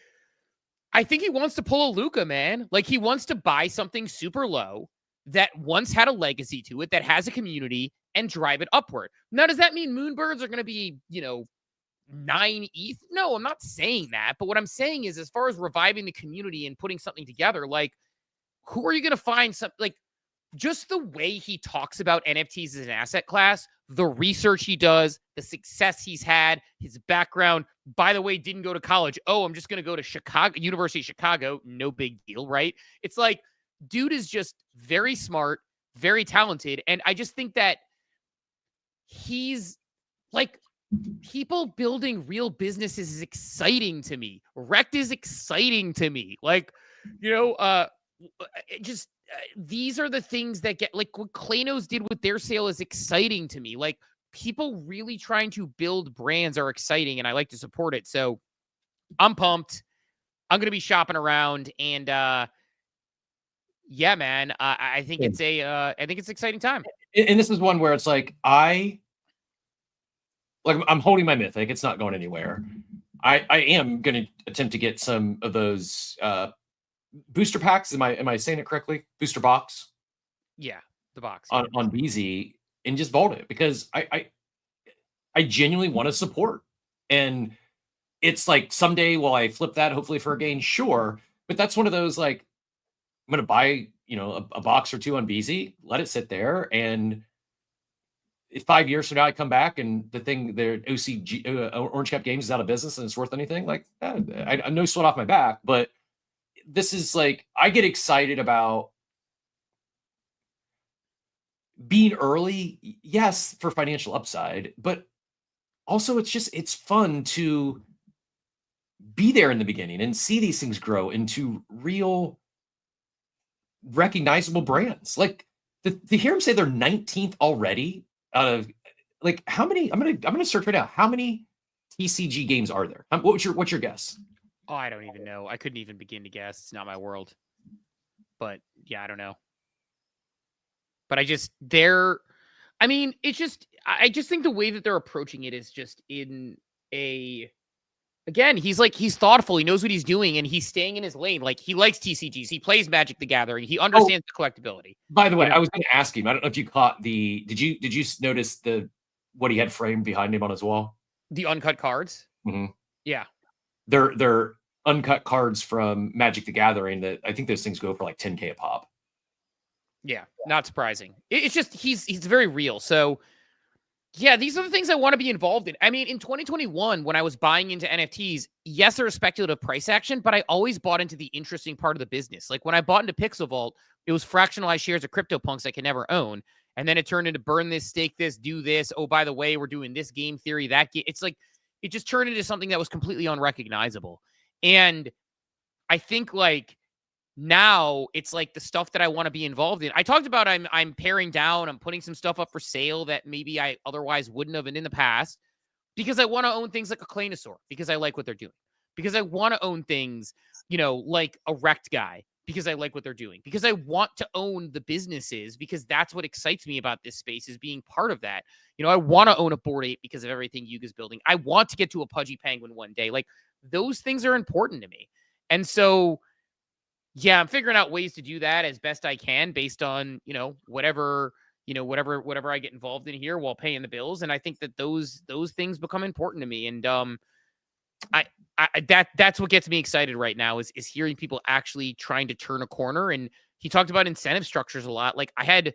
I think he wants to pull a Luca, man. He wants to buy something super low, that once had a legacy to it, that has a community, and drive it upward. Now, does that mean Moonbirds are going to be, 9 ETH? No, I'm not saying that. But what I'm saying is, as far as reviving the community and putting something together, like, who are you going to find like, just the way he talks about NFTs as an asset class, the research he does, the success he's had, his background. By the way, didn't go to college. Oh, I'm just going to go to Chicago, University of Chicago. No big deal, right? It's like, dude is just very smart, very talented. And I just think that he's like, people building real businesses is exciting to me. Rect is exciting to me. Like, these are the things that get, like, what Klanos did with their sale is exciting to me. Like, people really trying to build brands are exciting, and I like to support it. So I'm pumped. I'm going to be shopping around, and yeah, man, I think it's I think it's an exciting time. And this is one where it's like, I'm holding my Mythic. It's not going anywhere. I am going to attempt to get some of those booster packs. Am I saying it correctly? Booster box. Yeah, the box on BZ, and just vault it, because I genuinely want to support. And it's like, someday will I flip that, hopefully for a gain? Sure. But that's one of those, like, I'm going to buy, a box or two on BZ, let it sit there, and if 5 years from now I come back and the OCG Orange Cap Games is out of business and it's worth anything, like, I'm no sweat off my back. But this is like, I get excited about being early, yes, for financial upside, but also it's fun to be there in the beginning and see these things grow into real recognizable brands. Like, to hear him say they're 19th already out of, like, how many? I'm gonna search right now. How many TCG games are there? What's your guess? Oh, I don't even know. I couldn't even begin to guess. It's not my world. But yeah, I don't know. But I just think the way that they're approaching it is just in a, again, he's thoughtful. He knows what he's doing, and he's staying in his lane. Like, he likes TCGs. He plays Magic the Gathering. He understands the collectability. By the way, I was going to ask him. I don't know if you caught did you notice what he had framed behind him on his wall? The uncut cards? Mm-hmm. Yeah. They're uncut cards from Magic the Gathering that I think those things go for like 10K a pop. Yeah, not surprising. It's just, he's very real. So yeah, these are the things I want to be involved in. I mean, in 2021, when I was buying into NFTs, yes, there was speculative price action, but I always bought into the interesting part of the business. Like, when I bought into Pixel Vault, it was fractionalized shares of CryptoPunks I could never own. And then it turned into burn this, stake this, do this. Oh, by the way, we're doing this game theory, that game. It's like, it just turned into something that was completely unrecognizable. And I think, like, now it's like the stuff that I want to be involved in. I talked about I'm paring down. I'm putting some stuff up for sale that maybe I otherwise wouldn't have in the past, because I want to own things like a Klanosaur, because I like what they're doing, because I want to own things, like a Rect guy, because I like what they're doing, because I want to own the businesses, because that's what excites me about this space, is being part of that. I want to own a Bored Ape because of everything Yuga's building. I want to get to a Pudgy Penguin one day. Like, those things are important to me. And so, yeah, I'm figuring out ways to do that as best I can based on, whatever I get involved in here while paying the bills. And I think that those things become important to me. And that's what gets me excited right now is hearing people actually trying to turn a corner. And he talked about incentive structures a lot. Like, I had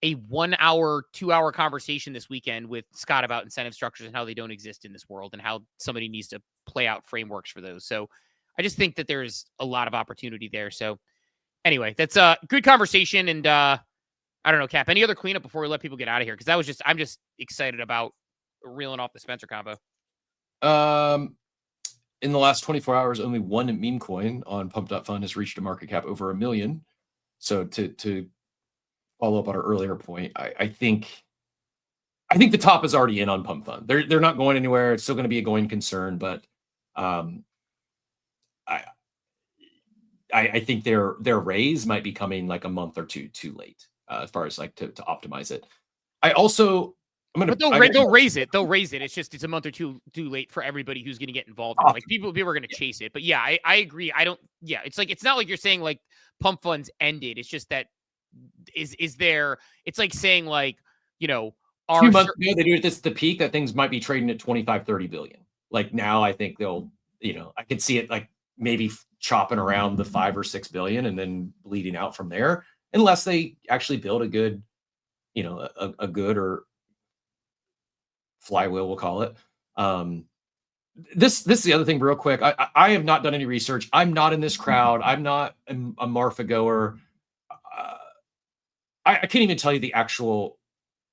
a 1 hour, 2 hour conversation this weekend with Scott about incentive structures and how they don't exist in this world and how somebody needs to play out frameworks for those. So I just think that there's a lot of opportunity there. So anyway, that's a good conversation. And I don't know, Cap, any other cleanup before we let people get out of here? Because I'm just excited about reeling off the Spencer combo. In the last 24 hours, only one meme coin on Pump.Fun has reached a market cap over 1 million. So to follow up on our earlier point, I think the top is already in on Pump Fun. They're not going anywhere. It's still going to be a going concern, but I think their raise might be coming like a month or two too late as far as like to optimize it. But they'll raise it. They'll raise it. It's just it's a month or two too late for everybody who's going to get involved. Like people are going to chase it. But yeah, I agree. It's like it's not like you're saying like Pump Funds ended. It's just that is there? It's like saying like, a few months ago they do it. This is the peak that things might be trading at 25-30 billion. Like now, I think they'll, I could see it like maybe chopping around the 5 or 6 billion and then bleeding out from there, unless they actually build a good, a good or flywheel, we'll call it. This is the other thing real quick. I have not done any research. I'm not in this crowd. I'm not a Marfa goer. I can't even tell you the actual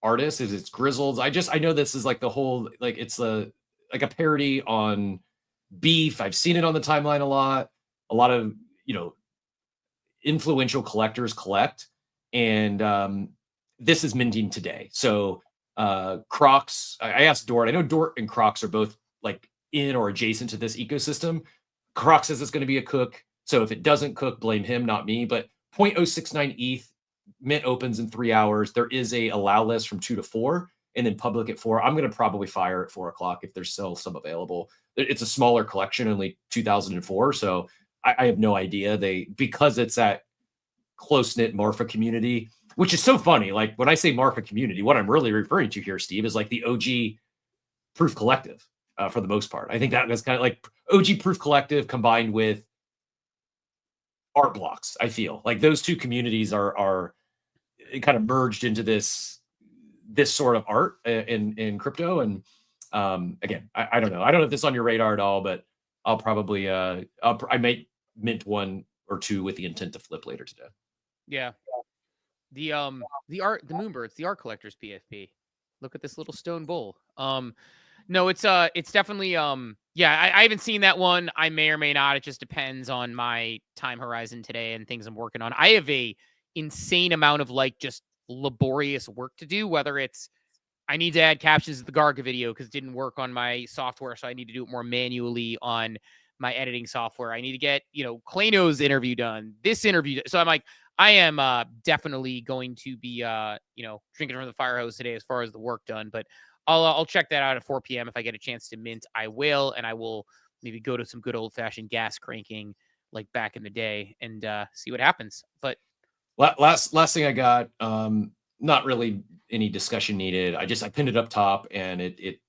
artist. Is it's Grizzled. I know this is like the whole, like it's like a parody on beef. I've seen it on the timeline a lot. A lot of, influential collectors collect. And this is minting today. So Crocs, I asked Dort. I know Dort and Crocs are both like in or adjacent to this ecosystem. Crocs says it's going to be a cook. So if it doesn't cook, blame him, not me. But 0.069 ETH, mint opens in 3 hours. There is a allow list from 2 to 4 and then public at 4. I'm going to probably fire at 4 o'clock if there's still some available. It's a smaller collection, only 2004. So I have no idea. Because it's that close-knit Marfa community, which is so funny. Like when I say Marfa community, what I'm really referring to here, Steve, is like the OG Proof Collective for the most part. I think that was kind of like OG Proof Collective combined with Art Blocks. I feel like those two communities are kind of merged into this sort of art in crypto. And again, I don't know. I don't know if this is on your radar at all, but I'll probably I might mint 1 or 2 with the intent to flip later today. Yeah. The Moonbirds, the art collectors PFP. Look at this little stone bull. No, it's definitely yeah, I haven't seen that one. I may or may not. It just depends on my time horizon today and things I'm working on. I have a insane amount of like just laborious work to do, whether it's I need to add captions to the Garga video because it didn't work on my software, so I need to do it more manually on my editing software. I need to get, Klano's interview done, this interview. So I'm like, I am definitely going to be, drinking from the fire hose today as far as the work done. But I'll check that out at 4 p.m. If I get a chance to mint, I will. And I will maybe go to some good old-fashioned gas cranking like back in the day and see what happens. But last thing I got, not really any discussion needed. I pinned it up top, and it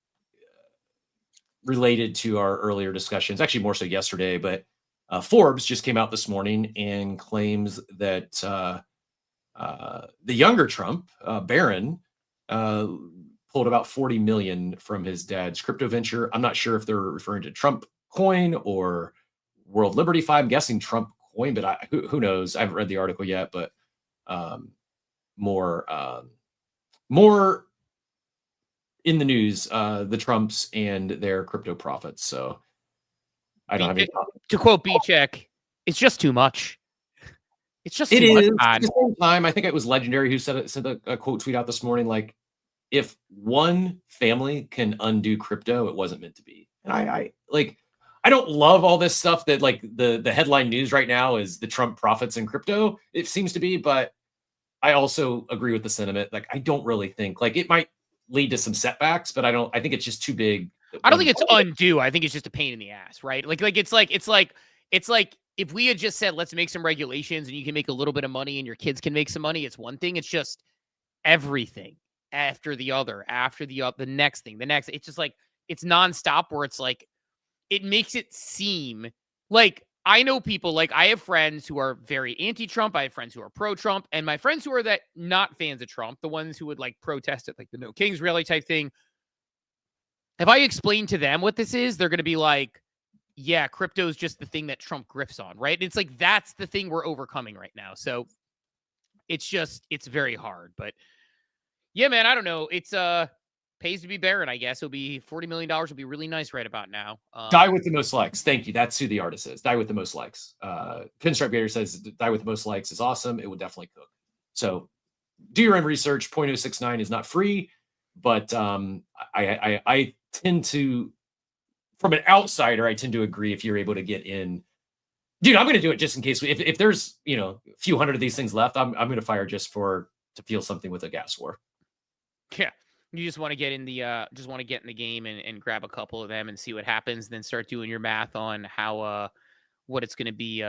related to our earlier discussions, actually more so yesterday, but Forbes just came out this morning and claims that the younger Trump, Barron, pulled about 40 million from his dad's crypto venture. I'm not sure if they're referring to Trump coin or World Liberty Fund. I'm guessing Trump coin, but who knows? I haven't read the article yet, but more in the news, the Trumps and their crypto profits. So I don't have any. To quote B-Check, it's just too much. It's just It too is. much. At the same time, I think it was Legendary who said a quote tweet out this morning, like, if one family can undo crypto, it wasn't meant to be. And I don't love all this stuff that like the headline news right now is the Trump profits in crypto. It seems to be, but I also agree with the sentiment. Like, I don't really think like it might lead to some setbacks, but I think it's just too big. I don't think it's undo. I think it's just a pain in the ass, right? Like it's like if we had just said, let's make some regulations and you can make a little bit of money and your kids can make some money, it's one thing. It's just everything after the other, the next thing, the next. It's just like, it's nonstop where it's like, it makes it seem like I know people, like I have friends who are very anti-Trump. I have friends who are pro-Trump, and my friends who are that not fans of Trump, the ones who would like protest it, like the No Kings rally type thing. If I explain to them what this is, they're going to be like, yeah, crypto is just the thing that Trump grifts on, right? It's like, that's the thing we're overcoming right now. So it's very hard, but yeah, man, I don't know. It's pays to be Barron, I guess. It'll be $40 million. It'll be really nice right about now. Die with the most likes. Thank you. That's who the artist is. Die with the most likes. Pinstripe Gator says Die with the most likes is awesome. It would definitely cook. So do your own research. 0.069 is not free, but I tend to, from an outsider, I tend to agree if you're able to get in. Dude, I'm going to do it just in case. If there's, a few hundred of these things left, I'm going to fire just to feel something with a gas war. Yeah. You just want to get in the game and grab a couple of them and see what happens, then start doing your math on how what it's going to be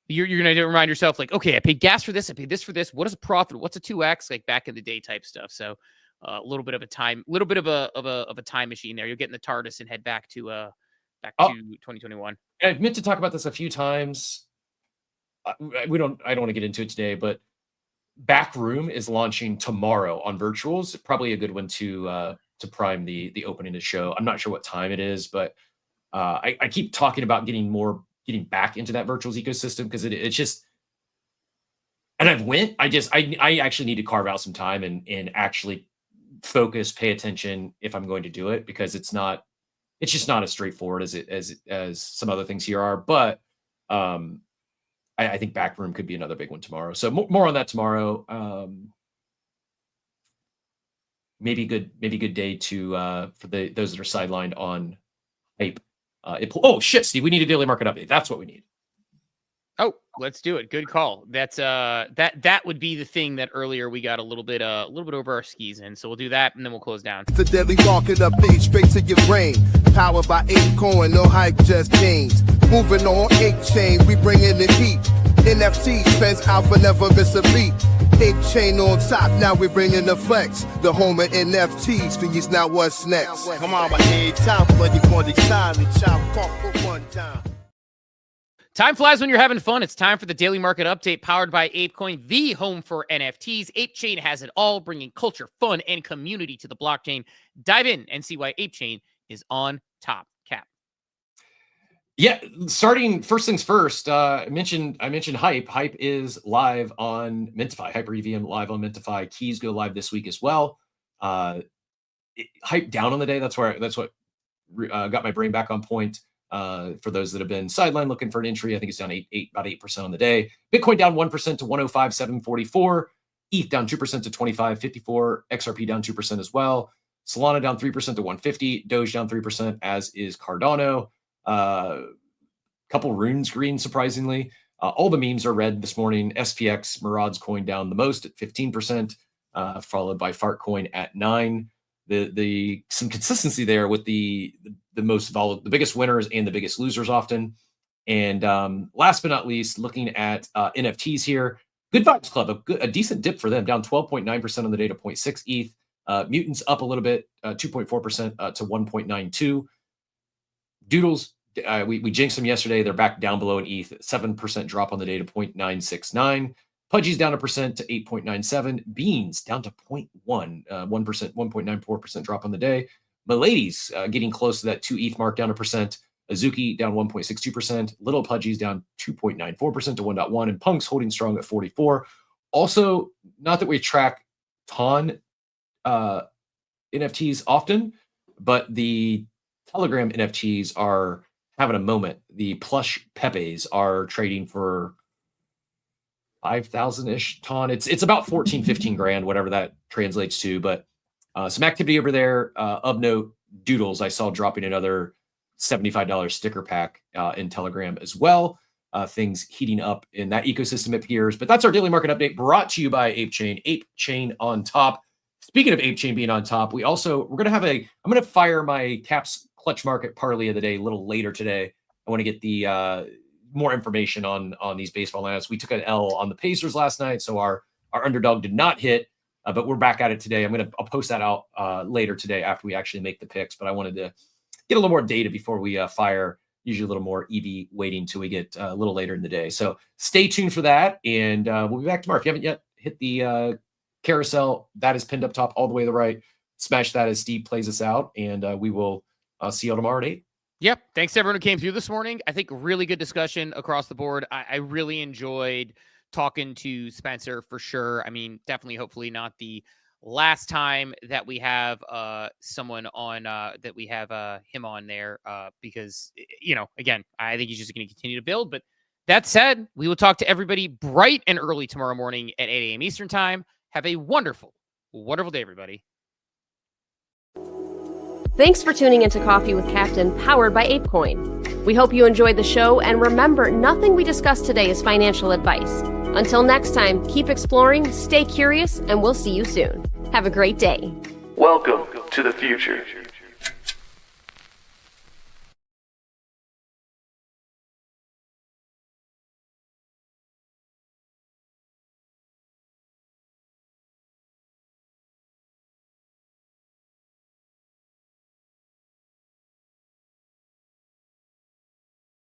you're going to remind yourself like, okay, I paid gas for this. I paid this for this. What is a profit? What's a 2X? Like back in the day type stuff. So a little bit of a time machine there. You'll get in the TARDIS and head back to 2021. I've meant to talk about this a few times. I don't want to get into it today, but Backroom is launching tomorrow on virtuals. Probably a good one to prime the opening of the show. I'm not sure what time it is, but I keep talking about getting back into that virtuals ecosystem because it's just, and I actually need to carve out some time and actually focus, pay attention if I'm going to do it, because it's just not as straightforward as some other things here are. But I think Backroom could be another big one tomorrow. So more on that tomorrow. Maybe good day to for those that are sidelined on hype. Oh shit, Steve, we need a daily market update. That's what we need. Oh, let's do it. Good call. That's that would be the thing that earlier we got a little bit over our skis in. So we'll do that and then we'll close down. The daily market update straight to your brain. Powered by ApeCoin, no hype, just gains. Moving on Onchain, we bringing the heat. NFT spends alpha, never miss a beat. Onchain on top, now we bringing the flex. The home of NFTs, these now what's next. Come on, my head top, but you want the time to chop talk for one time. Time flies when you're having fun. It's time for the daily market update powered by ApeCoin, the home for NFTs. ApeChain has it all, bringing culture, fun, and community to the blockchain. Dive in and see why ApeChain is on top. Cap. Yeah, starting first things first. I mentioned Hype. Hype is live on Mintify. Hyper EVM live on Mintify. Keys go live this week as well. Hype down on the day. That's what got my brain back on point. For those that have been sidelined looking for an entry, I think it's down about 8% on the day. Bitcoin down 1% to 105,744. ETH down 2% to 2554. XRP down 2% as well. Solana down 3% to 150. Doge down 3%, as is Cardano. Couple runes green, surprisingly. All the memes are red this morning. SPX, Murad's coin down the most at 15%, followed by Fartcoin at 9%. Some consistency there with the most volatile, the biggest winners and the biggest losers often. And last but not least, looking at NFTs here, Good Vibes Club, a decent dip for them, down 12.9% on the day to 0.6 ETH. Mutants up a little bit, 2.4% to 1.92. Doodles, we jinxed them yesterday. They're back down below an ETH, 7% drop on the day to 0.969. Pudgy's down 1% to 8.97. Beans down to 0.1, 1.94% drop on the day. Milady's getting close to that 2 ETH mark, down 1%. Azuki down 1.62%. Little Pudgy's down 2.94% to 1.1. And Punk's holding strong at 44. Also, not that we track ton NFTs often, but the Telegram NFTs are having a moment. The plush Pepes are trading for 5,000-ish ton. It's about 14, 15 grand, whatever that translates to. But some activity over there. Of note, Doodles, I saw dropping another $75 sticker pack in Telegram as well. Things heating up in that ecosystem appears. But that's our daily market update brought to you by ApeChain. ApeChain on top. Speaking of ApeChain being on top, I'm going to fire my Caps Clutch Market Parlay of the day a little later today. I want to get the more information on these baseball lineups. We took an L on the Pacers last night, so our underdog did not hit, but we're back at it today. I'll post that out later today after we actually make the picks, but I wanted to get a little more data before we fire, usually a little more EV waiting till we get a little later in the day. So stay tuned for that, and we'll be back tomorrow. If you haven't yet hit the carousel, that is pinned up top all the way to the right. Smash that as Steve plays us out, and we will see you all tomorrow at 8. Yep. Thanks to everyone who came through this morning. I think really good discussion across the board. I really enjoyed talking to Spencer for sure. I mean, definitely, hopefully not the last time that we have someone on that we have him on there because, again, I think he's just going to continue to build. But that said, we will talk to everybody bright and early tomorrow morning at 8 a.m. Eastern time. Have a wonderful, wonderful day, everybody. Thanks for tuning into Coffee with Captain, powered by ApeCoin. We hope you enjoyed the show, and remember, nothing we discussed today is financial advice. Until next time, keep exploring, stay curious, and we'll see you soon. Have a great day. Welcome to the future.